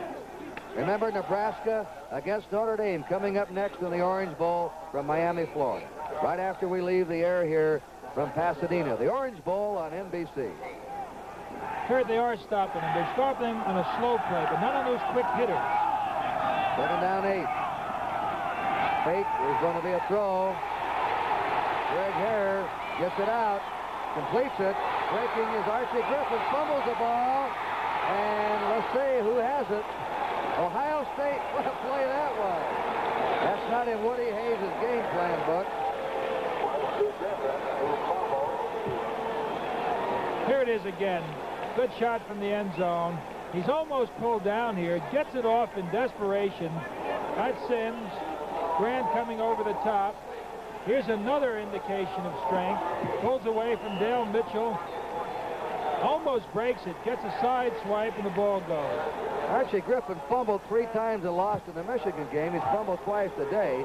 Remember Nebraska against Notre Dame coming up next in the Orange Bowl from Miami, Florida. Right after we leave the air here from Pasadena. The Orange Bowl on NBC. Kurt, they are stopping them. They're stopping them on a slow play, but not on those quick hitters. Second down 8. Fake is going to be a throw. Greg Hare gets it out, completes it. Breaking is Archie Griffin, fumbles the ball, and let's see who has it. Ohio State, what a play that was. That's not in Woody Hayes' game plan book. Here it is again. Good shot from the end zone. He's almost pulled down here. Gets it off in desperation. That's Sims. Grant coming over the top. Here's another indication of strength. Pulls away from Dale Mitchell. Almost breaks it. Gets a side swipe and the ball goes. Archie Griffin fumbled 3 times and lost in the Michigan game. He's fumbled twice today.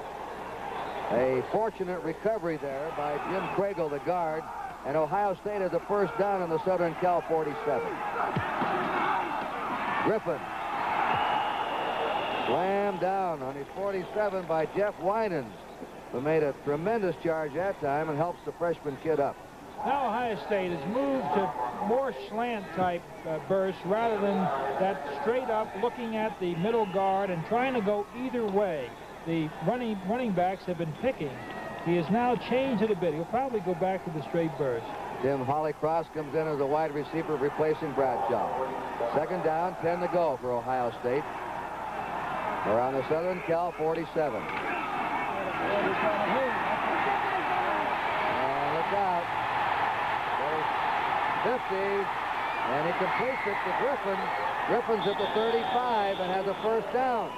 A fortunate recovery there by Jim Craigle, the guard. And Ohio State has a first down on the Southern Cal 47. Griffin slammed down on his 47 by Jeff Winans, who made a tremendous charge that time and helps the freshman kid up. Now Ohio State has moved to more slant-type bursts rather than that straight-up looking at the middle guard and trying to go either way. The running backs have been picking. He has now changed it a bit. He'll probably go back to the straight burst. Tim Hollycross comes in as a wide receiver replacing Bradshaw. Second down, 10 to go for Ohio State. They're on the Southern Cal 47. And look out. There's 50, and he completes it to Griffin. Griffin's at the 35 and has a first down.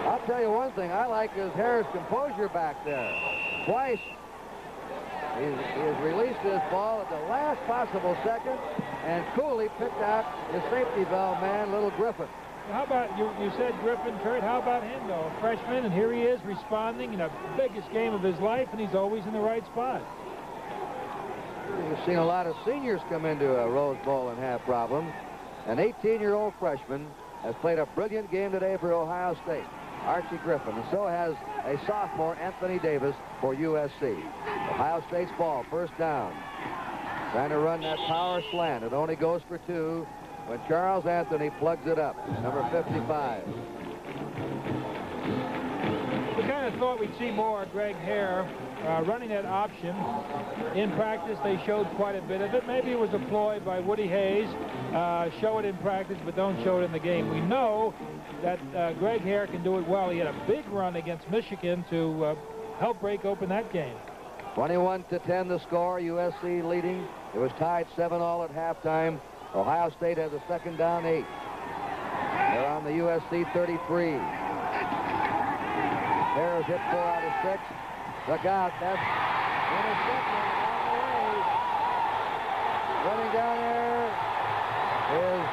I'll tell you one thing, I like is Harris' composure back there. Twice, he has released his ball at the last possible second, and coolly picked out the safety valve man, little Griffin. How about, you said Griffin, Kurt, how about him, though? A freshman, and here he is responding in the biggest game of his life, and he's always in the right spot. You've seen a lot of seniors come into a Rose Bowl and have problems. An 18-year-old freshman has played a brilliant game today for Ohio State. Archie Griffin, and so has a sophomore, Anthony Davis, for USC. Ohio State's ball, first down. Trying to run that power slant. It only goes for 2 when Charles Anthony plugs it up, number 55. We kind of thought we'd see more of Greg Hare running that option. In practice, they showed quite a bit of it. Maybe it was a ploy by Woody Hayes. Show it in practice, but don't show it in the game. We know that Greg Hare can do it well. He had a big run against Michigan to help break open that game. 21-10 the score, USC leading. It was tied 7-all at halftime. Ohio State has a second down 8. They're on the USC 33. Hare's hit 4 out of 6. Look out, that's intercepted on the way. Running down there is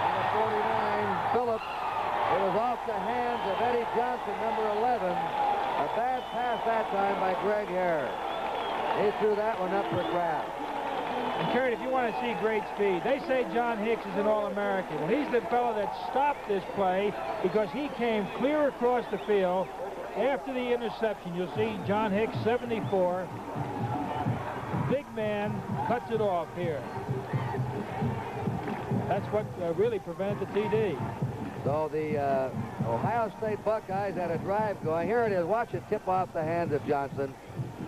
number 49, Phillips. It was off the hands of Eddie Johnson, number 11. A bad pass that time by Greg Hare. He threw that one up for grabs. And Kurt, if you want to see great speed, they say John Hicks is an All-American. Well, he's the fellow that stopped this play because he came clear across the field. After the interception, you'll see John Hicks, 74. Big man cuts it off here. That's what really prevented the TD. So the Ohio State Buckeyes had a drive going. Here it is. Watch it tip off the hands of Johnson.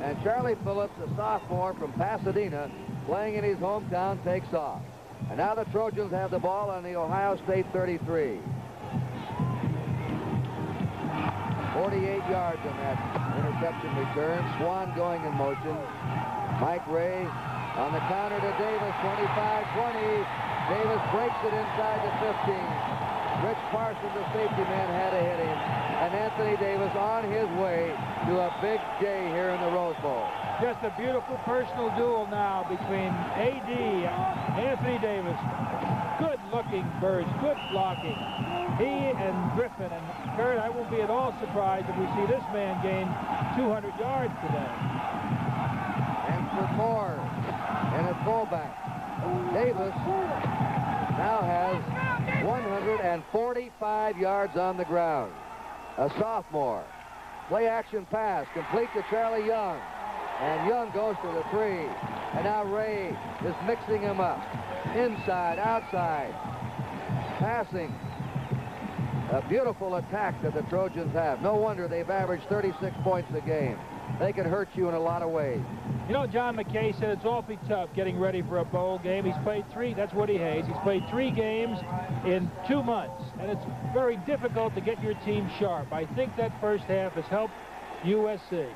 And Charlie Phillips, a sophomore from Pasadena, playing in his hometown, takes off. And now the Trojans have the ball on the Ohio State 33. 48 yards on that interception return. Swan going in motion. Mike Ray on the counter to Davis, 25-20. Davis breaks it inside the 15. Rich Parson, the safety man, had to hit him. And Anthony Davis on his way to a big day here in the Rose Bowl. Just a beautiful personal duel now between A.D. Anthony Davis. Good-looking burst, good blocking. He and Griffin, and Kurt, I won't be at all surprised if we see this man gain 200 yards today. And for Moore, and at fullback, Davis now has 145 yards on the ground. A sophomore. Play action pass, complete to Charlie Young. And Young goes to the 3. And now Ray is mixing him up. Inside, outside. Passing. A beautiful attack that the Trojans have. No wonder they've averaged 36 points a game. They can hurt you in a lot of ways. You know, John McKay said it's awfully tough getting ready for a bowl game. He's played 3, that's Woody Hayes. He's played 3 games in 2 months, and it's very difficult to get your team sharp. I think that first half has helped USC.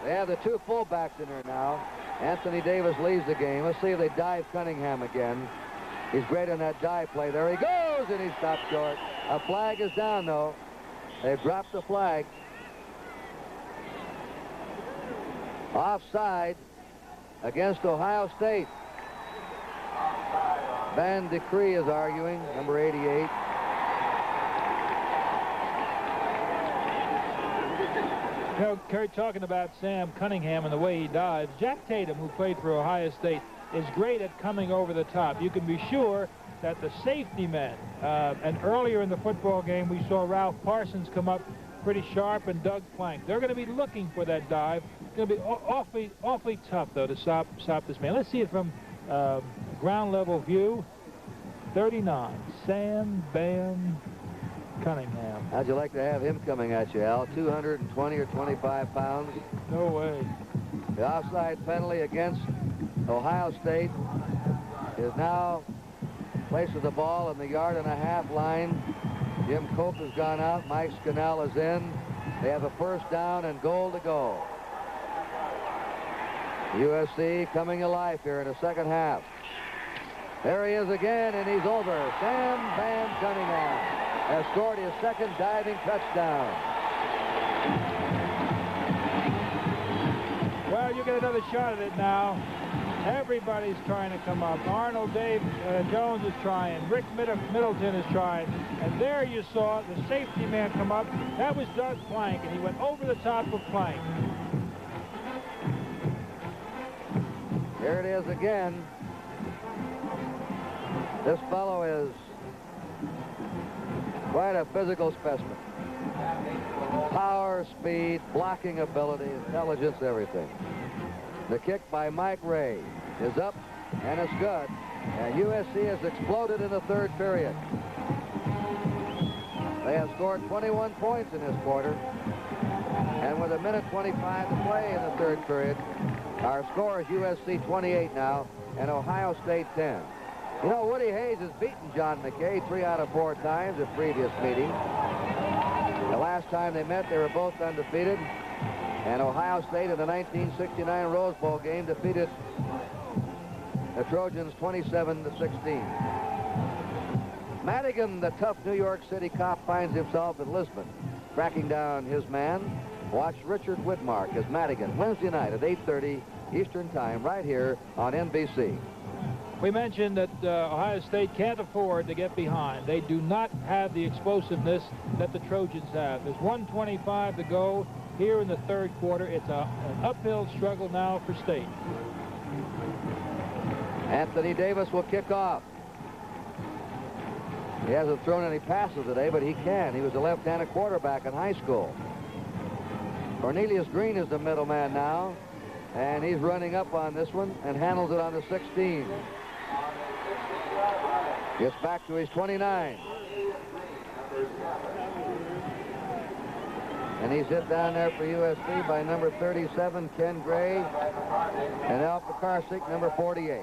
They have the 2 fullbacks in there now. Anthony Davis leads the game. Let's see if they dive Cunningham again. He's great on that dive play. There he goes, and he stopped short. A flag is down, though. They've dropped the flag. Offside against Ohio State. Van Decree is arguing, number 88. You know, Kurt, talking about Sam Cunningham and the way he dives, Jack Tatum, who played for Ohio State, is great at coming over the top. You can be sure that the safety men, and earlier in the football game, we saw Ralph Parsons come up pretty sharp and Doug Plank. They're going to be looking for that dive. It's going to be awfully tough, though, to stop this man. Let's see it from ground level view. 39, Sam Bam Cunningham. How'd you like to have him coming at you, Al? 220 or 25 pounds? No way. The offside penalty against Ohio State is now places the ball in the 1.5-yard line. Jim Cope has gone out. Mike Scannell is in. They have a first down and goal to go. USC coming alive here in the second half. There he is again, and he's over. Sam Bam Cunningham has scored his second diving touchdown. Well, you get another shot at it now. Everybody's trying to come up. Arnold Jones is trying. Rick Middleton is trying. And there you saw the safety man come up. That was Doug Plank, and he went over the top of Plank. Here it is again. This fellow is quite a physical specimen. Power, speed, blocking ability, intelligence, everything. The kick by Mike Ray is up, and it's good. And USC has exploded in the third period. They have scored 21 points in this quarter. And with 1:25 to play in the third period, our score is USC 28 now, and Ohio State 10. You know, Woody Hayes has beaten John McKay 3 out of 4 times at previous meetings. The last time they met, they were both undefeated. And Ohio State in the 1969 Rose Bowl game defeated the Trojans 27-16. Madigan, the tough New York City cop, finds himself in Lisbon, tracking down his man. Watch Richard Whitmark as Madigan, Wednesday night at 8:30 Eastern Time, right here on NBC. We mentioned that Ohio State can't afford to get behind. They do not have the explosiveness that the Trojans have. There's 1:25 to go here in the third quarter. It's an uphill struggle now for State. Anthony Davis will kick off. He hasn't thrown any passes today, but he can. He was a left-handed quarterback in high school. Cornelius Green is the middleman now, and he's running up on this one and handles it on the 16. Gets back to his 29. And he's hit down there for USC by number 37, Ken Gray, and Al Pekarsik, number 48.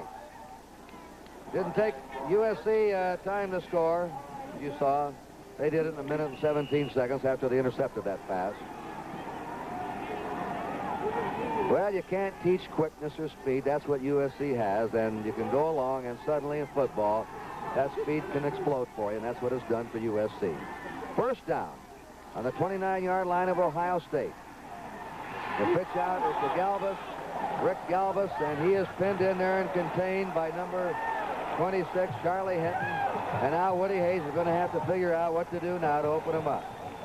Didn't take USC time to score. You saw. They did it in 1 minute and 17 seconds after they intercepted that pass. Well, you can't teach quickness or speed. That's what USC has. And you can go along, and suddenly in football, that speed can explode for you, and that's what it's done for USC. First down on the 29-yard line of Ohio State. The pitch out is to Galvis, Rick Galvis, and he is pinned in there and contained by number 26, Charlie Hinton. And now Woody Hayes is going to have to figure out what to do now to open him up.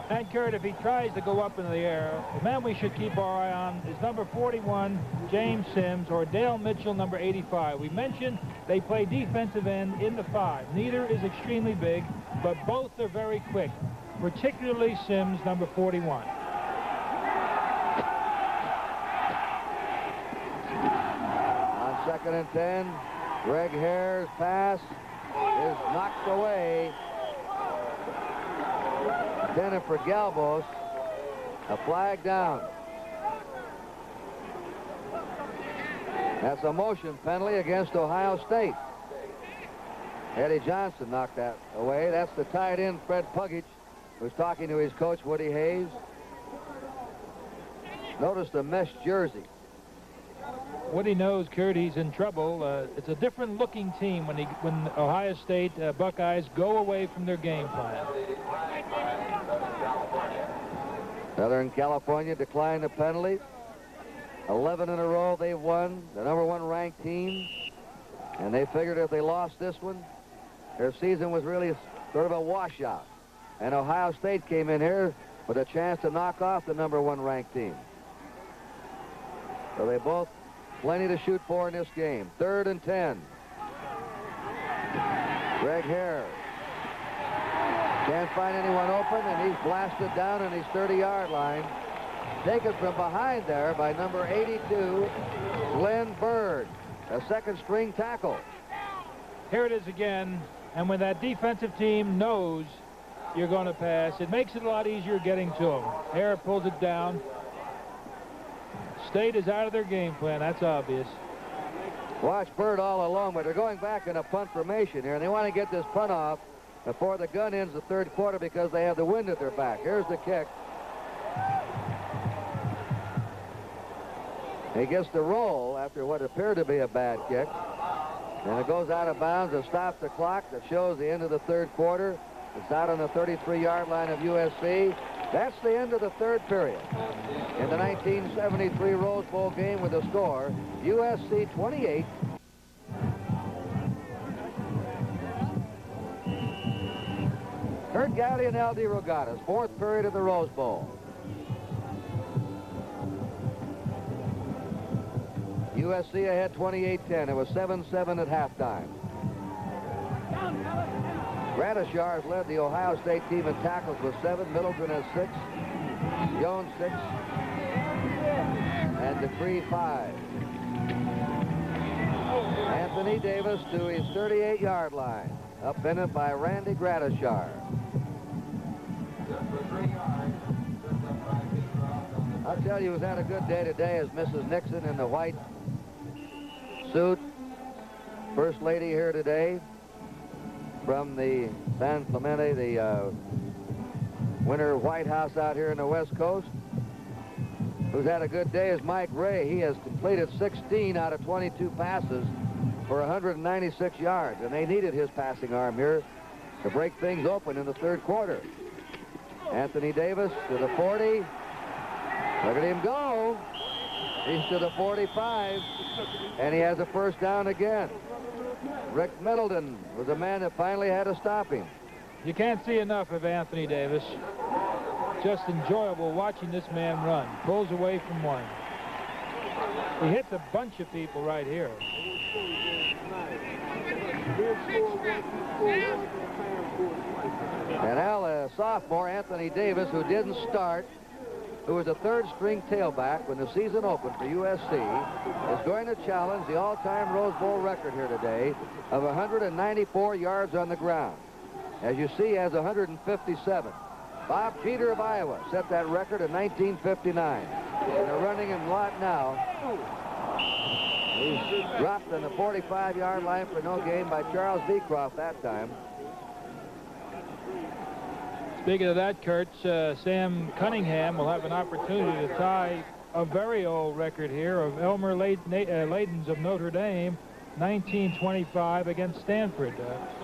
And Kurt, if he tries to go up into the air, the man we should keep our eye on is number 41, James Sims, or Dale Mitchell, number 85. We mentioned they play defensive end in the 5. Neither is extremely big, but both are very quick, particularly Sims, number 41. On 2nd and 10, Greg Hare's pass is knocked away. Intended for Galbos. A flag down. That's a motion penalty against Ohio State. Eddie Johnson knocked that away. That's the tight end, Fred Puggich, who's talking to his coach, Woody Hayes. Notice the mesh jersey. Woody knows, Kurt, he's in trouble. It's a different-looking team when Ohio State Buckeyes go away from their game plan. Southern California declined the penalty. 11 in a row they've won, the number 1 ranked team. And they figured if they lost this one, their season was really sort of a washout. And Ohio State came in here with a chance to knock off the number 1 ranked team. So they both plenty to shoot for in this game. 3rd and 10. Greg Hare can't find anyone open, and he's blasted down on his 30-yard line. Taken from behind there by number 82, Glenn Bird, a second-string tackle. Here it is again, and when that defensive team knows you're going to pass, it makes it a lot easier getting to them. Hare pulls it down. State is out of their game plan. That's obvious. Watch Bird all along, but they're going back in a punt formation here, and they want to get this punt off before the gun ends the 3rd quarter because they have the wind at their back. Here's the kick. He gets the roll after what appeared to be a bad kick, and it goes out of bounds and stops the clock. That shows the end of the 3rd quarter. It's out on the 33-yard line of USC. That's the end of the 3rd period. In the 1973 Rose Bowl game with the score, USC 28. Kurt Gowdy and L.D. Rogatis, 4th period of the Rose Bowl. USC ahead 28-10. It was 7-7 at halftime. Gradishar has led the Ohio State team in tackles with 7. Middleton has 6. Jones 6. And Dupree 5. Anthony Davis to his 38-yard line. Upended by Randy Gradishar. I'll tell you who's had a good day today is Mrs. Nixon in the white suit. First lady here today from the San Clemente, the winter White House out here in the West Coast. Who's had a good day is Mike Ray. He has completed 16 out of 22 passes for 196 yards, and they needed his passing arm here to break things open in the 3rd quarter. Anthony Davis to the 40. Look at him go. He's to the 45, and he has a first down again. Rick Middleton was the man that finally had to stop him. You can't see enough of Anthony Davis. Just enjoyable watching this man run. Pulls away from one. He hits a bunch of people right here. And now a sophomore, Anthony Davis, who didn't start, who was a 3rd-string tailback when the season opened for USC, is going to challenge the all-time Rose Bowl record here today of 194 yards on the ground. As you see, he has 157. Bob Jeter of Iowa set that record in 1959. And they're running him lot now. He's dropped on the 45-yard line for no gain by Charles Beecroft that time. Speaking of that, Kurt, Sam Cunningham will have an opportunity to tie a very old record here of Elmer Layden's of Notre Dame, 1925 against Stanford.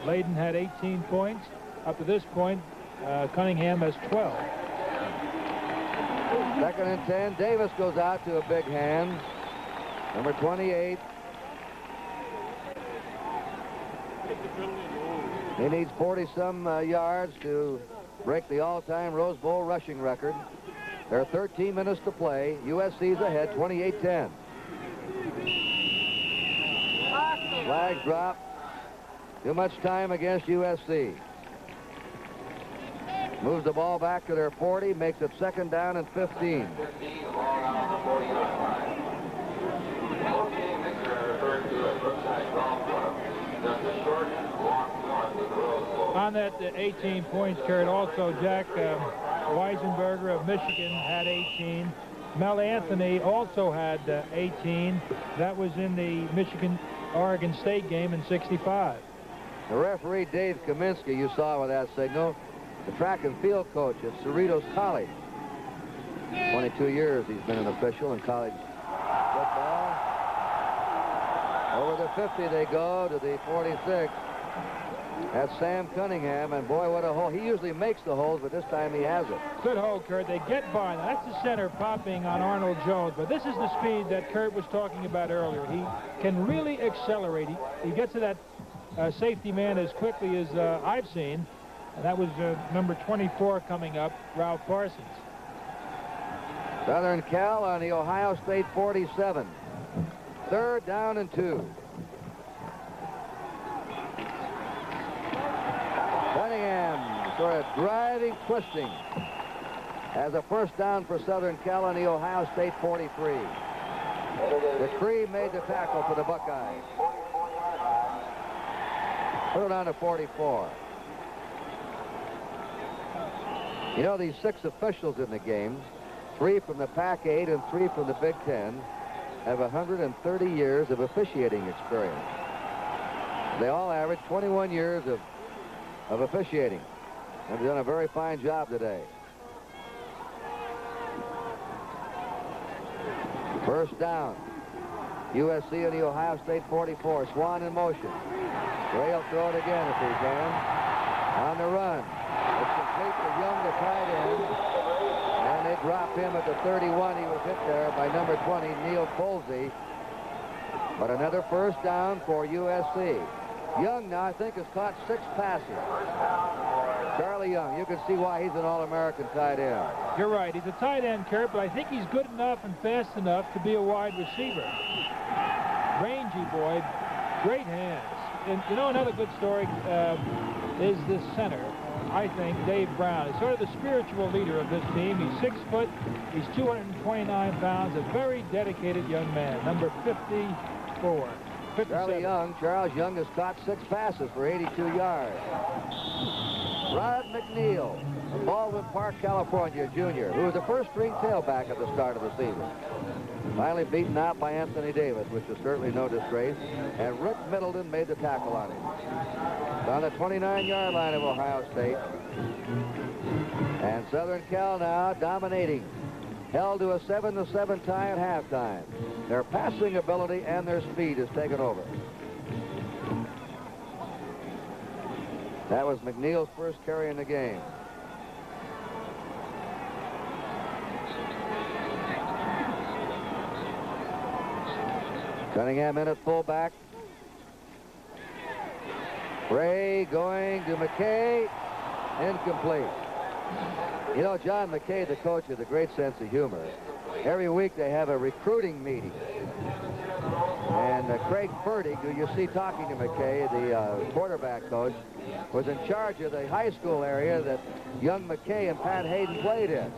Layden had 18 points. Up to this point, Cunningham has 12. 2nd and 10. Davis goes out to a big hand. Number 28. He needs 40-some yards to break the all-time Rose Bowl rushing record. There are 13 minutes to play. USC's ahead, 28-10. Flag drop. Too much time against USC. Moves the ball back to their 40, makes it 2nd down and 15. On that 18 points, Kurt, also Jack Weisenberger of Michigan had 18. Mel Anthony also had 18. That was in the Michigan-Oregon State game in '65. The referee, Dave Kaminsky, you saw with that signal, the track and field coach at Cerritos College. 22 years he's been an official in college football. Over the 50 they go to the 46. That's Sam Cunningham, and boy, what a hole. He usually makes the holes, but this time he has it. Good hole, Kurt. They get by. That's the center popping on Arnold Jones, but this is the speed that Kurt was talking about earlier. He can really accelerate. He gets to that safety man as quickly as I've seen, and that was number 24 coming up, Ralph Parsons. Southern Cal on the Ohio State 47. 3rd down and 2. Cunningham sort of driving, twisting. Has a 1st down for Southern Cal on the Ohio State 43. DeCree made the tackle for the Buckeyes. Put it on to 44. You know, these 6 officials in the game, 3 from the Pac-8 and 3 from the Big Ten, have 130 years of officiating experience. They all average 21 years of officiating, and they've done a very fine job today. 1st down. USC and the Ohio State 44. Swan in motion. Gray will throw it again if he can. On the run. It's complete to Young, the tight end. And they drop him at the 31. He was hit there by number 20, Neil Polsey. But another 1st down for USC. Young now, I think, has caught 6 passes. Charlie Young, you can see why he's an All-American tight end. You're right. He's a tight end, Kurt, but I think he's good enough and fast enough to be a wide receiver. Rangy boy, great hands. And you know, another good story is this center. I think Dave Brown is sort of the spiritual leader of this team. He's 6 foot. He's 229 pounds. A very dedicated young man. Number 54. 57. Charles Young has caught 6 passes for 82 yards. Rod McNeil from Baldwin Park, California, junior, who was the 1st-string tailback at the start of the season. Finally beaten out by Anthony Davis, which is certainly no disgrace. And Rick Middleton made the tackle on him. It's on the 29-yard line of Ohio State. And Southern Cal now dominating. Held to a 7-7 tie at halftime. Their passing ability and their speed has taken over. That was McNeil's 1st carry in the game. Cunningham in at fullback. Bray going to McKay. Incomplete. You know, John McKay, the coach, has a great sense of humor. Every week they have a recruiting meeting. And Craig Fertig, who you see talking to McKay, the quarterback coach, was in charge of the high school area that young McKay and Pat Hayden played in.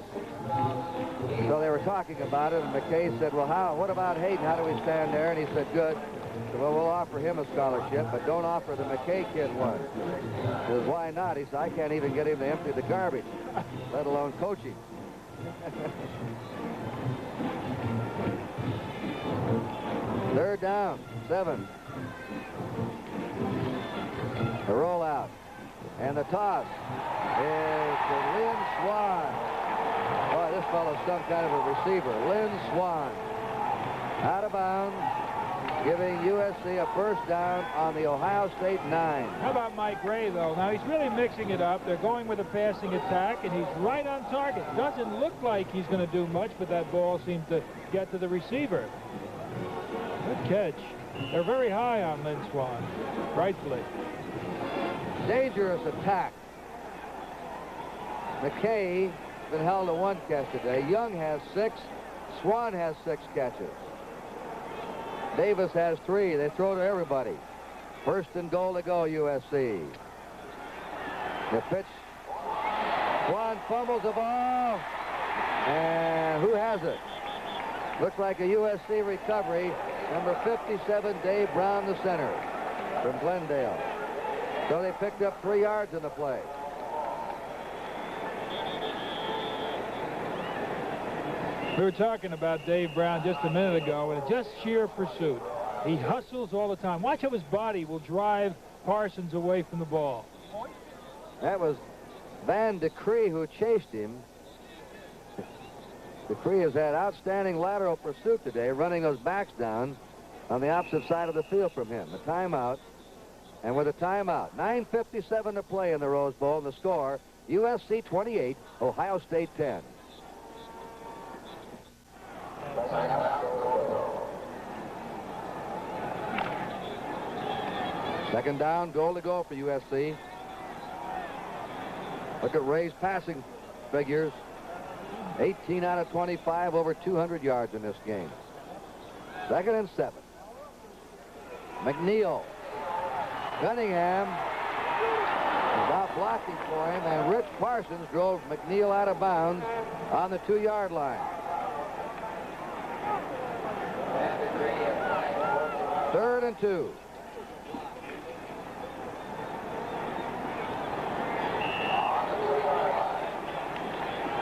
So they were talking about it, and McKay said, well, what about Hayden? How do we stand there? And he said, good. So, well, we'll offer him a scholarship, but don't offer the McKay kid one. He says, why not? He said, I can't even get him to empty the garbage, let alone coach him. Third down, 7. The rollout. And the toss is to Lynn Swan. Boy, this fellow's some kind of a receiver. Lynn Swan. Out of bounds, giving USC a first down on the Ohio State 9. How about Mike Ray, though? Now, he's really mixing it up. They're going with a passing attack, and he's right on target. Doesn't look like he's going to do much, but that ball seemed to get to the receiver. Good catch. They're very high on Lynn Swan, rightfully. Dangerous attack. McKay has been held to 1 catch today. Young has 6. Swan has 6 catches. Davis has 3. They throw to everybody. First and goal to go, USC. The pitch. Swan fumbles the ball. And who has it? Looks like a USC recovery. Number 57, Dave Brown, the center from Glendale. So they picked up 3 yards in the play. We were talking about Dave Brown just a minute ago, and just sheer pursuit. He hustles all the time. Watch how his body will drive Parsons away from the ball. That was Van DeCree who chased him. DeCree has had outstanding lateral pursuit today, running those backs down on the opposite side of the field from him. A timeout. And with a timeout, 9:57 to play in the Rose Bowl, and the score, USC 28, Ohio State 10. Second down, goal to go for USC. Look at Ray's passing figures. 18 out of 25, over 200 yards in this game. Second and 7. McNeil. Cunningham is out blocking for him, and Rich Parsons drove McNeil out of bounds on the 2-yard line. Third and 2.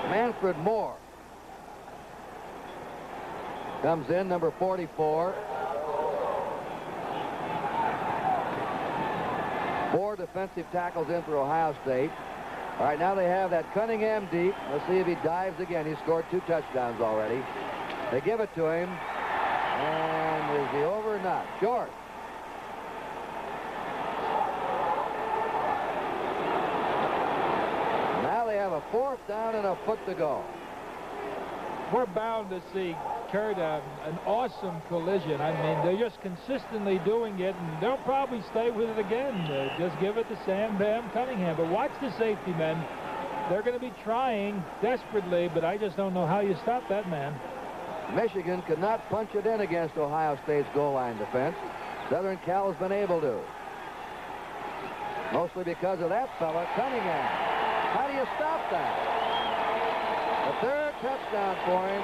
Manfred Moore comes in, number 44. 4 defensive tackles in for Ohio State. All right, now they have that Cunningham deep. Let's see if he dives again. He's scored 2 touchdowns already. They give it to him. And is he over or not? Short. Now they have a 4th down and a foot to go. We're bound to see Kurt an awesome collision. I mean, they're just consistently doing it, and they'll probably stay with it again. Just give it to Sam Bam Cunningham. But watch the safety men. They're going to be trying desperately, but I just don't know how you stop that man. Michigan could not punch it in against Ohio State's goal line defense. Southern Cal has been able to. Mostly because of that fella, Cunningham. How do you stop that? The 3rd touchdown for him.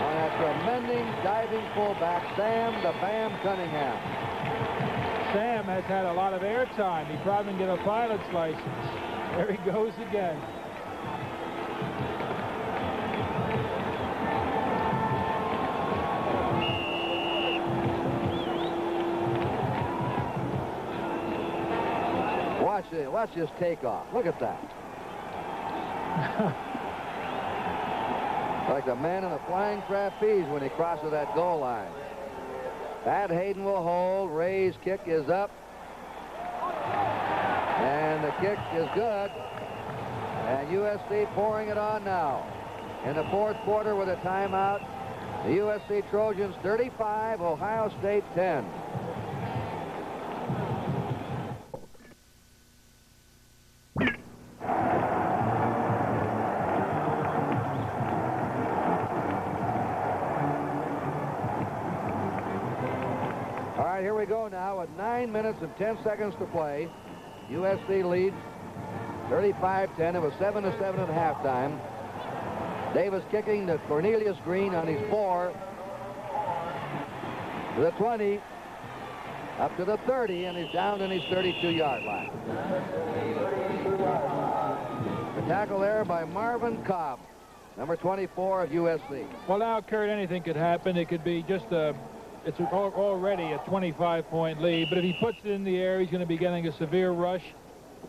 On that tremendous diving fullback, Sam the Bam Cunningham. Sam has had a lot of airtime. He probably can get a pilot's license. There he goes again. Watch his takeoff. Look at that. Like the man in a flying trapeze when he crosses that goal line. Pat Hayden will hold. Ray's kick is up. And the kick is good. And USC pouring it on now. In the 4th quarter with a timeout. The USC Trojans 35, Ohio State 10. Here we go now with 9 minutes and 10 seconds to play. USC leads 35-10. It was 7-7 at halftime. Davis kicking to Cornelius Green on his 4. To the 20. Up to the 30, and he's down in his 32-yard line. The tackle there by Marvin Cobb. number 24 of USC. Well, now, Kurt, anything could happen. It could be just it's already a 25-point lead, but if he puts it in the air, he's going to be getting a severe rush.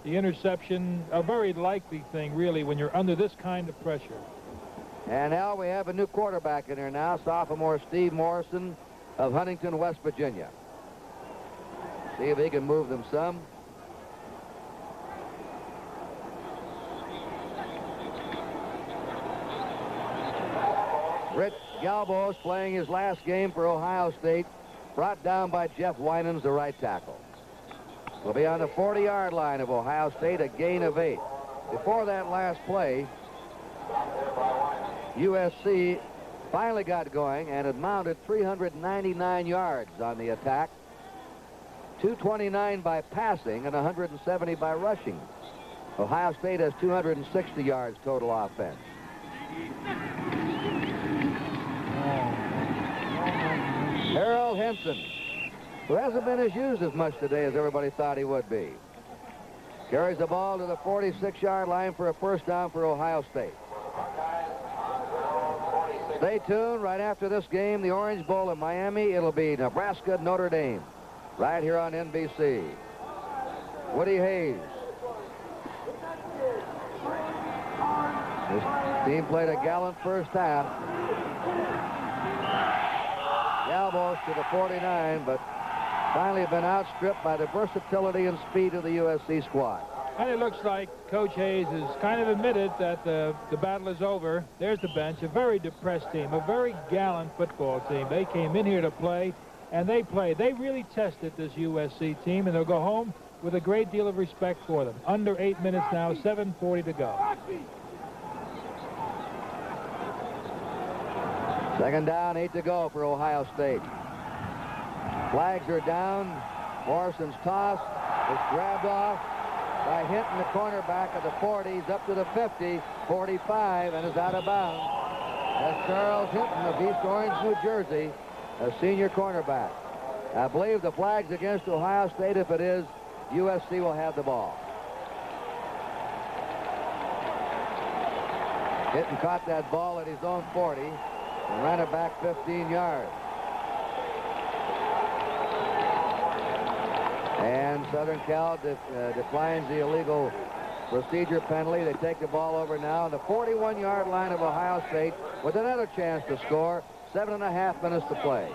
The interception, a very likely thing, really, when you're under this kind of pressure. And now we have a new quarterback in there now, sophomore Steve Morrison of Huntington, West Virginia. See if he can move them some. Rich Galbo's playing his last game for Ohio State, brought down by Jeff Winans, the right tackle. Will be on the 40-yard line of Ohio State, a gain of 8. Before that last play, USC finally got going and had mounted 399 yards on the attack, 229 by passing and 170 by rushing. Ohio State has 260 yards total offense. Harold Henson, who hasn't been used as much today as everybody thought he would be, carries the ball to the 46-yard line for a first down for Ohio State. Stay tuned. Right after this game, the Orange Bowl in Miami. It'll be Nebraska, Notre Dame, right here on NBC. Woody Hayes. This team played a gallant first half. Galbos to the 49, but finally been outstripped by the versatility and speed of the USC squad. And it looks like Coach Hayes has kind of admitted that the battle is over. There's the bench, a very depressed team, a very gallant football team. They came in here to play, and they played. They really tested this USC team, and they'll go home with a great deal of respect for them. Under 8 minutes now, 7:40 to go. Second down, 8 to go for Ohio State. Flags are down. Morrison's toss is grabbed off by Hinton, the cornerback of the 40s, up to the 50, 45, and is out of bounds. That's Charles Hinton of East Orange, New Jersey, a senior cornerback. I believe the flag's against Ohio State. If it is, USC will have the ball. Hinton caught that ball at his own 40 and ran it back 15 yards. And Southern Cal declines the illegal procedure penalty. They take the ball over now on the 41-yard line of Ohio State with another chance to score. 7.5 minutes to play.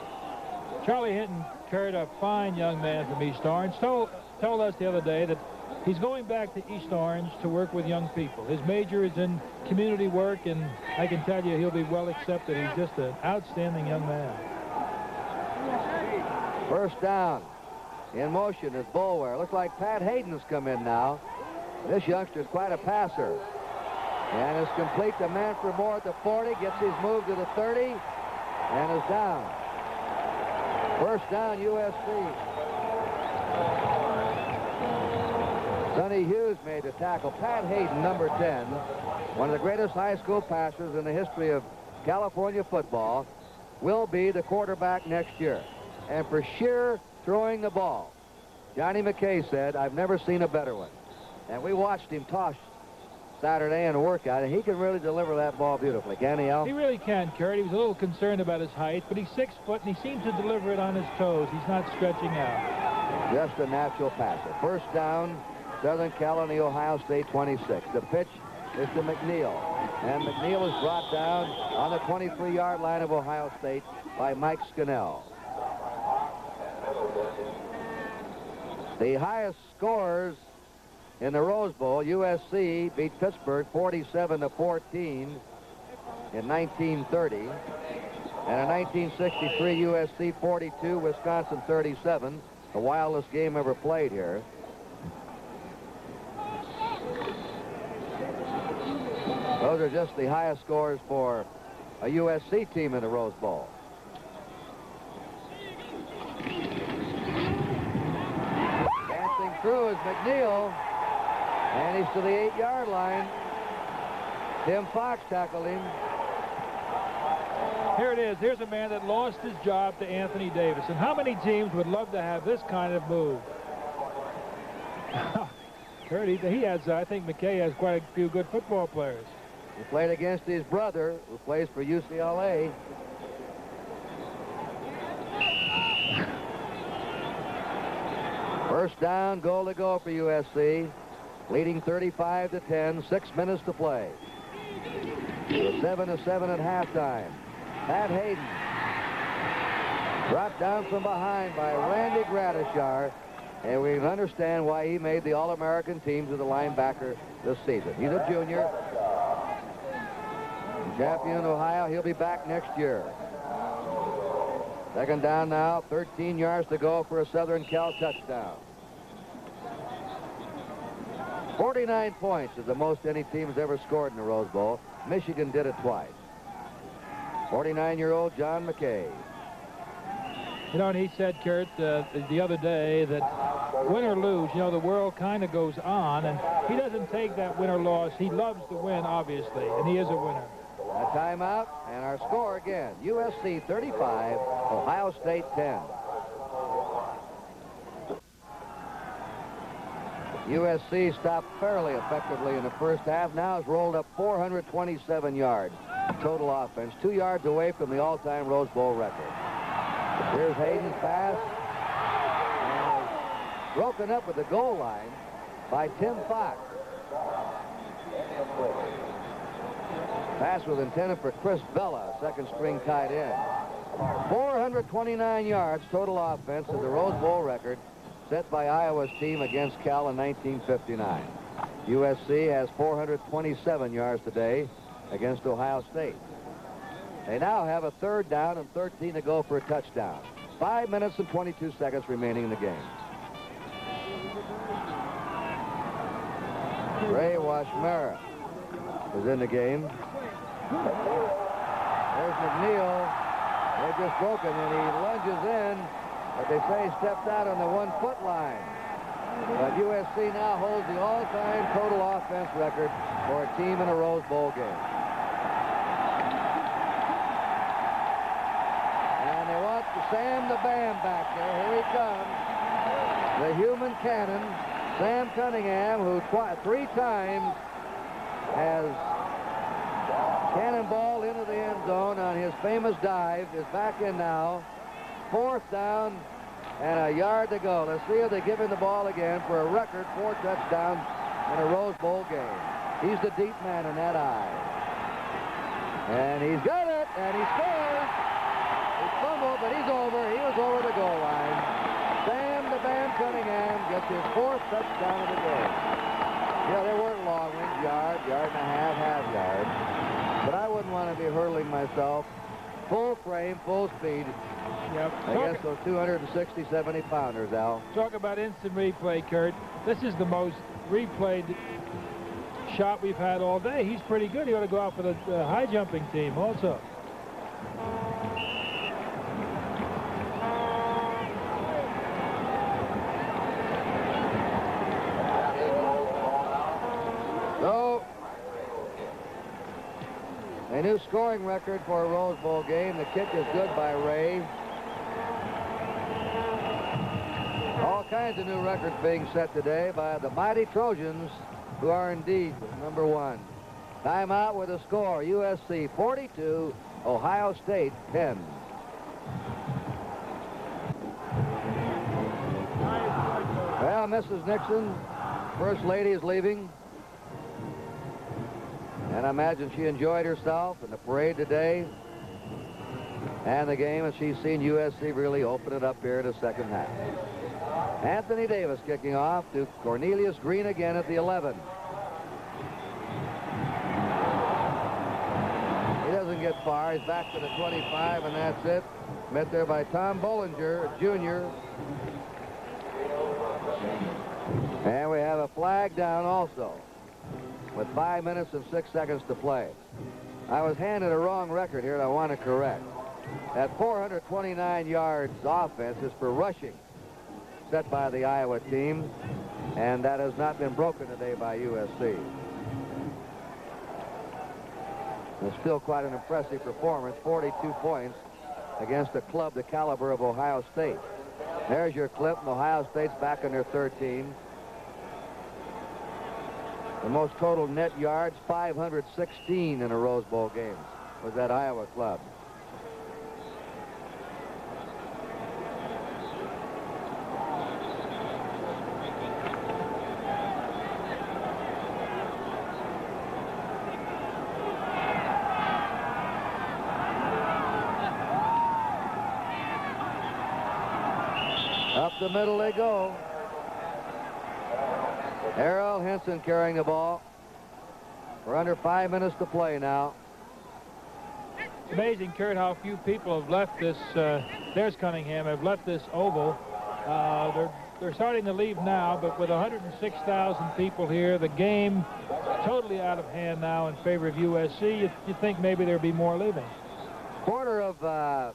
Charlie Hinton, Kurt, a fine young man from East Orange, told us the other day that he's going back to East Orange to work with young people. His major is in community work, and I can tell you he'll be well accepted. He's just an outstanding young man. First down. In motion is Boulware. Looks like Pat Hayden's come in now. This youngster's quite a passer. And is complete to Manfred Moore at the 40. Gets his move to the 30 and is down. First down, USC. Sonny Hughes made the tackle. Pat Hayden, number 10, one of the greatest high school passers in the history of California football, will be the quarterback next year. And for sheer throwing the ball, Johnny McKay said, "I've never seen a better one." And we watched him toss Saturday in a workout, and he can really deliver that ball beautifully. Can he, Al? He really can, Kurt. He was a little concerned about his height, but he's 6 foot, and he seems to deliver it on his toes. He's not stretching out. Just a natural passer. First down, Southern Cal on the Ohio State 26. The pitch is to McNeil, and McNeil is brought down on the 23-yard line of Ohio State by Mike Scannell. The highest scorers in the Rose Bowl, USC beat Pittsburgh 47-14 in 1930. And in 1963, USC 42, Wisconsin 37, the wildest game ever played here. Those are just the highest scores for a USC team in the Rose Bowl. Dancing through is McNeil, and he's to the 8-yard line. Tim Fox tackled him. Here it is. Here's a man that lost his job to Anthony Davis. And how many teams would love to have this kind of move? Kurt, he has, I think McKay has quite a few good football players. He played against his brother, who plays for UCLA. First down, goal to go for USC. Leading 35-10, 6 minutes to play. We're 7-7 at halftime. Pat Hayden brought down from behind by Randy Gradishar, and we understand why he made the All-American teams as a linebacker this season. He's a junior. Champion in Ohio. He'll be back next year. Second down now, 13 yards to go for a Southern Cal touchdown. 49 points is the most any team has ever scored in the Rose Bowl. Michigan did it twice. 49-year-old John McKay. You know, and he said, Kurt, the other day that win or lose, you know, the world kind of goes on, and he doesn't take that win or loss. He loves to win, obviously, and he is a winner. A timeout, and our score again. USC 35, Ohio State 10. USC stopped fairly effectively in the first half. Now has rolled up 427 yards total offense, 2 yards away from the all-time Rose Bowl record. Here's Hayden's pass, and is broken up at the goal line by Tim Fox. Pass was intended for Chris Bella, second-string tight end. 429 yards total offense is the Rose Bowl record set by Iowa's team against Cal in 1959. USC has 427 yards today against Ohio State. They now have a third down and 13 to go for a touchdown. 5 minutes and 22 seconds remaining in the game. Ray Washmara is in the game. There's McNeil. They've just broken, and he lunges in, but they say he stepped out on the 1-foot line. But USC now holds the all-time total offense record for a team in a Rose Bowl game. And they want Sam the Bam back there. Here he comes. The human cannon, Sam Cunningham, who 3 times has cannonball into the end zone on his famous dive, is back in now. 4th down and a yard to go. Let's see if they give him the ball again for a record 4 touchdowns in a Rose Bowl game. He's the deep man in that eye. And he's got it, and he scores. He fumbled, but he's over. He was over the goal line. Sam the Bam Cunningham gets his 4th touchdown of the game. Yeah, they weren't long ones, yard and a half yard. But I wouldn't want to be hurling myself full frame, full speed. Yep. Against those 260, 70-pounders, Al. Talk about instant replay, Kurt. This is the most replayed shot we've had all day. He's pretty good. He ought to go out for the high jumping team also. So, a new scoring record for a Rose Bowl game. The kick is good by Ray. All kinds of new records being set today by the mighty Trojans, who are indeed number 1. Timeout with a score. USC 42, Ohio State 10. Well, Mrs. Nixon, First Lady, is leaving. And I imagine she enjoyed herself in the parade today and the game, and she's seen USC really open it up here in the second half. Anthony Davis kicking off to Cornelius Green again at the 11. He doesn't get far. He's back to the 25, and that's it. Met there by Tom Bollinger, Jr. And we have a flag down also, with 5 minutes and 6 seconds to play. I was handed a wrong record here, and I want to correct. That 429 yards offense is for rushing, set by the Iowa team, and that has not been broken today by USC. It's still quite an impressive performance, 42 points against a club the caliber of Ohio State. There's your clip, and Ohio State's back on their 13. The most total net yards, 516 in a Rose Bowl game, was that Iowa club. Up the middle they go. Errol Henson carrying the ball. We're under 5 minutes to play now. It's amazing, Kurt, how few people have left this. There's Cunningham, have left this oval. They're starting to leave now, but with 106,000 people here, the game totally out of hand now in favor of USC. You think maybe there'd be more leaving. Quarter of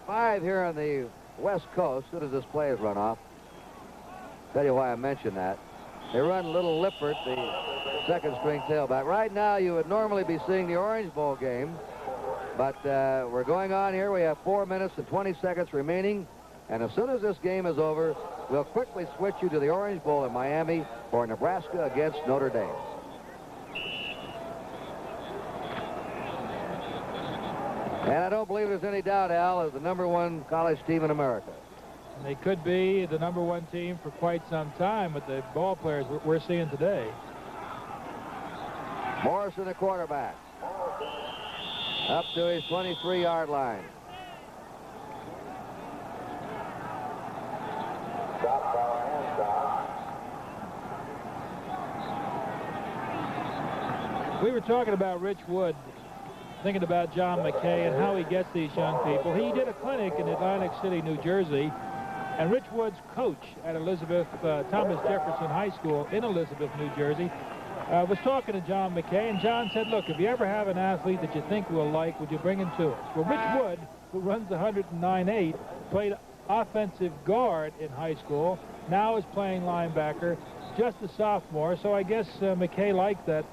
5 here on the West Coast. As soon as this play is run off, tell you why I mentioned that. They run Little Lippert, the second-string tailback. Right now, you would normally be seeing the Orange Bowl game, but we're going on here. We have 4 minutes and 20 seconds remaining, and as soon as this game is over, we'll quickly switch you to the Orange Bowl in Miami for Nebraska against Notre Dame. And I don't believe there's any doubt, Al, is the #1 college team in America. And they could be the #1 team for quite some time with the ball players we're seeing today. Morrison, the quarterback, up to his 23-yard line. We were talking about Rich Wood, thinking about John McKay and how he gets these young people. He did a clinic in Atlantic City, New Jersey, and Rich Wood's coach at Thomas Jefferson High School in Elizabeth, New Jersey, was talking to John McKay, and John said, look, if you ever have an athlete that you think we'll like, would you bring him to us? Well, Rich Wood, who runs the 109.8, played offensive guard in high school, now is playing linebacker, just a sophomore, so I guess McKay liked that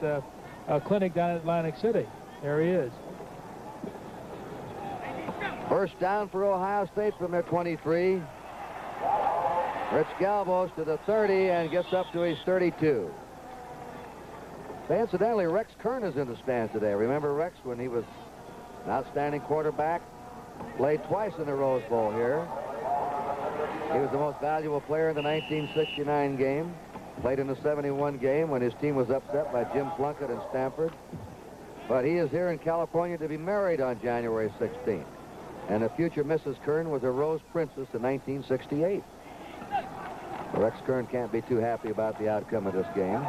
clinic down in Atlantic City. There he is. First down for Ohio State from their 23. Rich Galvos to the 30 and gets up to his 32. Incidentally, Rex Kern is in the stands today. Remember Rex when he was an outstanding quarterback? Played twice in the Rose Bowl here. He was the most valuable player in the 1969 game. Played in the 71 game when his team was upset by Jim Plunkett and Stanford. But he is here in California to be married on January 16th. And the future Mrs. Kern was a Rose Princess in 1968. Rex Kern can't be too happy about the outcome of this game.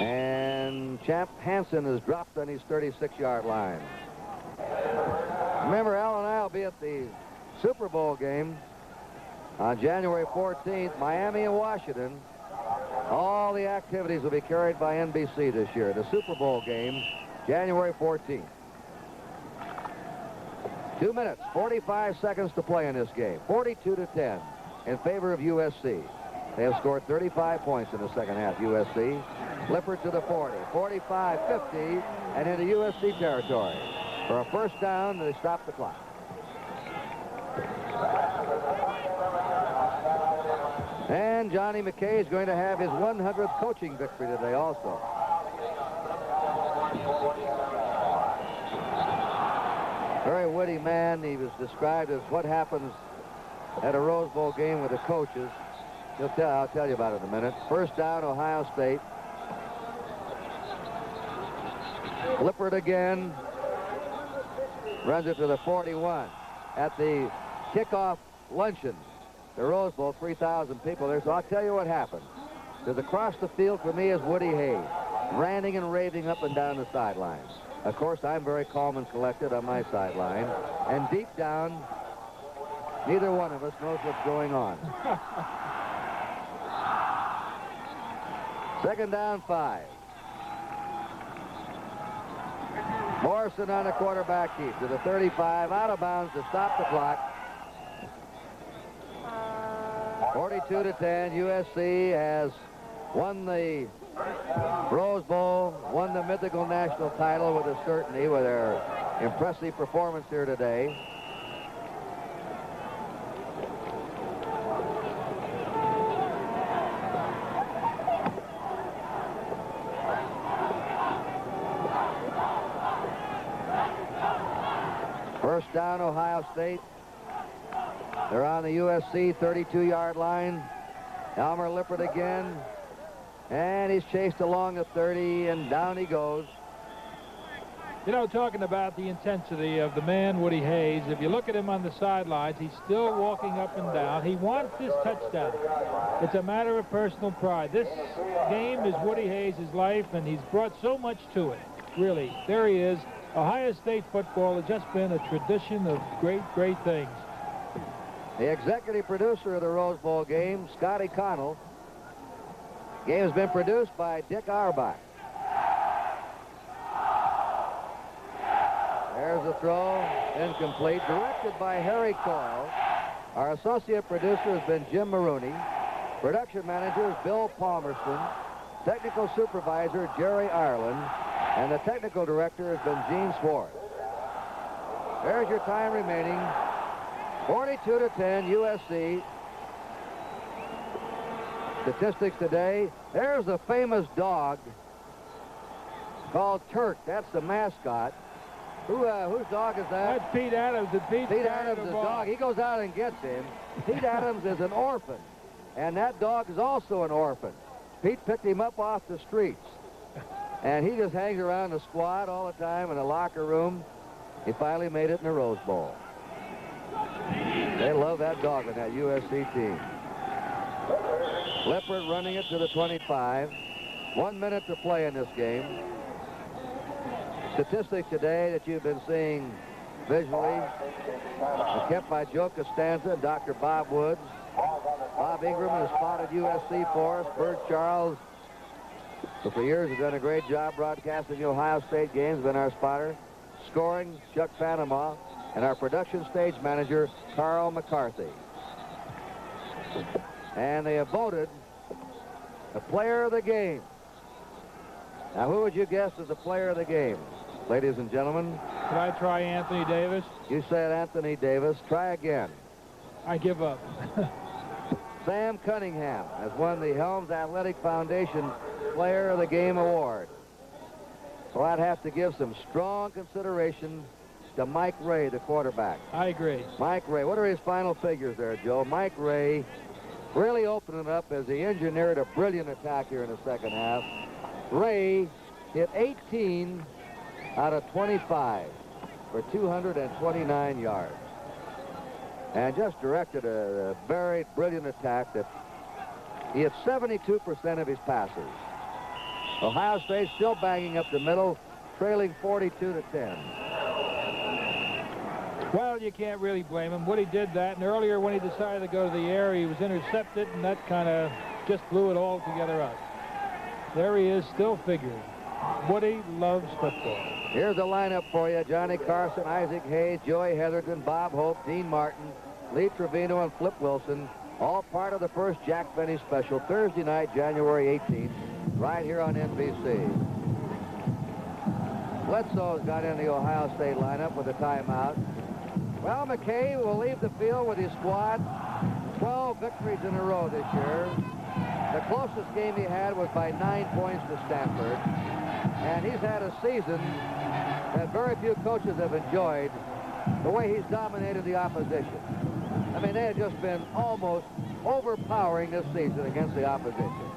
And Champ Hansen is dropped on his 36-yard line. Remember, Al and I will be at the Super Bowl game on January 14th, Miami and Washington. All the activities will be carried by NBC this year. The Super Bowl game, January 14th. 2 minutes, 45 seconds to play in this game. 42-10 in favor of USC. They have scored 35 points in the second half, USC. Lippert to the 40, 45, 50, and into USC territory. For a first down, they stop the clock. And Johnny McKay is going to have his 100th coaching victory today also. Very witty man. He was described as what happens at a Rose Bowl game with the coaches. I'll tell you about it in a minute. First down, Ohio State. Lippert again. Runs it to the 41. At the kickoff luncheon, the Rose Bowl, 3,000 people there. So I'll tell you what happened. Because across the field for me is Woody Hayes, ranting and raving up and down the sidelines. Of course, I'm very calm and collected on my sideline. And deep down, neither one of us knows what's going on. Second down, 5. Morrison on the quarterback keep to the 35, out of bounds to stop the clock. 42-10, USC has won the Rose Bowl, won the mythical national title with a certainty with their impressive performance here today. on Ohio State. They're on the USC 32-yard line. Elmer Lippert again. And he's chased along the 30, and down he goes. You know, talking about the intensity of the man, Woody Hayes, if you look at him on the sidelines, he's still walking up and down. He wants this touchdown. It's a matter of personal pride. This game is Woody Hayes' life, and he's brought so much to it. Really, there he is. Ohio State football has just been a tradition of great, great things. The executive producer of the Rose Bowl game, Scotty Connell. Game has been produced by Dick Auerbach. There's the throw, incomplete, directed by Harry Coyle. Our associate producer has been Jim Maroney. Production manager is Bill Palmerston. Technical supervisor, Jerry Ireland. And the technical director has been Gene Swartz. There's your time remaining. 42-10, USC. Statistics today. There's the famous dog called Turk. That's the mascot. Whose dog is that? That's Pete Adams. Pete Adams' dog. He goes out and gets him. Pete Adams is an orphan, and that dog is also an orphan. Pete picked him up off the streets, and he just hangs around the squad all the time in the locker room. He finally made it in the Rose Bowl. They love that dog in that USC team. Lippert running it to the 25. 1 minute to play in this game. Statistics today that you've been seeing visually are kept by Joe Costanza and Dr. Bob Woods. Bob Ingram has spotted USC for us. Bert Charles, who for years has done a great job broadcasting the Ohio State games, been our spotter. Scoring, Chuck Panama, and our production stage manager, Carl McCarthy. And they have voted the player of the game. Now, who would you guess is the player of the game? Ladies and gentlemen. Could I try Anthony Davis? You said Anthony Davis. Try again. I give up. Sam Cunningham has won the Helms Athletic Foundation Player of the Game Award. So I'd have to give some strong consideration to Mike Ray, the quarterback. I agree. Mike Ray. What are his final figures there, Joe? Mike Ray really opening up as he engineered a brilliant attack here in the second half. Ray hit 18 out of 25 for 229 yards. And just directed a very brilliant attack that he hit 72% of his passes. Ohio State still banging up the middle, trailing 42-10. Well, you can't really blame him. Woody did that, and earlier when he decided to go to the air, he was intercepted, and that kind of just blew it all together up. There he is, still figuring. Woody loves football. Here's the lineup for you. Johnny Carson, Isaac Hayes, Joey Heatherton, Bob Hope, Dean Martin, Lee Trevino, and Flip Wilson, all part of the first Jack Benny special, Thursday night, January 18th, right here on NBC. Bledsoe's got in the Ohio State lineup with a timeout. Well, McKay will leave the field with his squad. 12 victories in a row this year. The closest game he had was by 9 points to Stanford. And he's had a season that very few coaches have enjoyed, the way he's dominated the opposition. I mean, they have just been almost overpowering this season against the opposition.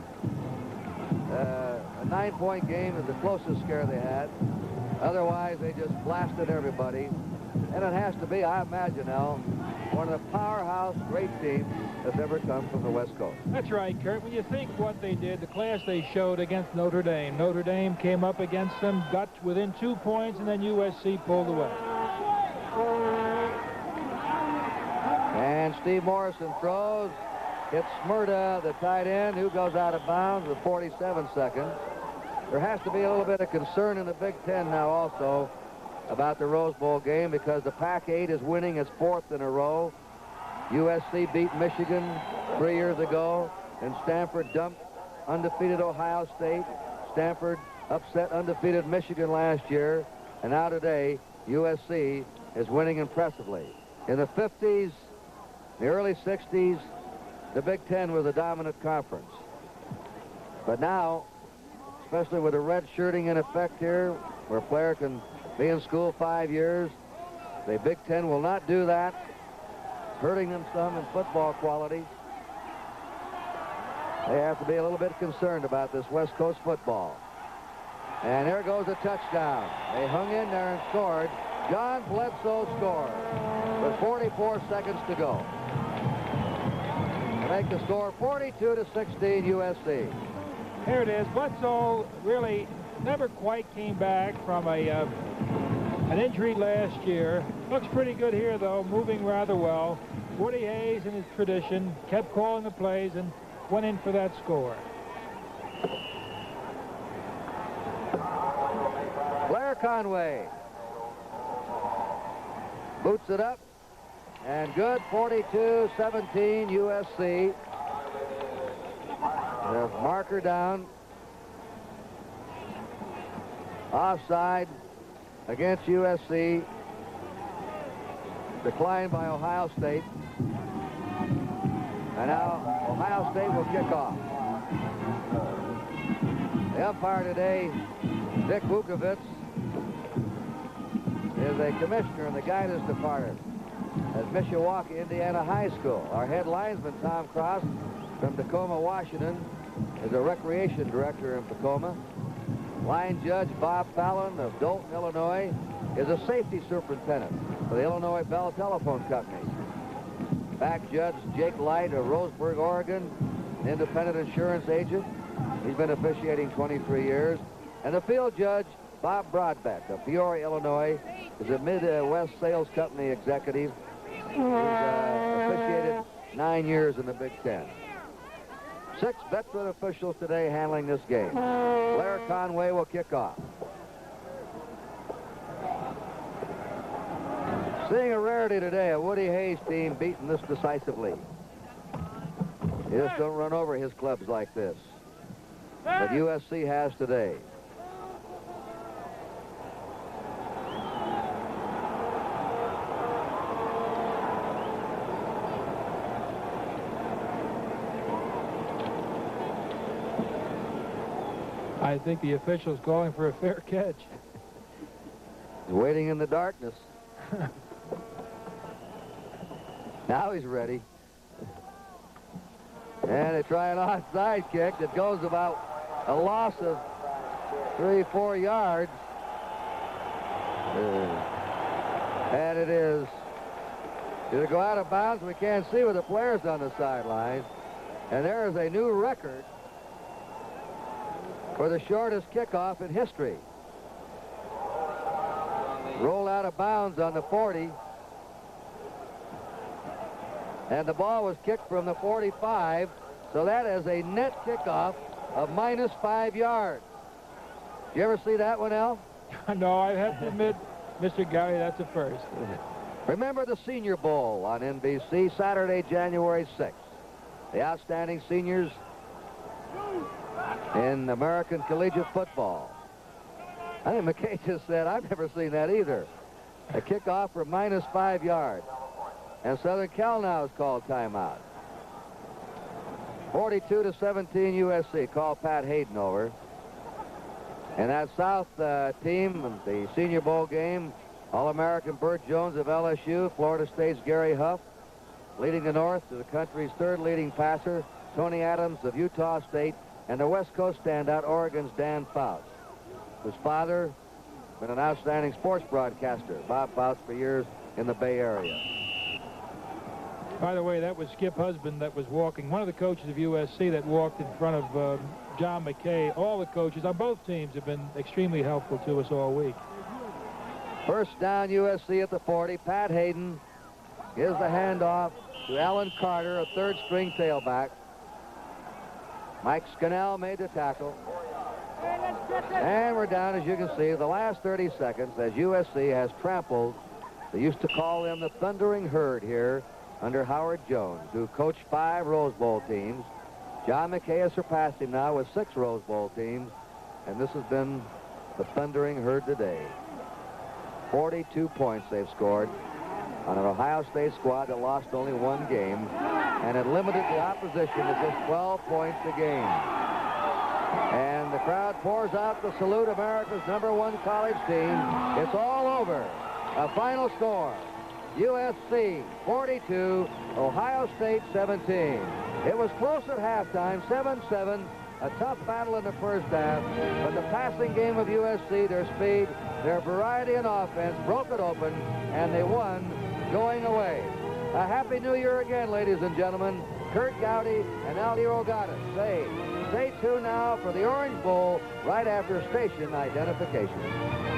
A 9-point game is the closest scare they had. Otherwise, they just blasted everybody. And it has to be, I imagine, Al, one of the powerhouse great teams that's ever come from the West Coast. That's right, Kurt. When you think what they did, the class they showed against Notre Dame. Notre Dame came up against them, got within 2 points, and then USC pulled away. And Steve Morrison throws. It's Smyrna, the tight end, who goes out of bounds with 47 seconds. There has to be a little bit of concern in the Big Ten now also about the Rose Bowl game because the Pac-8 is winning its 4th in a row. USC beat Michigan 3 years ago, and Stanford dumped undefeated Ohio State. Stanford upset undefeated Michigan last year, and now today, USC is winning impressively. In the 50s, the early 60s, the Big Ten was a dominant conference. But now, especially with the red shirting in effect here, where a player can be in school 5 years, The Big Ten will not do that. It's hurting them some in football quality. They have to be a little bit concerned about this West Coast football. And there goes a touchdown. They hung in there and scored. John Bledsoe scored with 44 seconds to go. To make the score 42-16 USC. Here it is. Bledsoe really never quite came back from an injury last year. Looks pretty good here, though, moving rather well. Woody Hayes, in his tradition, kept calling the plays and went in for that score. Blair Conway boots it up, and good. 42-17 USC. The marker down. Offside against USC. Declined by Ohio State. And now Ohio State will kick off. The umpire today, Dick Vukovich, is a commissioner in the guidance department at Mishawaka, Indiana High School. Our head linesman, Tom Cross, from Tacoma, Washington, is a recreation director in Tacoma. Line judge Bob Fallon of Dolton, Illinois, is a safety superintendent for the Illinois Bell Telephone Company. Back judge Jake Light of Roseburg, Oregon, an independent insurance agent. He's been officiating 23 years. And the field judge, Bob Broadbeck of Peoria, Illinois, is a Midwest Sales Company executive. He's officiated 9 years in the Big Ten. 6 veteran officials today handling this game. Blair Conway will kick off. Seeing a rarity today, a Woody Hayes team beaten this decisively. You just don't run over his clubs like this. But USC has today. I think the official's calling for a fair catch. He's waiting in the darkness. Now he's ready. And they try an onside kick that goes about a loss of 3-4 yards. And it is. Did it go out of bounds? We can't see with the players on the sidelines. And there is a new record for the shortest kickoff in history. Rolled out of bounds on the 40. And the ball was kicked from the 45. So that is a net kickoff of -5 yards. Did you ever see that one, Al? No, I have to admit, Mr. Gowdy, that's a first. Remember the Senior Bowl on NBC, Saturday, January 6th. The outstanding seniors in American collegiate football. I think McKay just said, I've never seen that either. A kickoff for -5 yards. And Southern Cal now has called timeout. 42-17 USC. Call Pat Hayden over. And that South team, the Senior Bowl game, All-American Burt Jones of LSU, Florida State's Gary Huff, leading the North to the country's 3rd leading passer, Tony Adams of Utah State, and the West Coast standout, Oregon's Dan Fouts. His father, been an outstanding sports broadcaster, Bob Fouts, for years in the Bay Area. By the way, that was Skip Husband that was walking, one of the coaches of USC that walked in front of John McKay. All the coaches on both teams have been extremely helpful to us all week. First down, USC at the 40. Pat Hayden gives the handoff to Alan Carter, a 3rd-string tailback. Mike Scannell made the tackle. And we're down, as you can see, the last 30 seconds as USC has trampled. They used to call them the Thundering Herd here under Howard Jones, who coached 5 Rose Bowl teams. John McKay has surpassed him now with 6 Rose Bowl teams, and this has been the Thundering Herd today. 42 points they've scored on an Ohio State squad that lost only 1 game, and it limited the opposition to just 12 points a game. And the crowd pours out to salute America's #1 college team. It's all over. A final score, USC 42, Ohio State 17. It was close at halftime, 7-7. A tough battle in the first half, but the passing game of USC, their speed, their variety in offense, broke it open, and they won going away. A Happy New Year again, ladies and gentlemen. Kurt Gowdy and Aldi Rogatis say, stay tuned now for the Orange Bowl right after station identification.